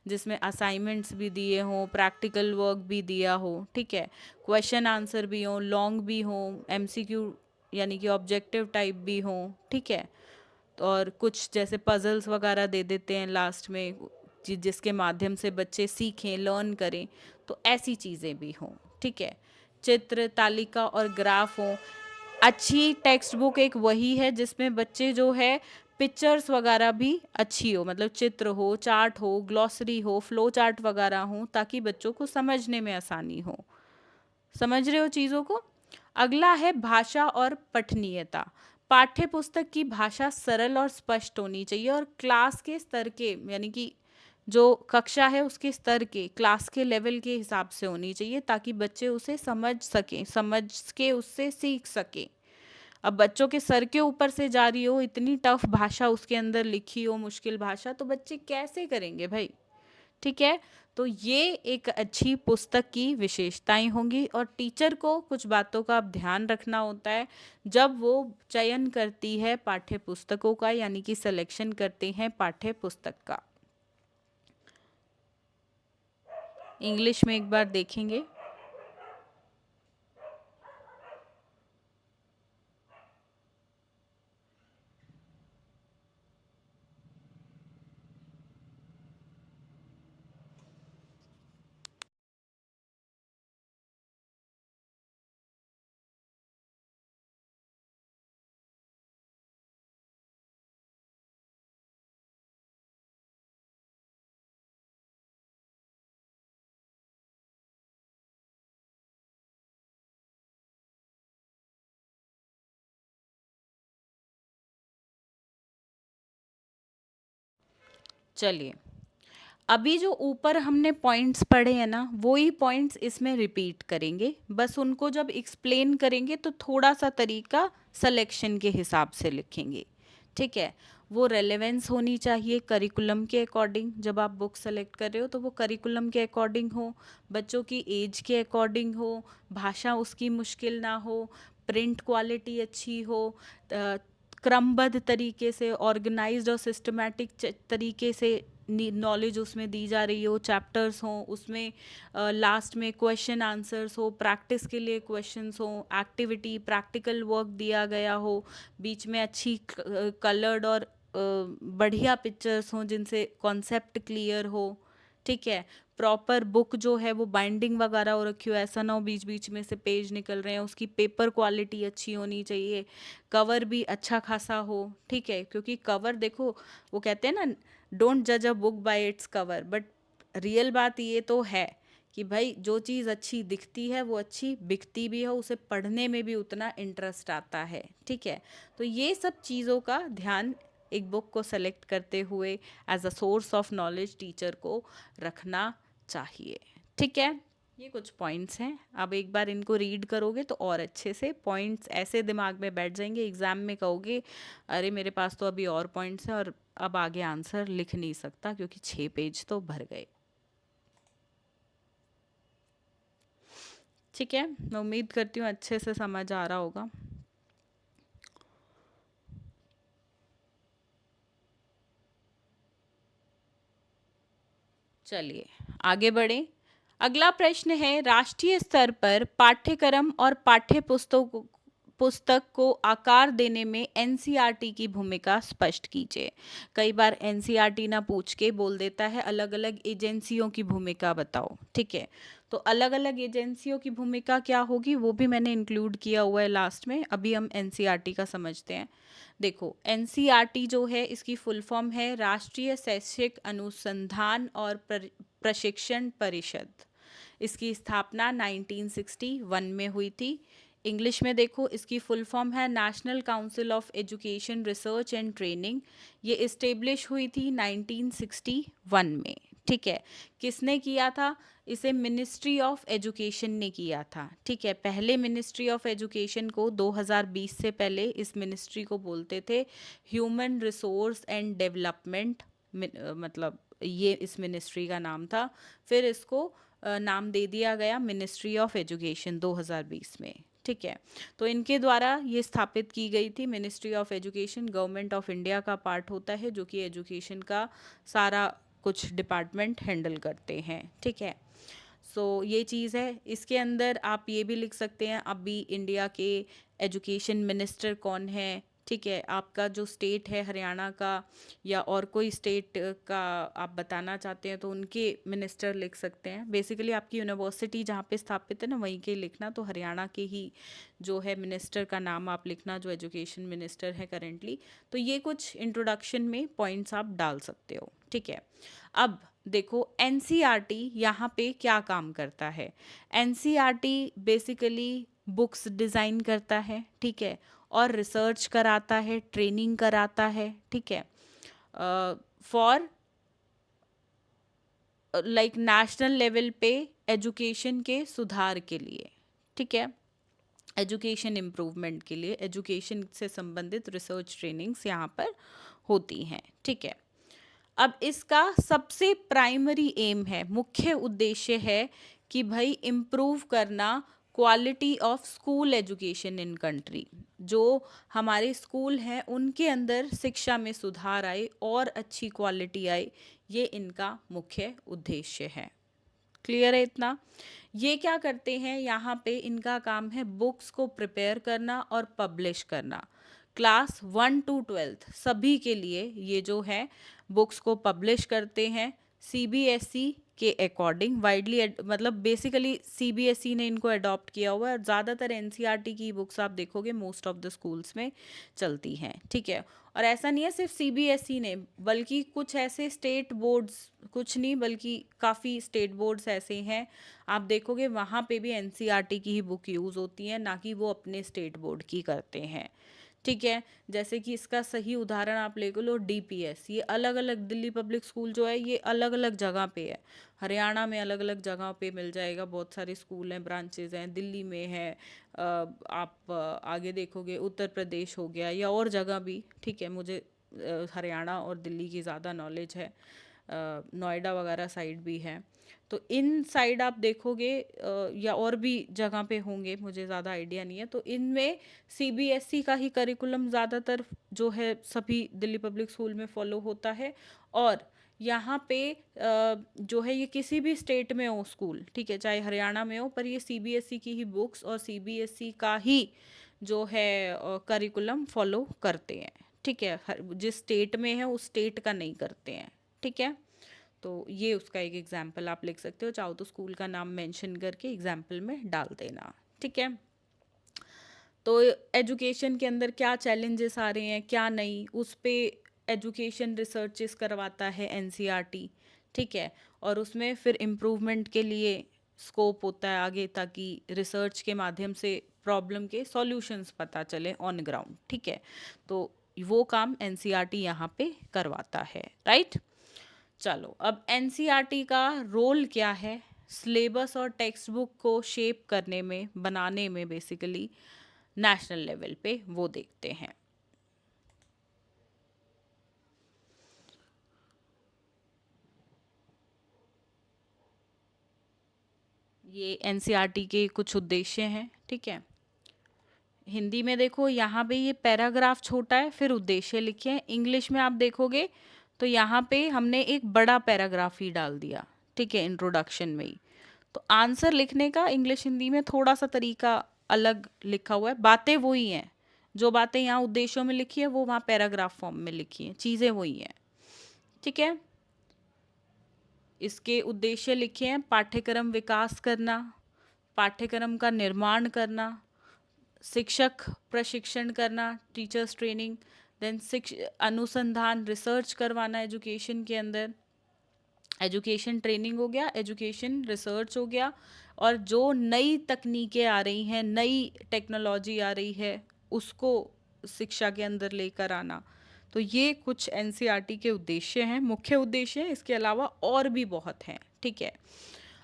[SPEAKER 1] जिसमें असाइनमेंट्स भी दिए हों, प्रैक्टिकल वर्क भी दिया हो, ठीक है, क्वेश्चन आंसर भी हों, लॉन्ग भी हों, एमसीक्यू यानी कि ऑब्जेक्टिव टाइप भी हों, ठीक है। और कुछ जैसे पजल्स वगैरह दे देते हैं लास्ट में, जिसके माध्यम से बच्चे सीखें, लर्न करें, तो ऐसी चीज़ें भी हों, ठीक है। चित्र, तालिका और ग्राफ हों। अच्छी टेक्स्ट बुक एक वही है जिसमें बच्चे जो है पिक्चर्स वगैरह भी अच्छी हो, मतलब चित्र हो, चार्ट हो, ग्लॉसरी हो, फ्लो चार्ट वगैरह हो, ताकि बच्चों को समझने में आसानी हो। समझ रहे हो चीज़ों को? अगला है भाषा और पठनीयता। पाठ्य पुस्तक की भाषा सरल और स्पष्ट होनी चाहिए और क्लास के स्तर के, यानी कि जो कक्षा है उसके स्तर के, क्लास के लेवल के हिसाब से होनी चाहिए, ताकि बच्चे उसे समझ सकें, समझ के उससे सीख सकें। अब बच्चों के सर के ऊपर से जा रही हो, इतनी टफ भाषा उसके अंदर लिखी हो, मुश्किल भाषा, तो बच्चे कैसे करेंगे भाई, ठीक है। तो ये एक अच्छी पुस्तक की विशेषताएं होंगी, और टीचर को कुछ बातों का ध्यान रखना होता है जब वो चयन करती है पाठ्य पुस्तकों का, यानी कि सिलेक्शन करते हैं पाठ्य पुस्तक का। इंग्लिश में एक बार देखेंगे। चलिए, अभी जो ऊपर हमने पॉइंट्स पढ़े हैं ना, वो ही पॉइंट्स इसमें रिपीट करेंगे, बस उनको जब एक्सप्लेन करेंगे तो थोड़ा सा तरीका सिलेक्शन के हिसाब से लिखेंगे। ठीक है, वो रेलेवेंस होनी चाहिए करिकुलम के अकॉर्डिंग। जब आप बुक सेलेक्ट कर रहे हो तो वो करिकुलम के अकॉर्डिंग हो, बच्चों की एज के अकॉर्डिंग हो, भाषा उसकी मुश्किल ना हो, प्रिंट क्वालिटी अच्छी हो, क्रमबद्ध तरीके से ऑर्गेनाइज्ड और सिस्टमैटिक तरीके से नॉलेज उसमें दी जा रही हो, चैप्टर्स हों उसमें, लास्ट में क्वेश्चन आंसर्स हो, प्रैक्टिस के लिए क्वेश्चंस हो, एक्टिविटी प्रैक्टिकल वर्क दिया गया हो, बीच में अच्छी कलर्ड और बढ़िया पिक्चर्स हों जिनसे कॉन्सेप्ट क्लियर हो। ठीक है, प्रॉपर बुक जो है वो बाइंडिंग वगैरह हो रखी हो, ऐसा ना हो बीच बीच में से पेज निकल रहे हैं, उसकी पेपर क्वालिटी अच्छी होनी चाहिए, कवर भी अच्छा खासा हो। ठीक है, क्योंकि कवर देखो, वो कहते हैं ना, डोंट जज a book by its cover, but real बात ये तो है कि भाई जो चीज़ अच्छी दिखती है वो अच्छी बिकती भी है, उसे पढ़ने में भी उतना इंटरेस्ट आता है। ठीक है, तो ये सब चीज़ों का ध्यान एक बुक को सेलेक्ट करते हुए as a source of knowledge teacher को रखना चाहिए। ठीक है, ये कुछ पॉइंट्स हैं। अब एक बार इनको रीड करोगे तो और अच्छे से पॉइंट्स ऐसे दिमाग में बैठ जाएंगे, एग्जाम में कहोगे अरे मेरे पास तो अभी और पॉइंट्स हैं और अब आगे आंसर लिख नहीं सकता क्योंकि 6 पेज तो भर गए। ठीक है, मैं उम्मीद करती हूँ अच्छे से समझ आ रहा होगा। चलिए आगे बढ़े। अगला प्रश्न है, राष्ट्रीय स्तर पर पाठ्यक्रम और पाठ्य पुस्तक को आकार देने में एनसीईआरटी की भूमिका स्पष्ट कीजिए। कई बार एनसीईआरटी ना पूछ के बोल देता है अलग अलग एजेंसियों की भूमिका बताओ। ठीक है, तो अलग अलग एजेंसियों की भूमिका क्या होगी वो भी मैंने इंक्लूड किया हुआ है लास्ट में। अभी हम एनसीईआरटी का समझते हैं। देखो, एनसीईआरटी जो है इसकी फुल फॉर्म है राष्ट्रीय शैक्षिक अनुसंधान और प्रशिक्षण परिषद। इसकी स्थापना 1961 में हुई थी। इंग्लिश में देखो, इसकी फुल फॉर्म है national council of education research and training. ये इस्टेब्लिश हुई थी 1961 में। ठीक है, किसने किया था इसे? मिनिस्ट्री ऑफ एजुकेशन ने किया था। ठीक है, पहले मिनिस्ट्री ऑफ एजुकेशन को 2020 से पहले इस मिनिस्ट्री को बोलते थे ह्यूमन रिसोर्स एंड डेवलपमेंट, मतलब ये इस मिनिस्ट्री का नाम था। फिर इसको नाम दे दिया गया मिनिस्ट्री ऑफ एजुकेशन 2020 में। ठीक है, तो इनके द्वारा ये स्थापित की गई थी। Ministry of education government of India का पार्ट होता है जो कि एजुकेशन का सारा कुछ डिपार्टमेंट हैंडल करते हैं। ठीक है, सो ये चीज़ है। इसके अंदर आप ये भी लिख सकते हैं अभी इंडिया के एजुकेशन मिनिस्टर कौन है। ठीक है, आपका जो स्टेट है हरियाणा का या और कोई स्टेट का आप बताना चाहते हैं तो उनके मिनिस्टर लिख सकते हैं। बेसिकली आपकी यूनिवर्सिटी जहाँ पे स्थापित है ना वहीं के लिखना, तो हरियाणा के ही जो है मिनिस्टर का नाम आप लिखना जो एजुकेशन मिनिस्टर है करेंटली। तो ये कुछ इंट्रोडक्शन में पॉइंट्स आप डाल सकते हो। ठीक है, अब देखो एनसीईआरटी यहाँ पे क्या काम करता है। एनसीईआरटी बेसिकली बुक्स डिज़ाइन करता है। ठीक है, और रिसर्च कराता है, ट्रेनिंग कराता है। ठीक है, फॉर लाइक नेशनल लेवल पे एजुकेशन के सुधार के लिए। ठीक है, एजुकेशन इम्प्रूवमेंट के लिए एजुकेशन से संबंधित रिसर्च ट्रेनिंग्स यहाँ पर होती हैं। ठीक है, अब इसका सबसे प्राइमरी एम है, मुख्य उद्देश्य है कि भाई इम्प्रूव करना quality of school education in country. जो हमारे स्कूल हैं उनके अंदर शिक्षा में सुधार आए और अच्छी क्वालिटी आए, ये इनका मुख्य उद्देश्य है। क्लियर है इतना? ये क्या करते हैं, यहाँ पे इनका काम है बुक्स को प्रिपेयर करना और पब्लिश करना। क्लास 1 to 12 सभी के लिए ये जो है बुक्स को पब्लिश करते हैं सीबीएसई के अकॉर्डिंग, वाइडली मतलब बेसिकली सीबीएसई ने इनको अडॉप्ट किया हुआ है, और ज़्यादातर एनसीईआरटी की बुक्स आप देखोगे मोस्ट ऑफ द स्कूल्स में चलती हैं, ठीक है। और ऐसा नहीं है सिर्फ सीबीएसई ने, बल्कि कुछ ऐसे स्टेट बोर्ड्स, कुछ नहीं बल्कि काफ़ी स्टेट बोर्ड्स ऐसे हैं आप देखोगे वहाँ पे भी एनसीईआरटी की ही बुक यूज़ होती है, ना कि वो अपने स्टेट बोर्ड की करते हैं, ठीक है। जैसे कि इसका सही उदाहरण आप ले लो डीपीएस, ये अलग अलग, दिल्ली पब्लिक स्कूल जो है ये अलग अलग जगह पे है, हरियाणा में अलग अलग जगह पे मिल जाएगा, बहुत सारे स्कूल हैं, ब्रांचेज हैं, दिल्ली में है, आप आगे देखोगे उत्तर प्रदेश हो गया या और जगह भी, ठीक है। मुझे हरियाणा और दिल्ली की ज़्यादा नॉलेज है, नोएडा वगैरह साइड भी है, तो इन साइड आप देखोगे या और भी जगह पे होंगे, मुझे ज़्यादा आइडिया नहीं है। तो इनमें सीबीएसई का ही करिकुलम ज़्यादातर जो है सभी दिल्ली पब्लिक स्कूल में फॉलो होता है, और यहाँ पे जो है ये किसी भी स्टेट में हो स्कूल, ठीक है, चाहे हरियाणा में हो, पर ये सीबीएसई की ही बुक्स और सीबीएसई का ही जो है करिकुलम फॉलो करते हैं, ठीक है। जिस स्टेट में है उस स्टेट का नहीं करते हैं, ठीक है। तो ये उसका एक एग्जाम्पल आप लिख सकते हो, चाहो तो स्कूल का नाम मेंशन करके एग्जाम्पल में डाल देना, ठीक है। तो एजुकेशन के अंदर क्या चैलेंजेस आ रहे हैं क्या नहीं, उस पे एजुकेशन रिसर्चेस करवाता है एनसीईआरटी, ठीक है। और उसमें फिर इम्प्रूवमेंट के लिए स्कोप होता है आगे, ताकि रिसर्च के माध्यम से प्रॉब्लम के सॉल्यूशंस पता चले ऑन ग्राउंड, ठीक है। तो वो काम एनसीईआरटी यहाँ पे करवाता है, राइट। चलो अब एनसीईआरटी का रोल क्या है सिलेबस और टेक्स्ट बुक को शेप करने में, बनाने में, बेसिकली नेशनल लेवल पे, वो देखते हैं। ये एनसीईआरटी के कुछ उद्देश्य हैं, ठीक है। हिंदी में देखो यहाँ पे ये पैराग्राफ छोटा है, फिर उद्देश्य लिखे हैं। इंग्लिश में आप देखोगे तो यहाँ पे हमने एक बड़ा पैराग्राफ ही डाल दिया, ठीक है, इंट्रोडक्शन में ही। तो आंसर लिखने का इंग्लिश हिंदी में थोड़ा सा तरीका अलग लिखा हुआ है, बातें वही हैं, जो बातें यहाँ उद्देश्यों में लिखी है वो वहाँ पैराग्राफ फॉर्म में लिखी हैं, चीज़ें वही हैं, ठीक है। इसके उद्देश्य लिखे हैं पाठ्यक्रम विकास करना, पाठ्यक्रम का निर्माण करना, शिक्षक प्रशिक्षण करना, टीचर्स ट्रेनिंग, देन अनुसंधान रिसर्च करवाना एजुकेशन के अंदर, एजुकेशन ट्रेनिंग हो गया, एजुकेशन रिसर्च हो गया, और जो नई तकनीकें आ रही हैं, नई टेक्नोलॉजी आ रही है, उसको शिक्षा के अंदर लेकर आना। तो ये कुछ एनसीईआरटी के उद्देश्य हैं, मुख्य उद्देश्य हैं, इसके अलावा और भी बहुत हैं, ठीक है।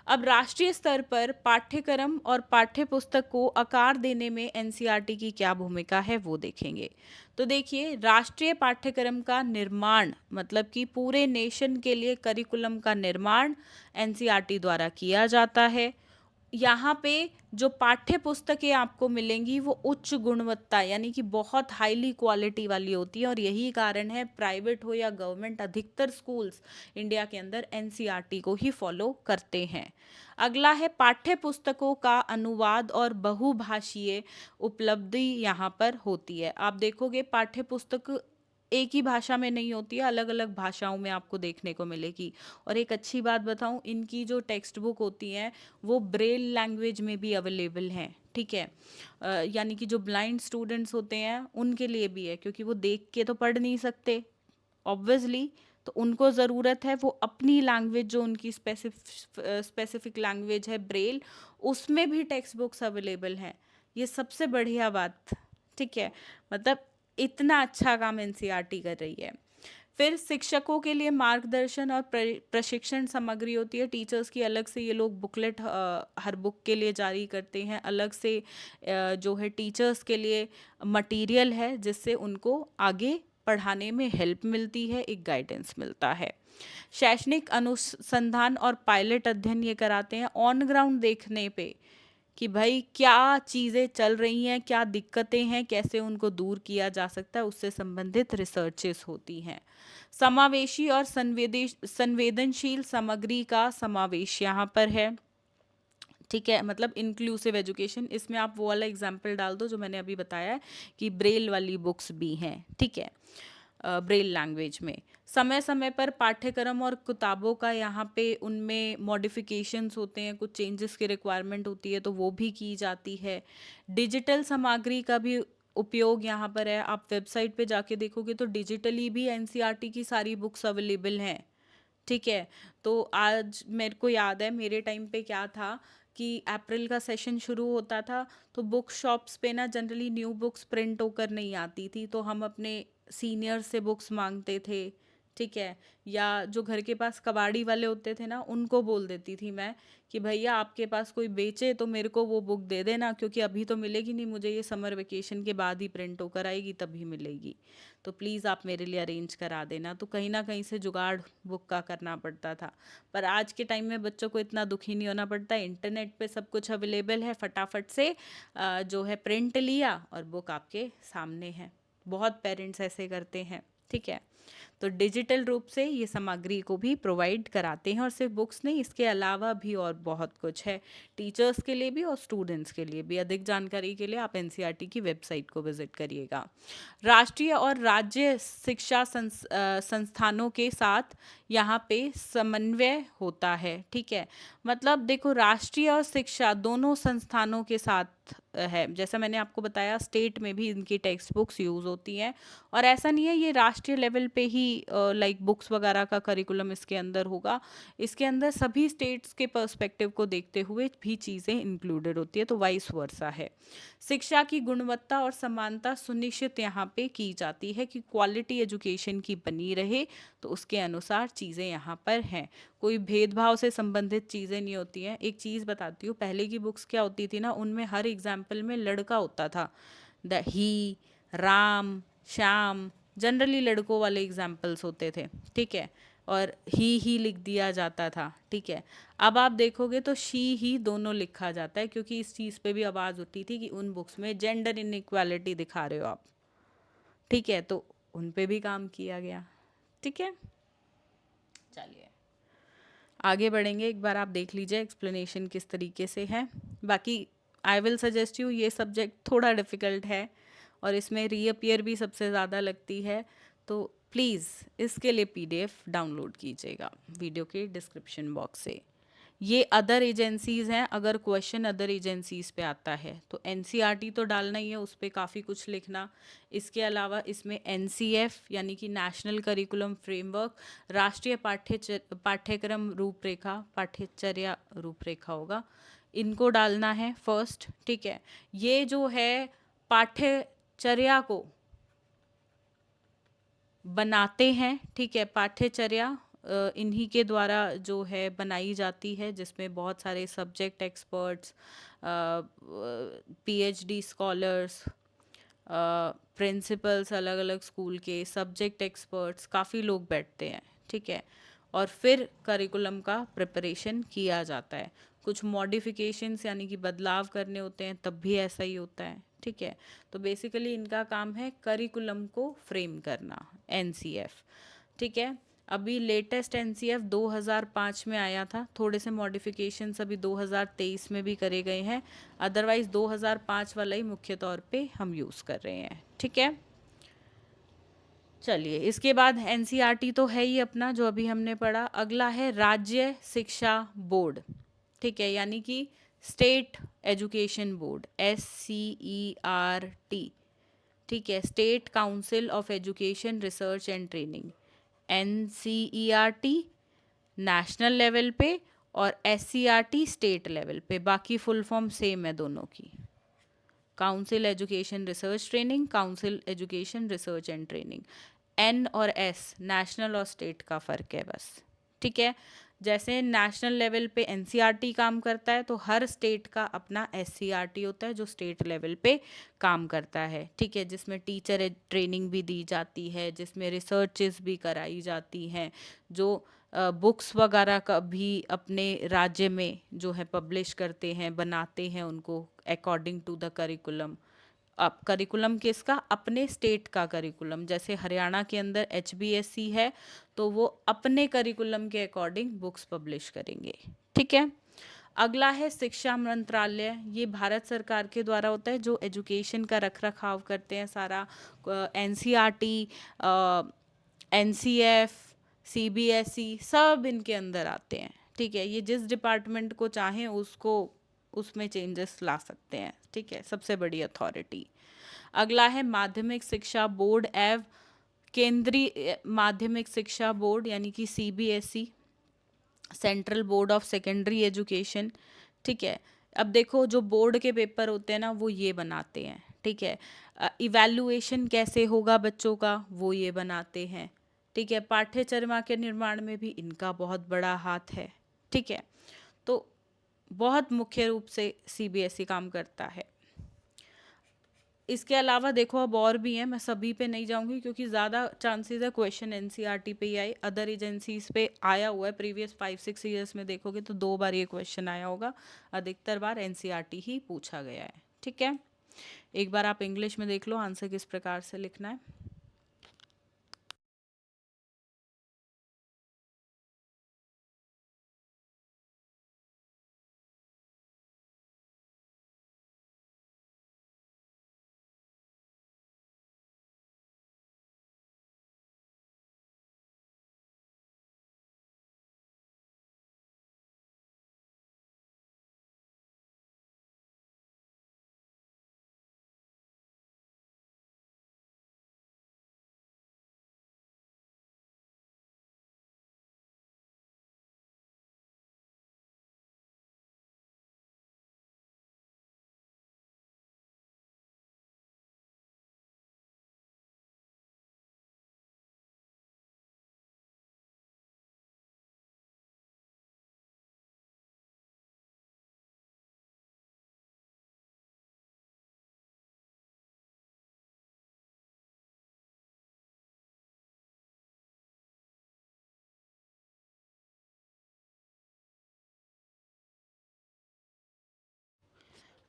[SPEAKER 1] अब राष्ट्रीय स्तर पर पाठ्यक्रम और पाठ्य पुस्तक को आकार देने में एनसीईआरटी की क्या भूमिका है वो देखेंगे। तो देखिए, राष्ट्रीय पाठ्यक्रम का निर्माण मतलब कि पूरे नेशन के लिए करिकुलम का निर्माण एनसीईआरटी द्वारा किया जाता है। यहाँ पे जो पाठ्य पुस्तकें आपको मिलेंगी वो उच्च गुणवत्ता यानी कि बहुत हाईली क्वालिटी वाली होती है, और यही कारण है प्राइवेट हो या गवर्नमेंट, अधिकतर स्कूल्स इंडिया के अंदर एनसीईआरटी को ही फॉलो करते हैं। अगला है पाठ्य पुस्तकों का अनुवाद और बहुभाषीय उपलब्धि यहाँ पर होती है। आप देखोगे पाठ्य पुस्तक एक ही भाषा में नहीं होती है, अलग अलग भाषाओं में आपको देखने को मिलेगी। और एक अच्छी बात बताऊं, इनकी जो टेक्स्ट बुक होती हैं वो ब्रेल लैंग्वेज में भी अवेलेबल हैं, ठीक है। यानी कि जो ब्लाइंड स्टूडेंट्स होते हैं उनके लिए भी है, क्योंकि वो देख के तो पढ़ नहीं सकते ऑब्वियसली, तो उनको ज़रूरत है वो अपनी लैंग्वेज, जो उनकी स्पेसिफिक लैंग्वेज है ब्रेल, उसमें भी टेक्स्ट बुक्स अवेलेबल हैं। ये सबसे बढ़िया बात, ठीक है। मतलब इतना अच्छा काम एनसीईआरटी कर रही है। फिर शिक्षकों के लिए मार्गदर्शन और प्रशिक्षण सामग्री होती है, टीचर्स की अलग से ये लोग बुकलेट हर बुक के लिए जारी करते हैं, अलग से जो है टीचर्स के लिए मटेरियल है जिससे उनको आगे पढ़ाने में हेल्प मिलती है, एक गाइडेंस मिलता है। शैक्षणिक अनुसंधान और पायलट अध्ययन ये कराते हैं ऑन ग्राउंड देखने पे कि भाई क्या चीज़ें चल रही हैं, क्या दिक्कतें हैं, कैसे उनको दूर किया जा सकता है, उससे संबंधित रिसर्चेस होती हैं। समावेशी और संवेदनशील सामग्री का समावेश यहाँ पर है। ठीक है, मतलब इंक्लूसिव एजुकेशन, इसमें आप वो वाला एग्जाम्पल डाल दो जो मैंने अभी बताया है कि ब्रेल वाली बुक्स भी हैं। ठीक है, ब्रेल लैंग्वेज में समय समय पर पाठ्यक्रम और किताबों का यहाँ पे उनमें मॉडिफिकेशंस होते हैं, कुछ चेंजेस की रिक्वायरमेंट होती है तो वो भी की जाती है। डिजिटल सामग्री का भी उपयोग यहाँ पर है। आप वेबसाइट पे जाके देखोगे तो डिजिटली भी एनसीईआरटी की सारी बुक्स अवेलेबल हैं। ठीक है, तो आज मेरे को याद है मेरे टाइम पे क्या था कि अप्रैल का सेशन शुरू होता था तो बुक शॉप्स पे ना जनरली न्यू बुक्स प्रिंट होकर नहीं आती थी, तो हम अपने सीनियर से बुक्स मांगते थे। ठीक है, या जो घर के पास कबाड़ी वाले होते थे ना उनको बोल देती थी मैं कि भैया आपके पास कोई बेचे तो मेरे को वो बुक दे देना, क्योंकि अभी तो मिलेगी नहीं मुझे, ये समर वेकेशन के बाद ही प्रिंट होकर आएगी तभी मिलेगी, तो प्लीज़ आप मेरे लिए अरेंज करा देना। तो कहीं ना कहीं से जुगाड़ बुक का करना पड़ता था। पर आज के टाइम में बच्चों को इतना दुखी नहीं होना पड़ता, इंटरनेट पे सब कुछ अवेलेबल है, फटाफट से जो है प्रिंट लिया और बुक आपके सामने है। बहुत पेरेंट्स ऐसे करते हैं। ठीक है, तो डिजिटल रूप से ये सामग्री को भी प्रोवाइड कराते हैं, और सिर्फ बुक्स नहीं, इसके अलावा भी और बहुत कुछ है टीचर्स के लिए भी और स्टूडेंट्स के लिए भी। अधिक जानकारी के लिए आप एनसीईआरटी की वेबसाइट को विजिट करिएगा। राष्ट्रीय और राज्य शिक्षा संस्थानों के साथ यहाँ पे समन्वय होता है। ठीक है, मतलब देखो राष्ट्रीय और शिक्षा दोनों संस्थानों के साथ है। जैसा मैंने आपको बताया स्टेट में भी इनकी टेक्स्ट बुक्स यूज़ होती हैं, और ऐसा नहीं है ये राष्ट्रीय लेवल पे ही लाइक बुक्स वगैरह का करिकुलम इसके अंदर होगा, इसके अंदर सभी स्टेट्स के पर्सपेक्टिव को देखते हुए भी चीज़ें इंक्लूडेड होती है, तो वाइस वर्सा है। शिक्षा की गुणवत्ता और समानता सुनिश्चित यहाँ पे की जाती है कि क्वालिटी एजुकेशन की बनी रहे, तो उसके अनुसार चीज़ें यहाँ पर हैं। कोई भेदभाव से संबंधित चीज़ें नहीं होती हैं। एक चीज़ बताती हूँ, पहले की बुक्स क्या होती थी ना, उनमें हर एग्जाम्पल में लड़का होता था, the he, Ram, Shyam, generally लड़कों वाले एग्जाम्पल्स होते थे। ठीक है, और ही लिख दिया जाता था। ठीक है, अब आप देखोगे तो शी ही दोनों लिखा जाता है, क्योंकि इस चीज़ पे भी आवाज़ उठी थी कि उन बुक्स में जेंडर इनइक्वालिटी दिखा रहे हो आप। ठीक है, तो उन पे भी काम किया गया। ठीक है, चलिए आगे बढ़ेंगे। एक बार आप देख लीजिए एक्सप्लेनेशन किस तरीके से है। बाकी आई विल सजेस्ट यू, ये सब्जेक्ट थोड़ा डिफ़िकल्ट है और इसमें रीअपियर भी सबसे ज़्यादा लगती है, तो प्लीज़ इसके लिए पीडीएफ डाउनलोड कीजिएगा वीडियो के डिस्क्रिप्शन बॉक्स से। ये अदर एजेंसीज़ हैं, अगर क्वेश्चन अदर एजेंसीज़ पे आता है तो एनसीईआरटी तो डालना ही है, उस पर काफ़ी कुछ लिखना। इसके अलावा इसमें एनसीएफ यानी कि नेशनल करिकुलम फ्रेमवर्क, राष्ट्रीय पाठ्यक्रम रूपरेखा, पाठ्यचर्या रूपरेखा होगा, इनको डालना है फर्स्ट। ठीक है, ये जो है पाठ्यचर्या को बनाते हैं। ठीक है, पाठ्यचर्या इन्हीं के द्वारा जो है बनाई जाती है, जिसमें बहुत सारे subject experts, PhD scholars, principles अलग अलग स्कूल के, सब्जेक्ट एक्सपर्ट्स, काफ़ी लोग बैठते हैं। ठीक है, और फिर करिकुलम का प्रिपरेशन किया जाता है। कुछ मॉडिफिकेशंस यानी कि बदलाव करने होते हैं तब भी ऐसा ही होता है। ठीक है, तो बेसिकली इनका काम है करिकुलम को फ्रेम करना, एनसीएफ। ठीक है, अभी लेटेस्ट एनसीएफ 2005 में आया था, थोड़े से मॉडिफिकेशंस अभी 2023 में भी करे गए हैं, अदरवाइज 2005 वाला ही मुख्य तौर पे हम यूज़ कर रहे हैं। ठीक है, चलिए इसके बाद एनसीईआरटी तो है ही अपना जो अभी हमने पढ़ा, अगला है राज्य शिक्षा बोर्ड। ठीक है, यानी कि स्टेट एजुकेशन बोर्ड, SCERT। ठीक है, state council of education research and training, NCERT national level पे, और SCRT स्टेट लेवल पे। बाकी फुल फॉर्म सेम है दोनों की, council education research training, council education research and training. N और S नेशनल और स्टेट का फ़र्क है बस। ठीक है, जैसे नेशनल लेवल पे एनसीईआरटी काम करता है, तो हर स्टेट का अपना एससीईआरटी होता है जो स्टेट लेवल पे काम करता है, ठीक है, जिसमें टीचर ट्रेनिंग भी दी जाती है, जिसमें रिसर्चेस भी कराई जाती हैं, जो बुक्स वगैरह का भी अपने राज्य में जो है पब्लिश करते हैं, बनाते हैं उनको अकॉर्डिंग टू द करिकुलम। अब करिकुलम किसका? अपने स्टेट का करिकुलम। जैसे हरियाणा के अंदर एचबीएससी है, तो वो अपने करिकुलम के अकॉर्डिंग बुक्स पब्लिश करेंगे, ठीक है। अगला है शिक्षा मंत्रालय। ये भारत सरकार के द्वारा होता है, जो एजुकेशन का रख रखाव करते हैं सारा। एनसीईआरटी, एनसीएफ, सीबीएसई सब इनके अंदर आते हैं, ठीक है। ये जिस डिपार्टमेंट को चाहें उसको उसमें चेंजेस ला सकते हैं, ठीक है, सबसे बड़ी अथॉरिटी। अगला है माध्यमिक शिक्षा बोर्ड एवं केंद्रीय माध्यमिक शिक्षा बोर्ड, यानी कि CBSE, central board of secondary education, ठीक है। अब देखो, जो बोर्ड के पेपर होते हैं ना, वो ये बनाते हैं, ठीक है। इवैल्यूएशन कैसे होगा बच्चों का, वो ये बनाते हैं, ठीक है। पाठ्यचर्या के निर्माण में भी इनका बहुत बड़ा हाथ है, ठीक है। तो बहुत मुख्य रूप से सीबीएसई काम करता है। इसके अलावा देखो अब और भी हैं, मैं सभी पे नहीं जाऊंगी क्योंकि ज़्यादा चांसेस है क्वेश्चन एनसीईआरटी पे ही आए। अदर एजेंसीज पे आया हुआ है, प्रीवियस 5-6 ईयर्स में देखोगे तो 2 बार ये क्वेश्चन आया होगा, अधिकतर बार एनसीईआरटी ही पूछा गया है, ठीक है। एक बार आप इंग्लिश में देख लो आंसर किस प्रकार से लिखना है।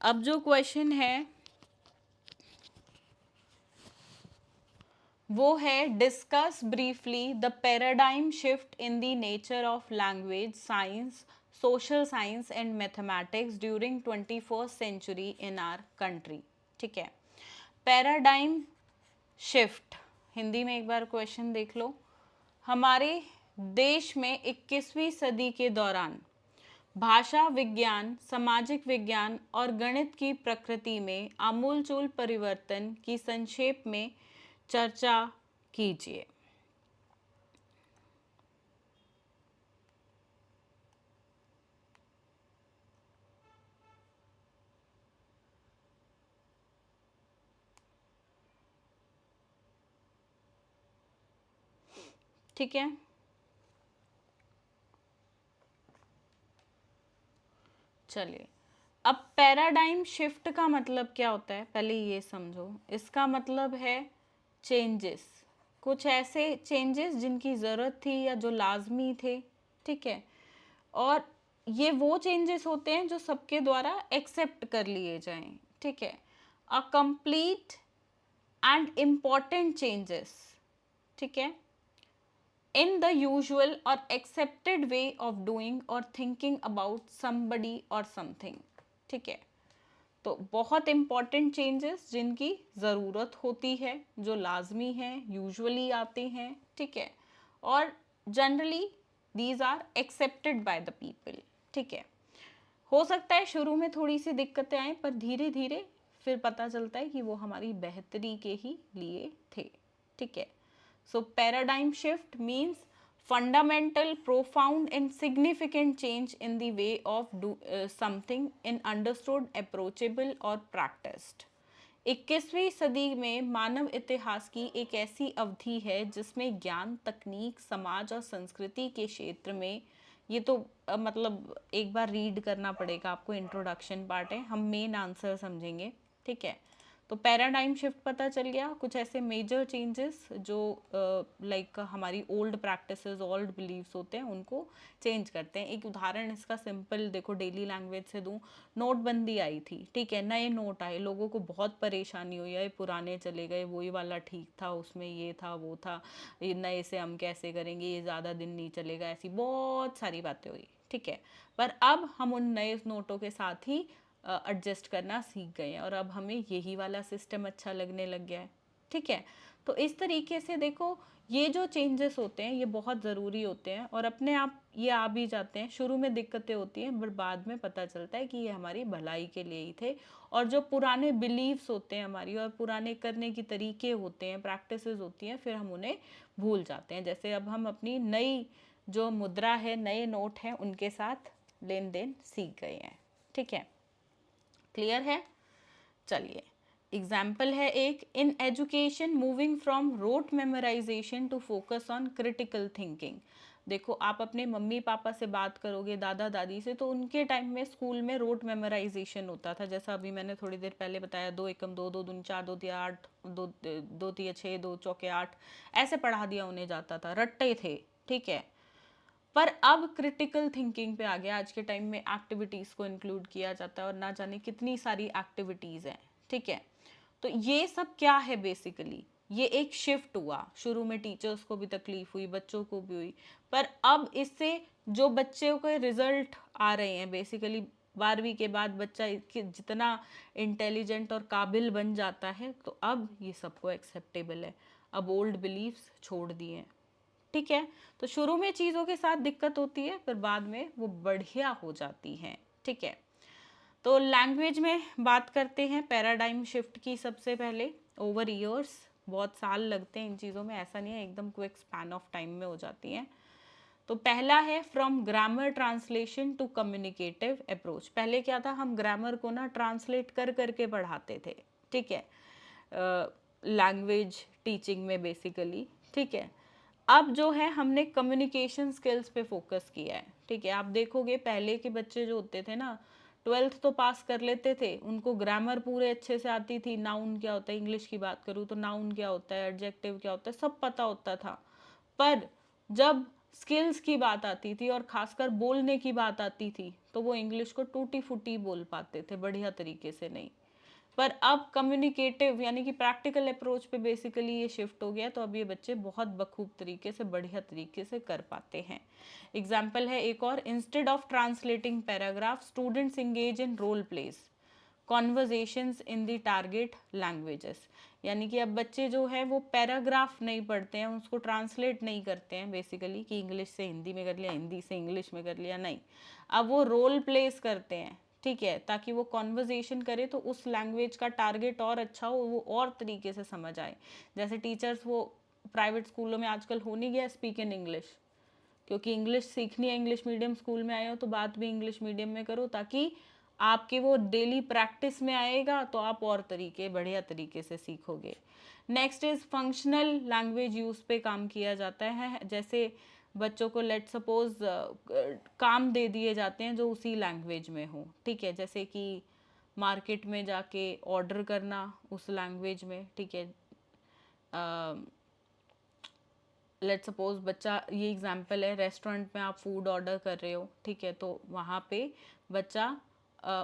[SPEAKER 1] अब जो क्वेश्चन है वो है, discuss briefly the paradigm shift in the nature of language science, social science and mathematics during 21st century in our country, ठीक है। पैराडाइम शिफ्ट हिंदी में एक बार क्वेश्चन देख लो। हमारे देश में 21वीं सदी के दौरान भाषा विज्ञान, सामाजिक विज्ञान और गणित की प्रकृति में आमूलचूल परिवर्तन की संक्षेप में चर्चा कीजिए। ठीक है, चलिए। अब पैराडाइम शिफ्ट का मतलब क्या होता है, पहले ये समझो। इसका मतलब है चेंजेस, कुछ ऐसे चेंजेस जिनकी ज़रूरत थी या जो लाजमी थे, ठीक है। और ये वो चेंजेस होते हैं जो सबके द्वारा एक्सेप्ट कर लिए जाएं, ठीक है। A complete and important changes, ठीक है, in the usual or accepted way of doing or thinking about somebody or something, ठीक है। तो बहुत इंपॉर्टेंट चेंजेस जिनकी ज़रूरत होती है, जो लाजमी हैं, यूजुअली आते हैं, ठीक है, और generally these are accepted by the people, ठीक है। हो सकता है शुरू में थोड़ी सी दिक्कतें आए, पर धीरे धीरे फिर पता चलता है कि वो हमारी बेहतरी के ही लिए थे, ठीक है। So paradigm shift means fundamental, profound and significant change in the way of something in understood, approachable और practiced. 21वीं सदी में मानव इतिहास की एक ऐसी अवधि है जिसमें ज्ञान, तकनीक, समाज और संस्कृति के क्षेत्र में ये तो मतलब एक बार रीड करना पड़ेगा आपको, इंट्रोडक्शन पार्ट है, हम मेन आंसर समझेंगे, ठीक है। तो पैराडाइम शिफ्ट पता चल गया, कुछ ऐसे मेजर चेंजेस जो लाइक हमारी ओल्ड प्रैक्टिसेस, ओल्ड बिलीव्स होते हैं उनको चेंज करते हैं। एक उदाहरण इसका सिंपल देखो डेली लैंग्वेज से दूं, नोटबंदी आई थी, ठीक है, नए नोट आए, लोगों को बहुत परेशानी हुई है, पुराने चले गए, वही वाला ठीक था, उसमें ये था वो था, ये नए से हम कैसे करेंगे, ये ज़्यादा दिन नहीं चलेगा, ऐसी बहुत सारी बातें हुई, ठीक है। पर अब हम उन नए नोटों के साथ ही एडजस्ट करना सीख गए हैं और अब हमें यही वाला सिस्टम अच्छा लगने लग गया है, ठीक है। तो इस तरीके से देखो ये जो चेंजेस होते हैं ये बहुत ज़रूरी होते हैं और अपने आप ये आ भी जाते हैं। शुरू में दिक्कतें होती हैं बट बाद में पता चलता है कि ये हमारी भलाई के लिए ही थे। और जो पुराने बिलीव्स होते हैं हमारी और पुराने करने की तरीके होते हैं, प्रैक्टिसेस होती हैं, फिर हम उन्हें भूल जाते हैं। जैसे अब हम अपनी नई जो मुद्रा है, नए नोट हैं, उनके साथ लेन देन सीख गए हैं, ठीक है। क्लियर है? चलिए एग्जाम्पल है एक, in education moving from rote memorisation to focus on critical thinking. देखो आप अपने मम्मी पापा से बात करोगे, दादा दादी से, तो उनके टाइम में स्कूल में रोट मेमोराइजेशन होता था, जैसा अभी मैंने थोड़ी देर पहले बताया, दो एकम दो, दो दूनी चार, दो तिया आठ, दो दो तिया छः, दो चौके आठ, ऐसे पढ़ा दिया उन्हें जाता था, रट्टे थे, ठीक है। पर अब क्रिटिकल थिंकिंग पे आ गया, आज के टाइम में एक्टिविटीज़ को इंक्लूड किया जाता है और ना जाने कितनी सारी एक्टिविटीज़ हैं, ठीक है। तो ये सब क्या है बेसिकली, ये एक शिफ्ट हुआ। शुरू में टीचर्स को भी तकलीफ हुई, बच्चों को भी हुई, पर अब इससे जो बच्चों के रिजल्ट आ रहे हैं बेसिकली 12वीं के बाद बच्चा जितना इंटेलिजेंट और काबिल बन जाता है, तो अब ये सबको एक्सेप्टेबल है, अब ओल्ड बिलीव्स छोड़ दिए हैं, ठीक है। तो शुरू में चीज़ों के साथ दिक्कत होती है, फिर बाद में वो बढ़िया हो जाती हैं, ठीक है। तो लैंग्वेज में बात करते हैं पैराडाइम शिफ्ट की। सबसे पहले ओवर ईयर्स, बहुत साल लगते हैं इन चीज़ों में, ऐसा नहीं है एकदम क्विक स्पैन ऑफ टाइम में हो जाती हैं। तो पहला है from grammar translation to communicative approach. पहले क्या था, हम ग्रामर को ना ट्रांसलेट कर करके पढ़ाते थे, ठीक है, लैंग्वेज टीचिंग में बेसिकली, ठीक है। अब जो है हमने कम्युनिकेशन स्किल्स पे फोकस किया है, ठीक है। आप देखोगे पहले के बच्चे जो होते थे ना, 12th तो पास कर लेते थे, उनको ग्रामर पूरे अच्छे से आती थी, नाउन क्या होता है, इंग्लिश की बात करूँ तो नाउन क्या होता है, एडजेक्टिव क्या होता है, सब पता होता था। पर जब स्किल्स की बात आती थी और खासकर बोलने की बात आती थी, तो वो इंग्लिश को टूटी फूटी बोल पाते थे, बढ़िया तरीके से नहीं। पर अब कम्युनिकेटिव यानी कि प्रैक्टिकल अप्रोच पे बेसिकली ये शिफ्ट हो गया, तो अब ये बच्चे बहुत बखूब तरीके से, बढ़िया तरीके से कर पाते हैं। एग्जाम्पल है एक और, instead of translating paragraph students engage in role plays conversations in the target languages. यानी कि अब बच्चे जो है वो पैराग्राफ नहीं पढ़ते हैं, उसको ट्रांसलेट नहीं करते हैं बेसिकली कि इंग्लिश से हिंदी में कर लिया, हिंदी से इंग्लिश में कर लिया, नहीं। अब वो रोल प्लेस करते हैं, ठीक है, ताकि वो कॉन्वर्जेशन करे तो उस लैंग्वेज का टारगेट और अच्छा हो, वो और तरीके से समझ आए। जैसे टीचर्स वो प्राइवेट स्कूलों में आजकल हो नहीं गया स्पीक इन इंग्लिश, क्योंकि इंग्लिश सीखनी है, इंग्लिश मीडियम स्कूल में आए हो तो बात भी इंग्लिश मीडियम में करो, ताकि आपके वो डेली प्रैक्टिस में आएगा तो आप और तरीके, बढ़िया तरीके से सीखोगे। Next is functional language use पे काम किया जाता है। जैसे बच्चों को लेट सपोज काम दे दिए जाते हैं जो उसी लैंग्वेज में हो, ठीक है, जैसे कि मार्केट में जाके ऑर्डर करना उस लैंग्वेज में, ठीक है। लेट सपोज बच्चा, ये एग्जांपल है, रेस्टोरेंट में आप फूड ऑर्डर कर रहे हो, ठीक है, तो वहाँ पे बच्चा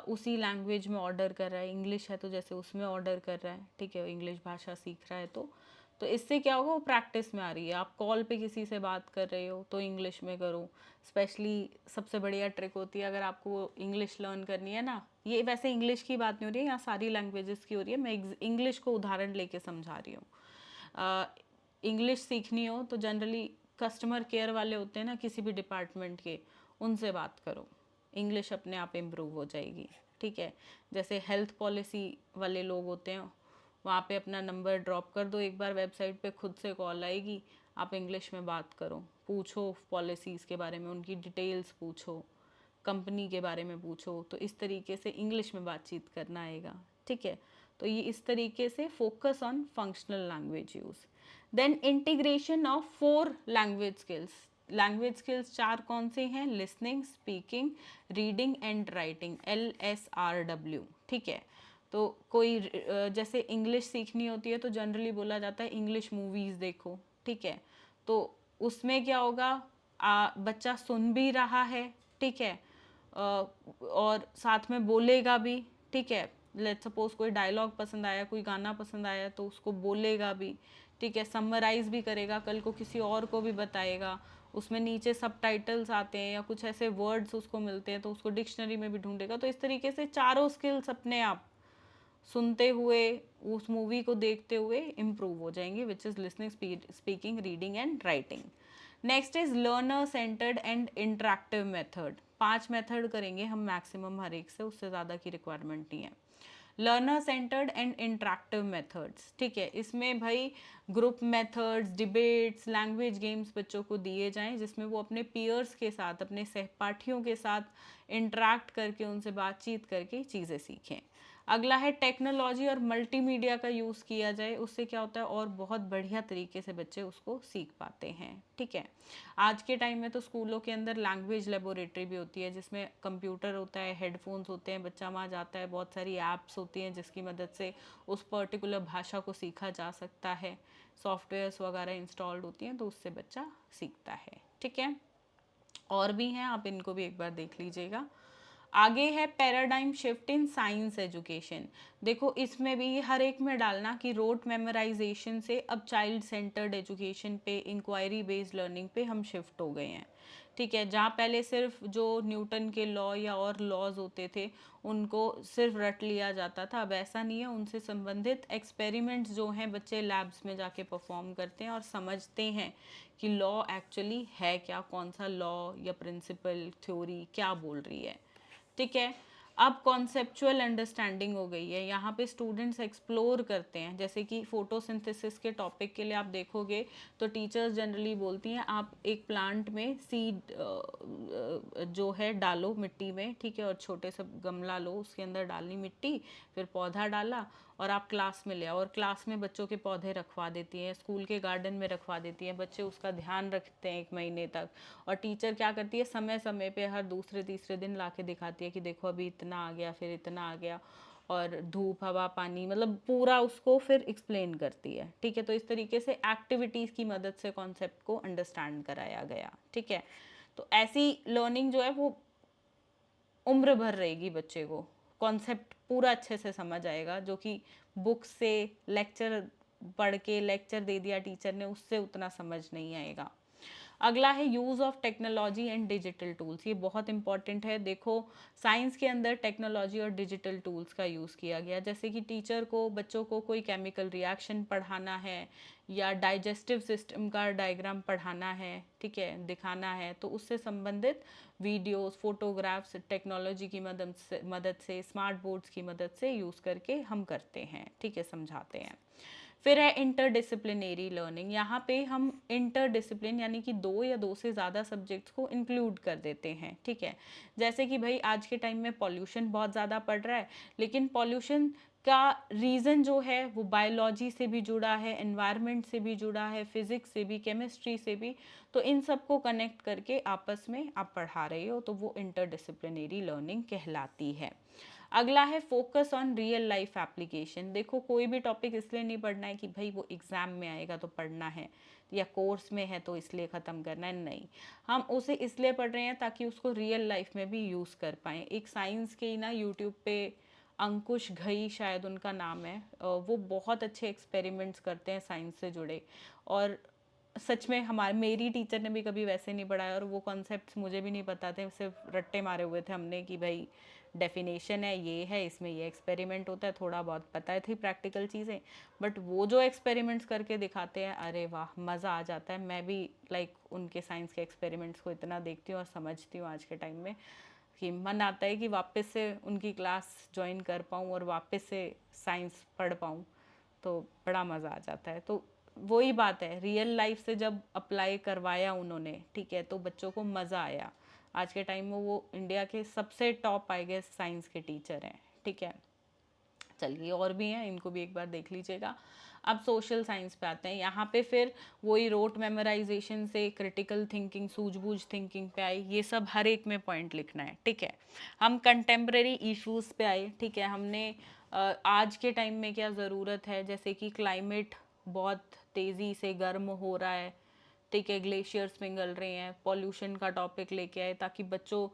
[SPEAKER 1] उसी लैंग्वेज में ऑर्डर कर रहा है, इंग्लिश है तो जैसे उसमें ऑर्डर कर रहा है, ठीक है, इंग्लिश भाषा सीख रहा है। तो इससे क्या होगा, वो प्रैक्टिस में आ रही है। आप कॉल पे किसी से बात कर रहे हो तो इंग्लिश में करो। स्पेशली सबसे बढ़िया ट्रिक होती है अगर आपको इंग्लिश लर्न करनी है ना, ये वैसे इंग्लिश की बात नहीं हो रही है, यहाँ सारी लैंग्वेजेस की हो रही है, मैं इंग्लिश को उदाहरण लेके समझा रही हूँ। इंग्लिश सीखनी हो तो जनरली कस्टमर केयर वाले होते हैं ना किसी भी डिपार्टमेंट के, उनसे बात करो, इंग्लिश अपने आप इम्प्रूव हो जाएगी, ठीक है। जैसे हेल्थ पॉलिसी वाले लोग होते हैं, वहाँ पे अपना नंबर ड्रॉप कर दो एक बार, वेबसाइट पे खुद से कॉल आएगी, आप इंग्लिश में बात करो, पूछो पॉलिसीज़ के बारे में, उनकी डिटेल्स पूछो, कंपनी के बारे में पूछो, तो इस तरीके से इंग्लिश में बातचीत करना आएगा, ठीक है। तो ये इस तरीके से focus on functional language use. Then integration of 4 language skills. Language skills 4 कौन से हैं? Listening, speaking, reading and writing, LSRW, ठीक है। तो कोई जैसे इंग्लिश सीखनी होती है तो जनरली बोला जाता है इंग्लिश मूवीज़ देखो, ठीक है। तो उसमें क्या होगा, बच्चा सुन भी रहा है, ठीक है, और साथ में बोलेगा भी, ठीक है। लेट्स सपोज कोई डायलॉग पसंद आया, कोई गाना पसंद आया तो उसको बोलेगा भी, ठीक है, समराइज भी करेगा, कल को किसी और को भी बताएगा। उसमें नीचे सबटाइटल्स आते हैं या कुछ ऐसे वर्ड्स उसको मिलते हैं तो उसको डिक्शनरी में भी ढूंढेगा। तो इस तरीके से चारों स्किल्स अपने आप सुनते हुए, उस मूवी को देखते हुए इम्प्रूव हो जाएंगे, which is listening, speaking, reading and writing. Next is learner centred and interactive method. 5 method करेंगे हम मैक्सिमम हर एक से, उससे ज़्यादा की रिक्वायरमेंट नहीं है। Learner centred and interactive methods, ठीक है। इसमें भाई group methods, debates, language games बच्चों को दिए जाएं जिसमें वो अपने पीयर्स के साथ, अपने सहपाठियों के साथ इंटरेक्ट करके, उनसे बातचीत करके चीज़ें सीखें। अगला है टेक्नोलॉजी और मल्टीमीडिया का यूज़ किया जाए, उससे क्या होता है और बहुत बढ़िया तरीके से बच्चे उसको सीख पाते हैं, ठीक है। आज के टाइम में तो स्कूलों के अंदर लैंग्वेज लेबोरेटरी भी होती है जिसमें कंप्यूटर होता है, हेडफोन्स होते हैं, बच्चा वहाँ जाता है, बहुत सारी ऐप्स होती हैं जिसकी मदद से उस पर्टिकुलर भाषा को सीखा जा सकता है, सॉफ्टवेयर्स वगैरह इंस्टॉल्ड होती हैं तो उससे बच्चा सीखता है, ठीक है। और भी हैं, आप इनको भी एक बार देख लीजिएगा। आगे है paradigm shift in science education. देखो इसमें भी हर एक में डालना कि रोट मेमोराइजेशन से अब चाइल्ड सेंटर्ड एजुकेशन पे, इंक्वायरी बेस्ड लर्निंग पे हम शिफ्ट हो गए हैं, ठीक है। जहाँ पहले सिर्फ जो न्यूटन के लॉ या और लॉज होते थे उनको सिर्फ रट लिया जाता था, अब ऐसा नहीं है। उनसे संबंधित एक्सपेरिमेंट्स जो हैं बच्चे लैब्स में जाके परफॉर्म करते हैं और समझते हैं कि लॉ एक्चुअली है क्या, कौन सा लॉ या प्रिंसिपल, थ्योरी क्या बोल रही है, ठीक है। अब कॉन्सेप्चुअल अंडरस्टैंडिंग हो गई है, यहाँ पे स्टूडेंट्स एक्सप्लोर करते हैं। जैसे कि फोटोसिंथेसिस के टॉपिक के लिए आप देखोगे तो टीचर्स जनरली बोलती हैं आप एक प्लांट में सीड जो है डालो मिट्टी में, ठीक है, और छोटे से गमला लो, उसके अंदर डालनी मिट्टी, फिर पौधा डाला और आप क्लास में ले आओ, और क्लास में बच्चों के पौधे रखवा देती हैं, स्कूल के गार्डन में रखवा देती हैं, बच्चे उसका ध्यान रखते हैं 1 महीने तक। और टीचर क्या करती है, समय समय पे हर दूसरे तीसरे दिन ला के दिखाती है कि देखो अभी इतना आ गया, फिर इतना आ गया, और धूप, हवा, पानी, मतलब पूरा उसको फिर एक्सप्लेन करती है, ठीक है। तो इस तरीके से एक्टिविटीज़ की मदद से कॉन्सेप्ट को अंडरस्टैंड कराया गया, ठीक है। तो ऐसी लर्निंग जो है वो उम्र भर रहेगी, बच्चे को कॉन्सेप्ट पूरा अच्छे से समझ आएगा, जो कि बुक से, लेक्चर पढ़ के लेक्चर दे दिया टीचर ने, उससे उतना समझ नहीं आएगा। अगला है use of technology and digital tools. ये बहुत इंपॉर्टेंट है। देखो साइंस के अंदर टेक्नोलॉजी और डिजिटल टूल्स का यूज़ किया गया, जैसे कि टीचर को बच्चों को कोई केमिकल रिएक्शन पढ़ाना है या डाइजेस्टिव सिस्टम का डायग्राम पढ़ाना है, ठीक है, दिखाना है, तो उससे संबंधित वीडियोस, फोटोग्राफ्स टेक्नोलॉजी की मदद से स्मार्ट बोर्ड्स की मदद से यूज़ करके हम करते हैं, ठीक है, समझाते हैं। फिर है इंटरडिसिप्लिनरी लर्निंग। यहाँ पे हम इंटरडिसिप्लिन यानी कि 2 या 2 से ज़्यादा सब्जेक्ट्स को इंक्लूड कर देते हैं, ठीक है। जैसे कि भाई आज के टाइम में पॉल्यूशन बहुत ज़्यादा बढ़ रहा है, लेकिन पॉल्यूशन का रीज़न जो है वो बायोलॉजी से भी जुड़ा है, एनवायरनमेंट से भी जुड़ा है, फिज़िक्स से भी, केमिस्ट्री से भी। तो इन सबको कनेक्ट करके आपस में आप पढ़ा रहे हो तो वो इंटरडिसिप्लिनरी लर्निंग कहलाती है। अगला है focus on real life application. देखो कोई भी टॉपिक इसलिए नहीं पढ़ना है कि भाई वो एग्ज़ाम में आएगा तो पढ़ना है, या कोर्स में है तो इसलिए ख़त्म करना है, नहीं। हम उसे इसलिए पढ़ रहे हैं ताकि उसको रियल लाइफ में भी यूज़ कर पाएँ। एक साइंस के ना यूट्यूब पे अंकुश घई शायद उनका नाम है, वो बहुत अच्छे एक्सपेरिमेंट्स करते हैं साइंस से जुड़े, और सच में हमारे मेरी टीचर ने भी कभी वैसे नहीं पढ़ाया और वो कॉन्सेप्ट्स मुझे भी नहीं पता थे, सिर्फ रट्टे मारे हुए थे हमने कि भाई डेफिनेशन है, ये है, इसमें ये एक्सपेरिमेंट होता है, थोड़ा बहुत पता थी प्रैक्टिकल चीज़ें, बट वो जो एक्सपेरिमेंट्स करके दिखाते हैं, अरे वाह, मज़ा आ जाता है। मैं भी उनके साइंस के एक्सपेरिमेंट्स को इतना देखती हूँ और समझती हूँ आज के टाइम में कि मन आता है कि वापस से उनकी क्लास ज्वाइन कर पाऊँ और वापस से साइंस पढ़ पाऊँ, तो बड़ा मज़ा आ जाता है। तो वही बात है, रियल लाइफ से जब अप्लाई करवाया उन्होंने, ठीक है, तो बच्चों को मज़ा आया। आज के टाइम में वो इंडिया के सबसे टॉप आई गेस साइंस के टीचर हैं, ठीक है। चलिए और भी हैं, इनको भी एक बार देख लीजिएगा। अब सोशल साइंस पे आते हैं, यहाँ पे फिर वही रोट मेमोराइजेशन से क्रिटिकल थिंकिंग, सूझबूझ थिंकिंग पे आई, ये सब हर एक में पॉइंट लिखना है, ठीक है। हम कंटेम्प्रेरी इश्यूज पे आए, ठीक है, हमने आज के टाइम में क्या ज़रूरत है, जैसे कि क्लाइमेट बहुत तेज़ी से गर्म हो रहा है, ठीक है, ग्लेशियर्स पिघल रहे हैं, पॉल्यूशन का टॉपिक लेके आए ताकि बच्चों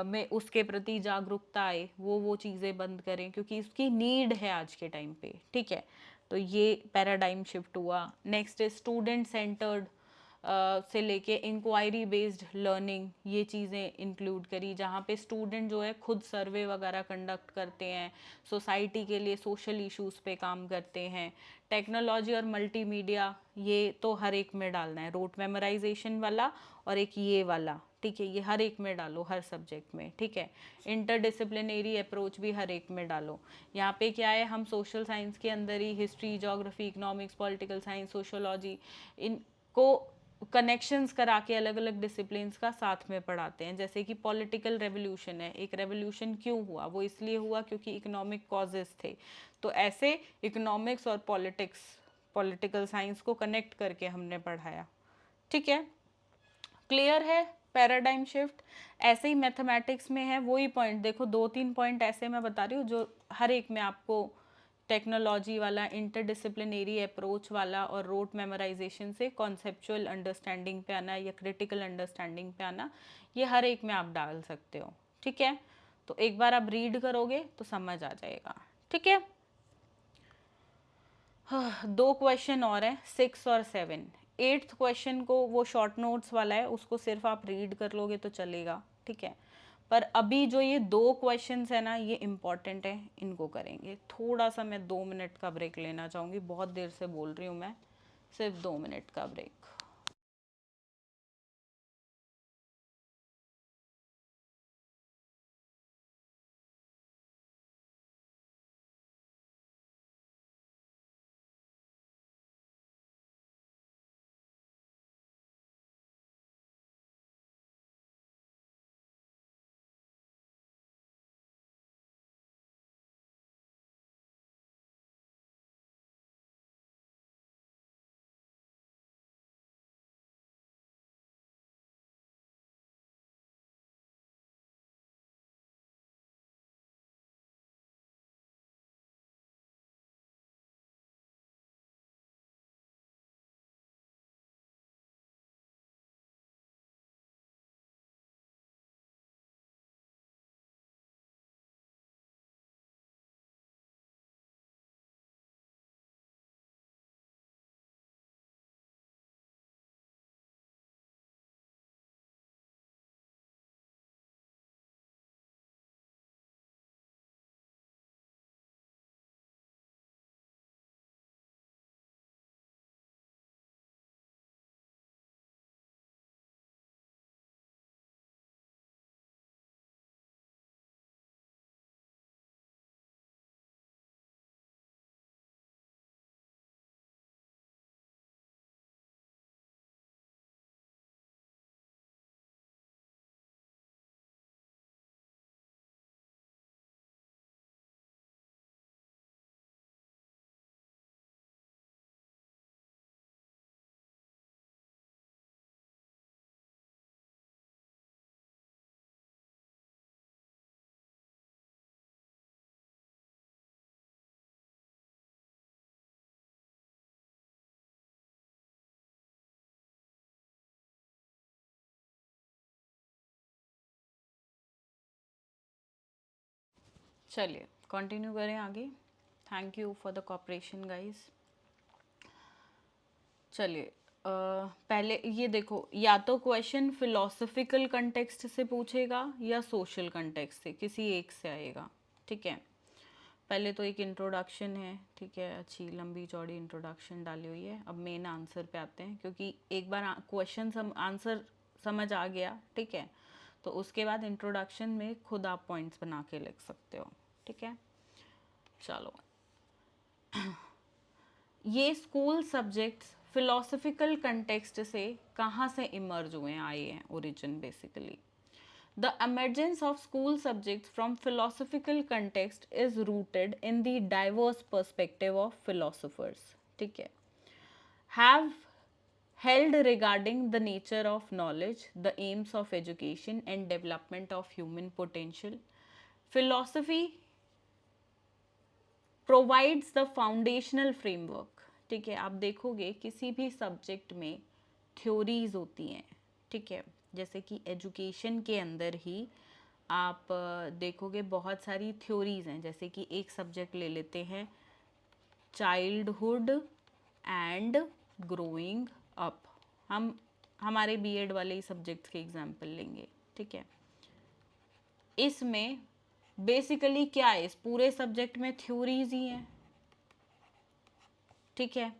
[SPEAKER 1] में उसके प्रति जागरूकता आए, वो चीज़ें बंद करें क्योंकि उसकी नीड है आज के टाइम पे, ठीक है। तो ये पैराडाइम शिफ्ट हुआ। नेक्स्ट है स्टूडेंट सेंटर्ड से लेके इंक्वायरी बेस्ड लर्निंग, ये चीज़ें इंक्लूड करी, जहाँ पे स्टूडेंट जो है खुद सर्वे वगैरह कंडक्ट करते हैं, सोसाइटी के लिए सोशल इश्यूज पे काम करते हैं। टेक्नोलॉजी और मल्टीमीडिया, ये तो हर एक में डालना है, रोट मेमोराइजेशन वाला और एक ये वाला, ठीक है, ये हर एक में डालो, हर सब्जेक्ट में, ठीक है। इंटरडिसिप्लिनरी अप्रोच भी हर एक में डालो। यहाँ पे क्या है, हम सोशल साइंस के अंदर ही history, geography, economics, political science, sociology, इनको कनेक्शंस करा के अलग अलग डिसिप्लिन्स का साथ में पढ़ाते हैं। जैसे कि पॉलिटिकल रेवोल्यूशन है, एक रेवोल्यूशन क्यों हुआ, वो इसलिए हुआ क्योंकि इकोनॉमिक कॉजेस थे, तो ऐसे इकोनॉमिक्स और पॉलिटिक्स, पॉलिटिकल साइंस को कनेक्ट करके हमने पढ़ाया, ठीक है। क्लियर है पैराडाइम शिफ्ट। ऐसे ही मैथमेटिक्स में है वही पॉइंट, देखो 2-3 पॉइंट ऐसे मैं बता रही हूँ जो हर एक में आपको, टेक्नोलॉजी वाला, इंटरडिसिप्लिनरी अप्रोच वाला और रोट मेमोराइजेशन से कॉन्सेप्चुअल अंडरस्टैंडिंग पे आना या क्रिटिकल अंडरस्टैंडिंग पे आना, ये हर एक में आप डाल सकते हो, ठीक है। तो एक बार आप रीड करोगे तो समझ आ जाएगा, ठीक है। दो क्वेश्चन और हैं, 6 और 7। एट्थ क्वेश्चन को वो शॉर्ट नोट्स वाला है, उसको सिर्फ आप रीड कर लोगे तो चलेगा, ठीक है। पर अभी जो ये दो क्वेश्चंस है ना, ये इम्पॉर्टेंट है, इनको करेंगे। थोड़ा सा मैं 2 मिनट का ब्रेक लेना चाहूँगी, बहुत देर से बोल रही हूँ मैं, सिर्फ 2 मिनट का ब्रेक। चलिए कंटिन्यू करें आगे। Thank you for the cooperation guys. चलिए पहले ये देखो, या तो क्वेश्चन फिलोसफिकल कंटेक्स्ट से पूछेगा या सोशल कंटेक्स्ट से, किसी एक से आएगा, ठीक है। पहले तो एक इंट्रोडक्शन है, ठीक है, अच्छी लंबी चौड़ी इंट्रोडक्शन डाली हुई है। अब मेन आंसर पे आते हैं, क्योंकि एक बार क्वेश्चन आंसर समझ आ गया, ठीक है, तो उसके बाद इंट्रोडक्शन में खुद आप पॉइंट्स बना के लिख सकते हो, ठीक है। चलो, ये स्कूल सब्जेक्ट्स फिलोसफिकल कंटेक्स्ट से कहाँ से इमर्ज हुए हैं, आए हैं, origin basically. The emergence of school subjects from philosophical context is rooted in the diverse perspective of philosophers, ठीक है। Have held regarding the nature of knowledge, the aims of education and development of human potential. Philosophy provides the foundational framework. ठीक है, आप देखोगे किसी भी subject में theories होती हैं, ठीक है, जैसे कि एजुकेशन के अंदर ही आप देखोगे बहुत सारी थ्योरीज हैं, जैसे कि एक सब्जेक्ट ले लेते हैं चाइल्डहुड एंड ग्रोइंग अप। हम हमारे बीएड वाले ही सब्जेक्ट्स के एग्जाम्पल लेंगे, ठीक है। इसमें बेसिकली क्या है, इस पूरे सब्जेक्ट में थ्योरीज ही हैं, ठीक है।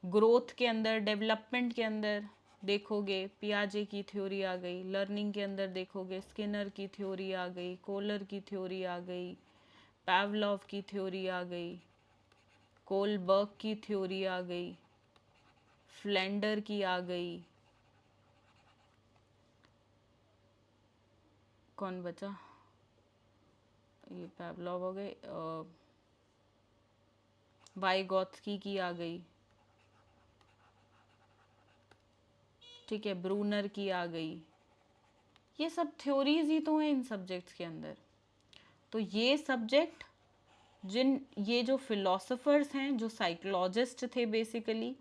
[SPEAKER 1] ग्रोथ के अंदर, डेवलपमेंट के अंदर देखोगे पियाजे की थ्योरी आ गई, लर्निंग के अंदर देखोगे स्किनर की थ्योरी आ गई, कोलर की थ्योरी आ गई, पावलोव की थ्योरी आ गई, कोलबर्ग की थ्योरी आ गई, फ्लेंडर की आ गई, कौन बचा, ये पावलोव हो गए, वाइगॉत्स्की की आ गई, ठीक है, ब्रूनर की आ गई। ये सब थ्योरीज ही तो हैं इन सब्जेक्ट्स के अंदर। तो ये सब्जेक्ट ये जो फिलोसोफर्स हैं, जो साइकोलॉजिस्ट थे बेसिकली,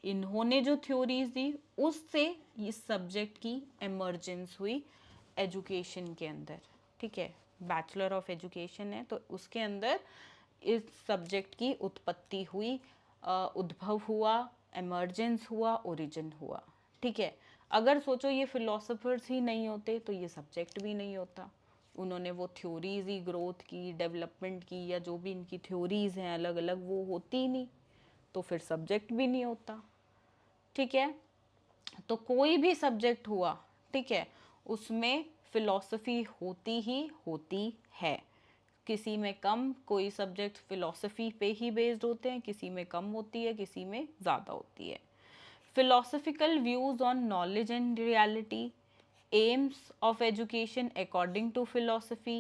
[SPEAKER 1] इन्होंने जो थ्योरीज दी उससे इस सब्जेक्ट की एमर्जेंस हुई एजुकेशन के अंदर, ठीक है। बैचलर ऑफ एजुकेशन है तो उसके अंदर इस सब्जेक्ट की उत्पत्ति हुई, उद्भव हुआ, एमर्जेंस हुआ, ओरिजिन हुआ, ठीक है। अगर सोचो ये फिलोसोफर्स ही नहीं होते तो ये सब्जेक्ट भी नहीं होता। उन्होंने वो थ्योरीज ही, ग्रोथ की, डेवलपमेंट की, या जो भी इनकी थ्योरीज हैं अलग अलग, वो होती ही नहीं, तो फिर सब्जेक्ट भी नहीं होता, ठीक है। तो कोई भी सब्जेक्ट हुआ, ठीक है, उसमें फिलॉसफी होती ही होती है। किसी में कम, कोई सब्जेक्ट फिलॉसफी पे ही बेस्ड होते हैं, किसी में कम होती है, किसी में ज़्यादा होती है। philosophical views on knowledge and reality, aims of education according to philosophy,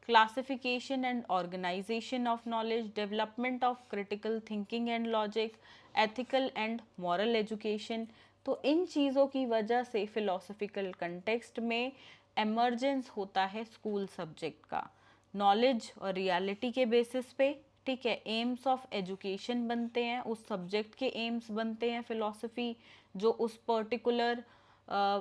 [SPEAKER 1] classification and organization of knowledge, development of critical thinking and logic, ethical and moral education। तो इन चीज़ों की वजह से philosophical context में emergence होता है स्कूल सब्जेक्ट का, knowledge और रियलिटी के बेसिस पे, ठीक है। एम्स ऑफ एजुकेशन बनते हैं, उस सब्जेक्ट के एम्स बनते हैं फिलॉसफी जो उस पर्टिकुलर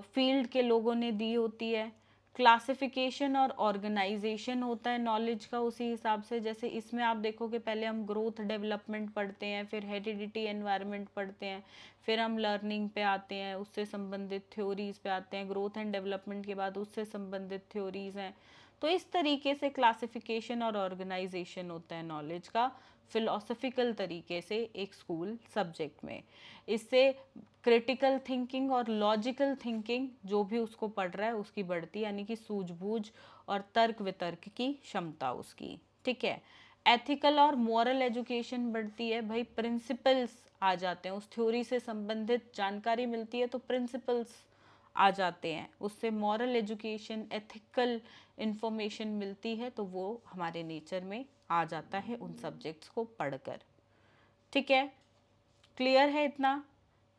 [SPEAKER 1] फील्ड के लोगों ने दी होती है। क्लासिफिकेशन और ऑर्गेनाइजेशन होता है नॉलेज का उसी हिसाब से, जैसे इसमें आप देखोगे पहले हम ग्रोथ डेवलपमेंट पढ़ते हैं, फिर हेरिडिटी एनवायरनमेंट पढ़ते हैं, फिर हम लर्निंग पे आते हैं, उससे संबंधित थ्योरीज पे आते हैं, ग्रोथ एंड डेवलपमेंट के बाद उससे संबंधित थ्योरीज हैं। तो इस तरीके से क्लासिफिकेशन और ऑर्गेनाइजेशन होता है नॉलेज का फिलोसफिकल तरीके से एक स्कूल सब्जेक्ट में। इससे क्रिटिकल थिंकिंग और लॉजिकल थिंकिंग जो भी उसको पढ़ रहा है उसकी बढ़ती, यानी कि सूझबूझ और तर्क वितर्क की क्षमता उसकी, ठीक है। एथिकल और मॉरल एजुकेशन बढ़ती है, भाई प्रिंसिपल्स आ जाते हैं, उस थ्योरी से संबंधित जानकारी मिलती है तो प्रिंसिपल्स आ जाते हैं, उससे मॉरल एजुकेशन, एथिकल इंफॉर्मेशन मिलती है, तो वो हमारे नेचर में आ जाता है उन सब्जेक्ट्स को पढ़कर, ठीक है। क्लियर है इतना?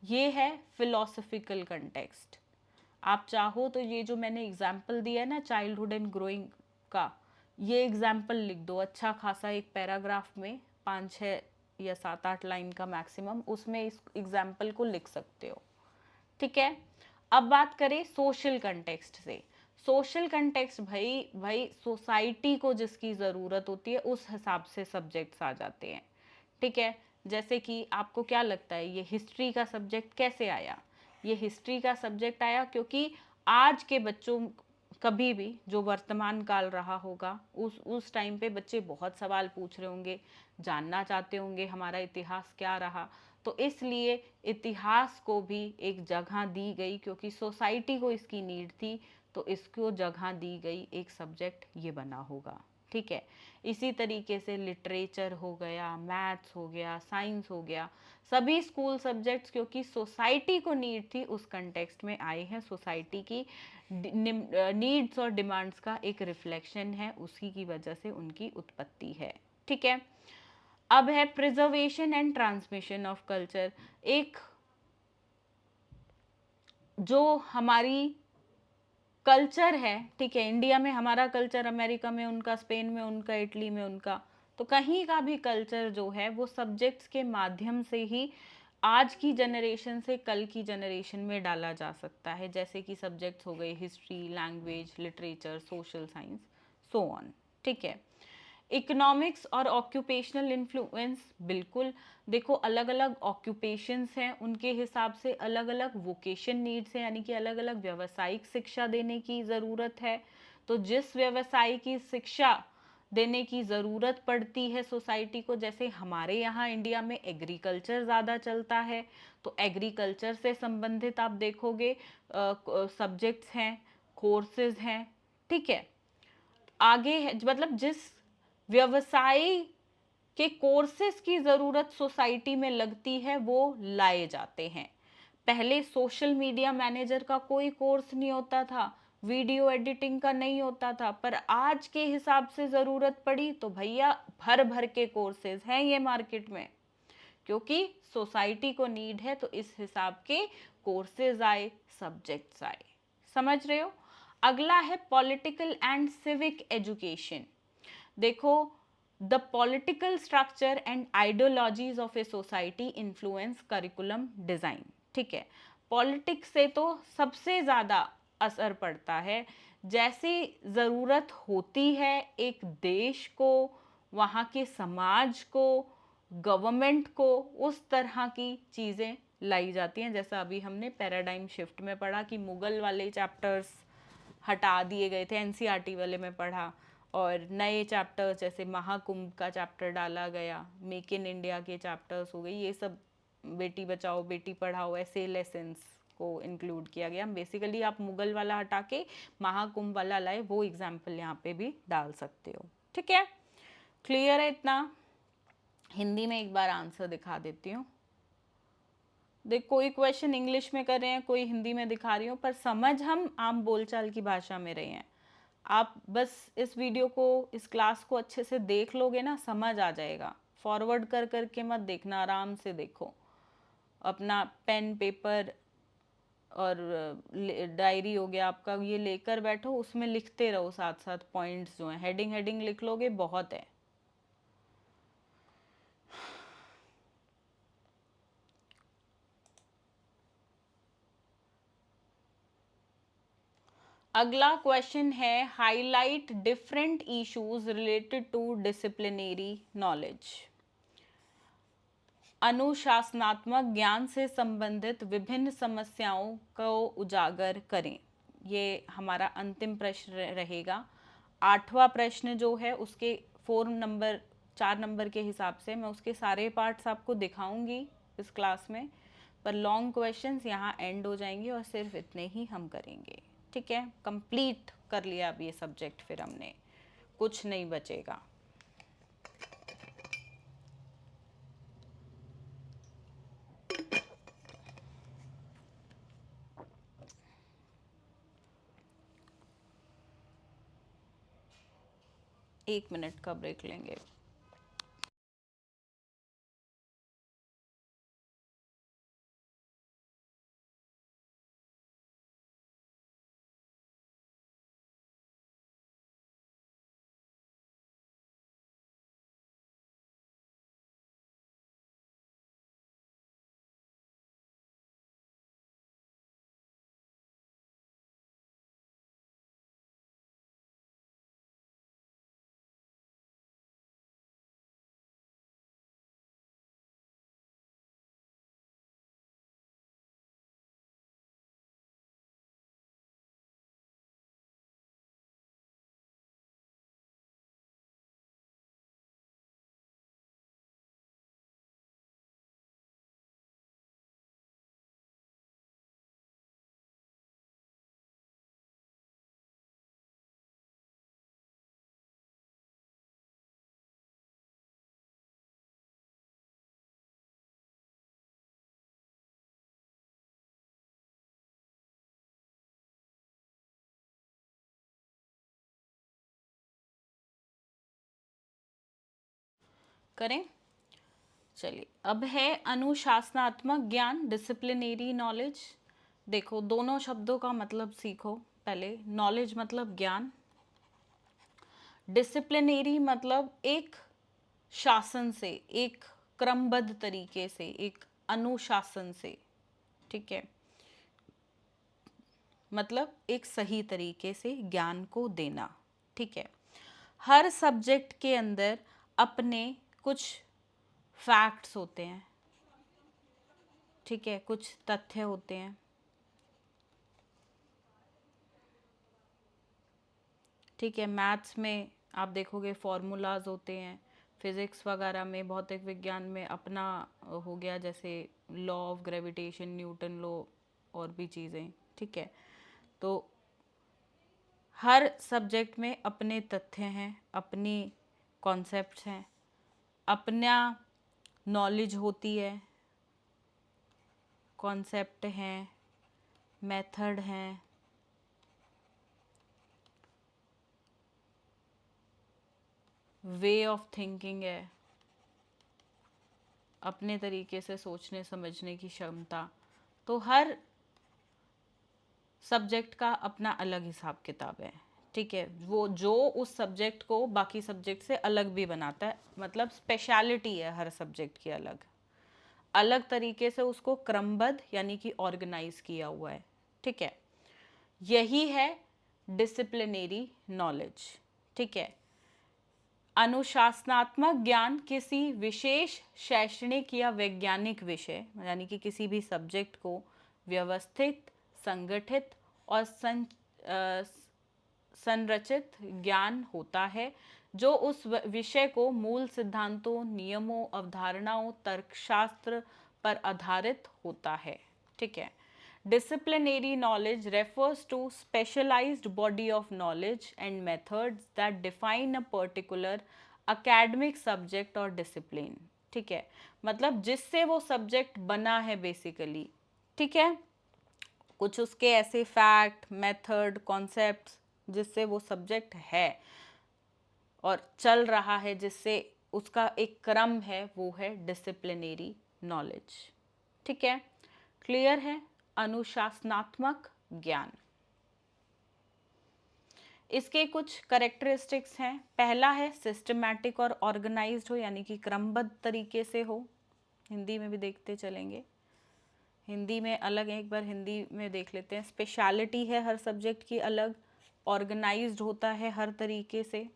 [SPEAKER 1] ये है फिलोसफिकल कंटेक्स्ट। आप चाहो तो ये जो मैंने एग्जाम्पल दिया है ना चाइल्डहुड एंड ग्रोइंग का, ये एग्जाम्पल लिख दो अच्छा खासा एक पैराग्राफ में, 5 6 या 7 8 लाइन का मैक्सिमम, उसमें इस एग्जाम्पल को लिख सकते हो, ठीक है। अब बात करें सोशल कंटेक्स्ट से। सोशल कंटेक्स्ट भाई भाई सोसाइटी को जिसकी ज़रूरत होती है उस हिसाब से सब्जेक्ट्स आ जाते हैं, ठीक है। जैसे कि आपको क्या लगता है ये हिस्ट्री का सब्जेक्ट कैसे आया? ये हिस्ट्री का सब्जेक्ट आया क्योंकि आज के बच्चों, कभी भी जो वर्तमान काल रहा होगा उस टाइम पे बच्चे बहुत सवाल पूछ रहे होंगे, जानना चाहते होंगे हमारा इतिहास क्या रहा, तो इसलिए इतिहास को भी एक जगह दी गई क्योंकि सोसाइटी को इसकी नीड थी, तो इसको जगह दी गई, एक सब्जेक्ट ये बना होगा, ठीक है। इसी तरीके से लिटरेचर हो गया, मैथ्स हो गया, साइंस हो गया, सभी स्कूल सब्जेक्ट्स क्योंकि सोसाइटी को नीड थी उस कंटेक्स्ट में आए हैं, सोसाइटी की नीड्स और डिमांड्स का एक रिफ्लेक्शन है, उसी की वजह से उनकी उत्पत्ति है, ठीक है। अब है preservation and transmission of culture. एक जो हमारी कल्चर है, ठीक है, इंडिया में हमारा कल्चर, अमेरिका में उनका, स्पेन में उनका, इटली में उनका, तो कहीं का भी कल्चर जो है वो सब्जेक्ट्स के माध्यम से ही आज की जनरेशन से कल की जनरेशन में डाला जा सकता है। जैसे कि सब्जेक्ट्स हो गए history, language, literature, social science, so on, ठीक है। इकोनॉमिक्स और ऑक्यूपेशनल इन्फ्लुएंस, बिल्कुल। देखो अलग अलग ऑक्यूपेशंस हैं, उनके हिसाब से अलग अलग वोकेशन नीड्स हैं, यानी कि अलग अलग व्यावसायिक शिक्षा देने की ज़रूरत है। तो जिस व्यवसाय की शिक्षा देने की ज़रूरत पड़ती है सोसाइटी को, जैसे हमारे यहाँ इंडिया में एग्रीकल्चर ज़्यादा चलता है, तो एग्रीकल्चर से संबंधित आप देखोगे सब्जेक्ट्स हैं, कोर्सेज हैं, ठीक है। आगे है मतलब जिस व्यवसाय के कोर्सेज की ज़रूरत सोसाइटी में लगती है वो लाए जाते हैं। पहले सोशल मीडिया मैनेजर का कोई कोर्स नहीं होता था, वीडियो एडिटिंग का नहीं होता था, पर आज के हिसाब से ज़रूरत पड़ी तो भैया भर भर के कोर्सेज हैं ये मार्केट में, क्योंकि सोसाइटी को नीड है, तो इस हिसाब के कोर्सेज आए, सब्जेक्ट्स आए। समझ रहे हो? अगला है पॉलिटिकल एंड सिविक एजुकेशन। देखो, the political structure and ideologies of a society influence curriculum design, ठीक है। पॉलिटिक्स से तो सबसे ज़्यादा असर पड़ता है। जैसी ज़रूरत होती है एक देश को, वहाँ के समाज को, गवर्नमेंट को, उस तरह की चीज़ें लाई जाती हैं। जैसा अभी हमने पैराडाइम शिफ्ट में पढ़ा कि मुगल वाले चैप्टर्स हटा दिए गए थे, एनसीईआरटी वाले में पढ़ा, और नए चैप्टर्स जैसे महाकुंभ का चैप्टर डाला गया, मेक इन इंडिया के चैप्टर्स हो गए, ये सब बेटी बचाओ बेटी पढ़ाओ ऐसे लेसन्स को इंक्लूड किया गया। बेसिकली आप मुगल वाला हटा के महाकुंभ वाला लाए, वो एग्जाम्पल यहाँ पे भी डाल सकते हो, ठीक है। क्लियर है इतना? हिंदी में एक बार आंसर दिखा देती हूँ। देख, कोई क्वेश्चन इंग्लिश में कर रहे हैं, कोई हिंदी में दिखा रही हूँ, पर समझ हम आम बोलचाल की भाषा में रहे हैं। आप बस इस वीडियो को, इस क्लास को अच्छे से देख लोगे ना, समझ आ जाएगा। फॉरवर्ड कर करके मत देखना, आराम से देखो, अपना पेन पेपर और डायरी हो गया आपका, ये लेकर बैठो, उसमें लिखते रहो साथ साथ पॉइंट्स जो हैं, हेडिंग हेडिंग लिख लोगे बहुत है। अगला क्वेश्चन है, highlight different issues related to disciplinary knowledge. अनुशासनात्मक ज्ञान से संबंधित विभिन्न समस्याओं को उजागर करें। ये हमारा अंतिम प्रश्न रहेगा। 8वां प्रश्न जो है उसके 4 नंबर के हिसाब से मैं उसके सारे पार्ट्स आपको दिखाऊंगी इस क्लास में, पर लॉन्ग क्वेश्चंस यहाँ एंड हो जाएंगे और सिर्फ इतने ही हम करेंगे, ठीक है। कंप्लीट कर लिया अब ये सब्जेक्ट, फिर हमने कुछ नहीं बचेगा। एक मिनट का ब्रेक लेंगे। करें? चलिए, अब है अनुशासनात्मक ज्ञान, डिसिप्लिनरी नॉलेज। देखो, दोनों शब्दों का मतलब सीखो। पहले नॉलेज मतलब ज्ञान, डिसिप्लिनरी मतलब एक शासन से, एक क्रमबद्ध तरीके से, एक अनुशासन से, ठीक है, मतलब एक सही तरीके से ज्ञान को देना, ठीक है। हर सब्जेक्ट के अंदर अपने कुछ फैक्ट्स होते हैं, ठीक है, कुछ तथ्य होते हैं, ठीक है। मैथ्स में आप देखोगे फॉर्मूलाज होते हैं, फिजिक्स वगैरह में, भौतिक विज्ञान में अपना हो गया, जैसे law of gravitation, Newton law, और भी चीज़ें, ठीक है। तो हर सब्जेक्ट में अपने तथ्य हैं, अपनी कॉन्सेप्ट्स हैं, अपना नॉलेज होती है, कॉन्सेप्ट हैं, मेथड हैं, वे ऑफ थिंकिंग है, अपने तरीके से सोचने समझने की क्षमता। तो हर सब्जेक्ट का अपना अलग हिसाब किताब है, ठीक है। वो जो उस सब्जेक्ट को बाकी सब्जेक्ट से अलग भी बनाता है, मतलब स्पेशलिटी है हर सब्जेक्ट की, अलग अलग तरीके से उसको क्रमबद्ध यानी कि ऑर्गेनाइज किया हुआ है, ठीक है। यही है डिसिप्लिनरी नॉलेज, ठीक है। अनुशासनात्मक ज्ञान किसी विशेष शैक्षणिक या वैज्ञानिक विषय यानी कि किसी भी सब्जेक्ट को व्यवस्थित, संगठित और संरचित ज्ञान होता है जो उस विषय को मूल सिद्धांतों, नियमों, अवधारणाओं, तर्कशास्त्र पर आधारित होता है, ठीक है। Disciplinary knowledge refers to specialized body of knowledge and methods that define a particular academic subject or discipline, ठीक है। मतलब जिससे वो सब्जेक्ट बना है बेसिकली, ठीक है, कुछ उसके ऐसे फैक्ट, मेथड, कॉन्सेप्ट्स जिससे वो सब्जेक्ट है और चल रहा है, जिससे उसका एक क्रम है, वो है डिसिप्लिनरी नॉलेज, ठीक है। क्लियर है? अनुशासनात्मक ज्ञान, इसके कुछ करेक्टरिस्टिक्स हैं। पहला है सिस्टमैटिक और ऑर्गेनाइज्ड हो, यानी कि क्रमबद्ध तरीके से हो। हिंदी में भी देखते चलेंगे, हिंदी में अलग है, एक बार हिंदी में देख लेते हैं। स्पेशलिटी है हर सब्जेक्ट की अलग, ऑर्गेनाइज्ड होता है हर तरीके से,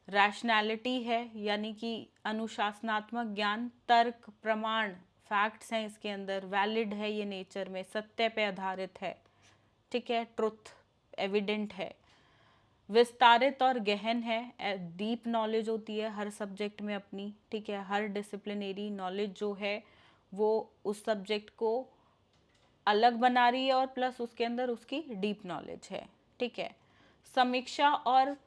[SPEAKER 1] रैशनैलिटी है यानी कि अनुशासनात्मक ज्ञान तर्क, प्रमाण, फैक्ट्स हैं इसके अंदर, वैलिड है ये नेचर में, सत्य पे आधारित है, ठीक है, ट्रुथ एविडेंट है। विस्तारित और गहन है, डीप नॉलेज होती है हर सब्जेक्ट में अपनी, ठीक है। हर डिसिप्लिनरी नॉलेज जो है वो उस सब्जेक्ट को अलग बना रही है और प्लस उसके अंदर उसकी डीप नॉलेज है, ठीक है। समीक्षा और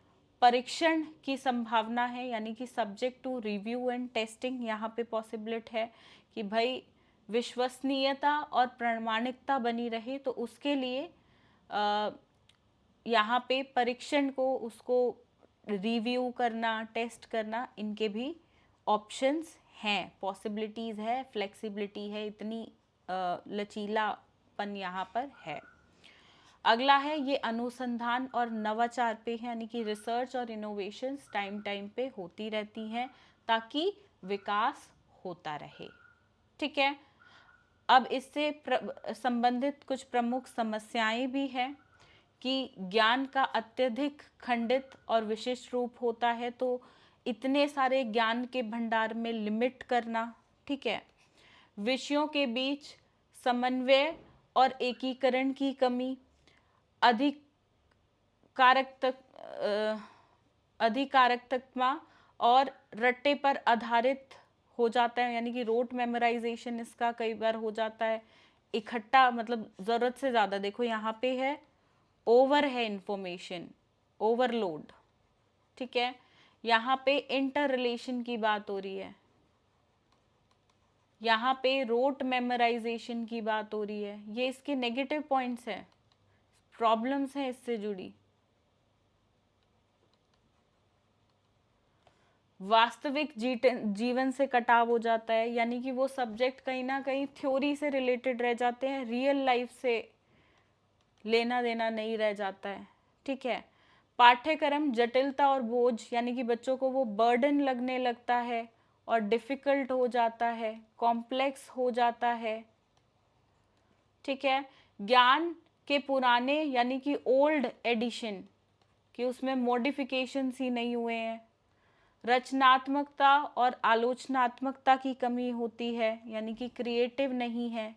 [SPEAKER 1] परीक्षण की संभावना है, यानी कि subject to review and testing यहाँ पे पॉसिबिलिट है कि भाई विश्वसनीयता और प्रामाणिकता बनी रहे, तो उसके लिए यहाँ पे परीक्षण को, उसको रिव्यू करना, टेस्ट करना, इनके भी ऑप्शंस हैं, पॉसिबिलिटीज़ है, फ्लेक्सिबिलिटी है, इतनी लचीलापन यहाँ पर है। अगला है ये अनुसंधान और नवाचार पे है, यानी कि रिसर्च और इनोवेशंस टाइम टाइम पे होती रहती हैं ताकि विकास होता रहे, ठीक है। अब इससे संबंधित कुछ प्रमुख समस्याएं भी हैं कि ज्ञान का अत्यधिक खंडित और विशिष्ट रूप होता है, तो इतने सारे ज्ञान के भंडार में लिमिट करना, ठीक है। विषयों के बीच समन्वय और एकीकरण की कमी, अधिकारकत्मा और रट्टे पर आधारित हो जाता है, यानी कि रोट मेमोराइजेशन इसका कई बार हो जाता है, इकट्ठा, मतलब ज़रूरत से ज़्यादा। देखो यहाँ पे है ओवर है इंफॉर्मेशन, ओवरलोड, ठीक है। यहाँ पे इंटर रिलेशन की बात हो रही है, यहाँ पे रोट मेमोराइजेशन की बात हो रही है। ये इसके नेगेटिव पॉइंट्स हैं, प्रॉब्लम्स हैं इससे जुड़ी। वास्तविक जीवन से कटाव हो जाता है, यानी कि वो सब्जेक्ट कहीं ना कहीं थ्योरी से रिलेटेड रह जाते हैं, रियल लाइफ से लेना देना नहीं रह जाता है। ठीक है। पाठ्यक्रम जटिलता और बोझ, यानी कि बच्चों को वो बर्डन लगने लगता है और डिफ़िकल्ट हो जाता है, कॉम्प्लेक्स हो जाता है। ठीक है। ज्ञान के पुराने यानी कि ओल्ड एडिशन, कि उसमें मॉडिफिकेशंस ही नहीं हुए हैं। रचनात्मकता और आलोचनात्मकता की कमी होती है, यानी कि क्रिएटिव नहीं है।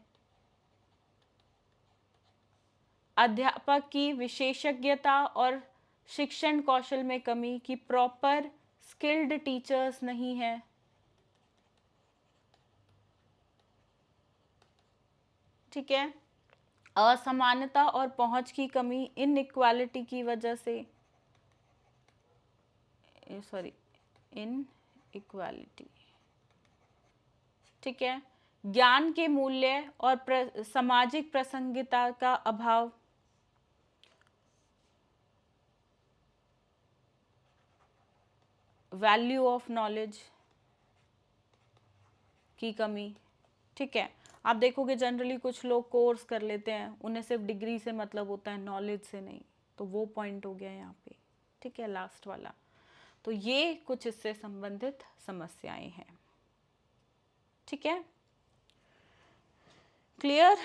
[SPEAKER 1] अध्यापक की विशेषज्ञता और शिक्षण कौशल में कमी, कि प्रॉपर स्किल्ड टीचर्स नहीं है। ठीक है। असमानता और पहुंच की कमी, इनइक्वालिटी की वजह से, सॉरी, इनइक्वालिटी। ठीक है। ज्ञान के मूल्य और सामाजिक प्रासंगिकता का अभाव, वैल्यू ऑफ नॉलेज की कमी। ठीक है। आप देखोगे जनरली कुछ लोग कोर्स कर लेते हैं, उन्हें सिर्फ डिग्री से मतलब होता है, नॉलेज से नहीं, तो वो पॉइंट हो गया यहाँ पे। ठीक है, लास्ट वाला। तो ये कुछ इससे संबंधित समस्याएं हैं। ठीक है, क्लियर।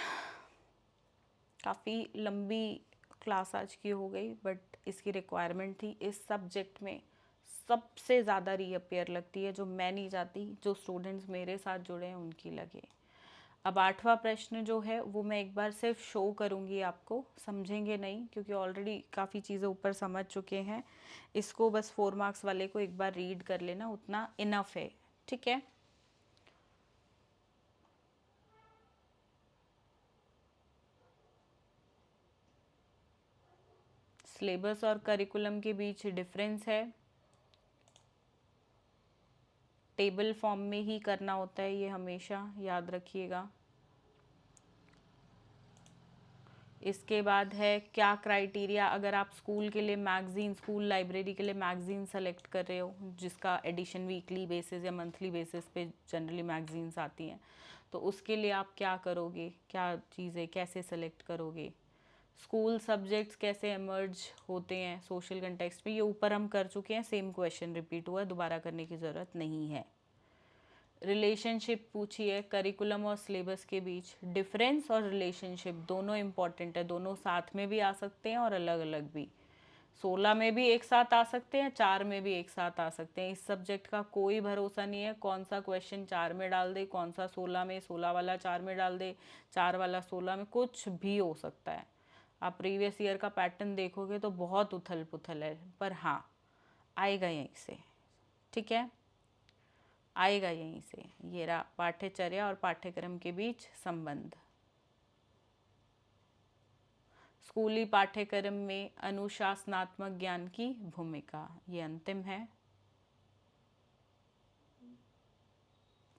[SPEAKER 1] काफ़ी लंबी क्लास आज की हो गई, बट इसकी रिक्वायरमेंट थी। इस सब्जेक्ट में सबसे ज़्यादा रीअपियर लगती है, जो मैं नहीं चाहती जो स्टूडेंट्स मेरे साथ जुड़े हैं उनकी लगे। अब 8वां प्रश्न जो है वो मैं एक बार सिर्फ शो करूँगी, आपको समझेंगे नहीं क्योंकि ऑलरेडी काफ़ी चीज़ें ऊपर समझ चुके हैं। इसको बस 4 मार्क्स वाले को एक बार रीड कर लेना, उतना इनफ है। ठीक है। सिलेबस और करिकुलम के बीच डिफरेंस है, टेबल फॉर्म में ही करना होता है, ये हमेशा याद रखिएगा। इसके बाद है क्या क्राइटेरिया, अगर आप स्कूल के लिए मैगजीन, स्कूल लाइब्रेरी के लिए मैगजीन सेलेक्ट कर रहे हो, जिसका एडिशन वीकली बेसिस या मंथली बेसिस पे जनरली मैगजीन्स आती हैं, तो उसके लिए आप क्या करोगे, क्या चीज़ें कैसे सेलेक्ट करोगे। स्कूल सब्जेक्ट्स कैसे एमर्ज होते हैं सोशल कंटेक्स्ट में, ये ऊपर हम कर चुके हैं, सेम क्वेश्चन रिपीट हुआ, दोबारा करने की ज़रूरत नहीं है। रिलेशनशिप पूछी है करिकुलम और सिलेबस के बीच, डिफरेंस और रिलेशनशिप दोनों इम्पॉर्टेंट है, दोनों साथ में भी आ सकते हैं और अलग अलग भी। 16 में भी एक साथ आ सकते हैं, 4 में भी एक साथ आ सकते हैं। इस सब्जेक्ट का कोई भरोसा नहीं है, कौन सा क्वेश्चन 4 में डाल दे, कौन सा 16 में, 16 वाला 4 में डाल दे, 4 वाला 16 में, कुछ भी हो सकता है। आप प्रीवियस ईयर का पैटर्न देखोगे तो बहुत उथल पुथल है, पर हाँ आएगा यहीं से। ठीक है, आएगा यहीं से। ये रहा पाठ्यचर्या और पाठ्यक्रम के बीच संबंध। स्कूली पाठ्यक्रम में अनुशासनात्मक ज्ञान की भूमिका, ये अंतिम है।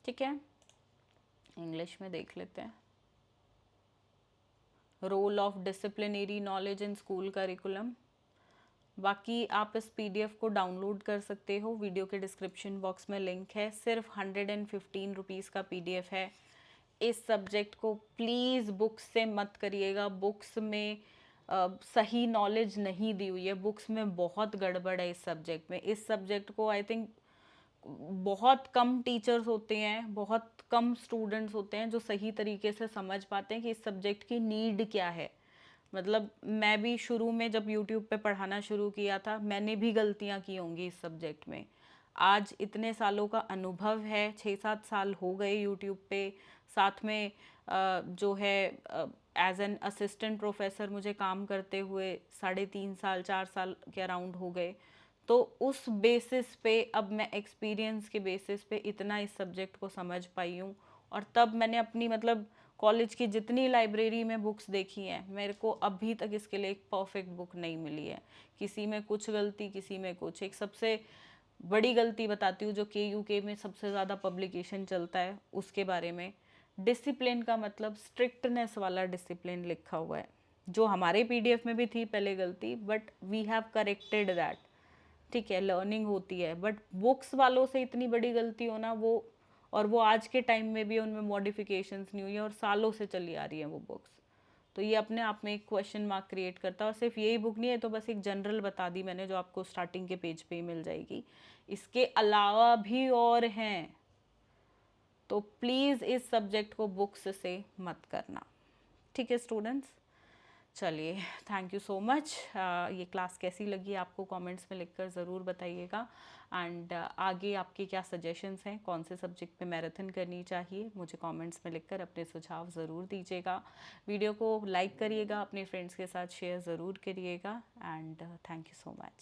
[SPEAKER 1] ठीक है, इंग्लिश में देख लेते हैं। Role of disciplinary knowledge in school curriculum. बाकी आप इस पीडीएफ को डाउनलोड कर सकते हो, वीडियो के डिस्क्रिप्शन बॉक्स में लिंक है। सिर्फ 115 रुपीज़ का पीडीएफ है। इस सब्जेक्ट को प्लीज़ बुक्स से मत करिएगा, बुक्स में सही नॉलेज नहीं दी हुई है, बुक्स में बहुत गड़बड़ है इस सब्जेक्ट में। इस सब्जेक्ट को आई थिंक बहुत कम टीचर्स होते हैं, बहुत कम स्टूडेंट्स होते हैं जो सही तरीके से समझ पाते हैं कि इस सब्जेक्ट की नीड क्या है। मतलब मैं भी शुरू में जब यूट्यूब पे पढ़ाना शुरू किया था, मैंने भी गलतियां की होंगी इस सब्जेक्ट में। आज इतने सालों का अनुभव है, 6-7 साल हो गए यूट्यूब पे, साथ में जो है एज एन असिस्टेंट प्रोफेसर मुझे काम करते हुए 3.5 साल 4 साल के अराउंड हो गए। तो उस बेसिस पे अब मैं एक्सपीरियंस के बेसिस पे इतना इस सब्जेक्ट को समझ पाई हूँ। और तब मैंने अपनी मतलब कॉलेज की जितनी लाइब्रेरी में बुक्स देखी हैं, मेरे को अभी तक इसके लिए एक परफेक्ट बुक नहीं मिली है। किसी में कुछ गलती, किसी में कुछ। एक सबसे बड़ी गलती बताती हूँ, जो के में सबसे ज़्यादा पब्लिकेशन चलता है उसके बारे में। डिसिप्लिन का मतलब स्ट्रिक्टनेस वाला डिसिप्लिन लिखा हुआ है, जो हमारे पीडीएफ में भी थी पहले गलती, but we have corrected that. ठीक है, लर्निंग होती है, बट बुक्स वालों से इतनी बड़ी गलती हो ना वो, और वो आज के टाइम में भी उनमें मॉडिफिकेशंस नहीं हुई है और सालों से चली आ रही हैं वो बुक्स। तो ये अपने आप में एक क्वेश्चन मार्क क्रिएट करता है। और सिर्फ यही बुक नहीं है, तो बस एक जनरल बता दी मैंने जो आपको स्टार्टिंग के पेज पे ही मिल जाएगी। इसके अलावा भी और हैं, तो प्लीज़ इस सब्जेक्ट को बुक्स से मत करना। ठीक है स्टूडेंट्स, चलिए थैंक यू सो मच। ये क्लास कैसी लगी आपको कमेंट्स में लिखकर ज़रूर बताइएगा। एंड आगे आपके क्या सजेशंस हैं, कौन से सब्जेक्ट पे मैराथन करनी चाहिए, मुझे कमेंट्स में लिखकर अपने सुझाव ज़रूर दीजिएगा। वीडियो को लाइक करिएगा, अपने फ्रेंड्स के साथ शेयर ज़रूर करिएगा। And thank you so much.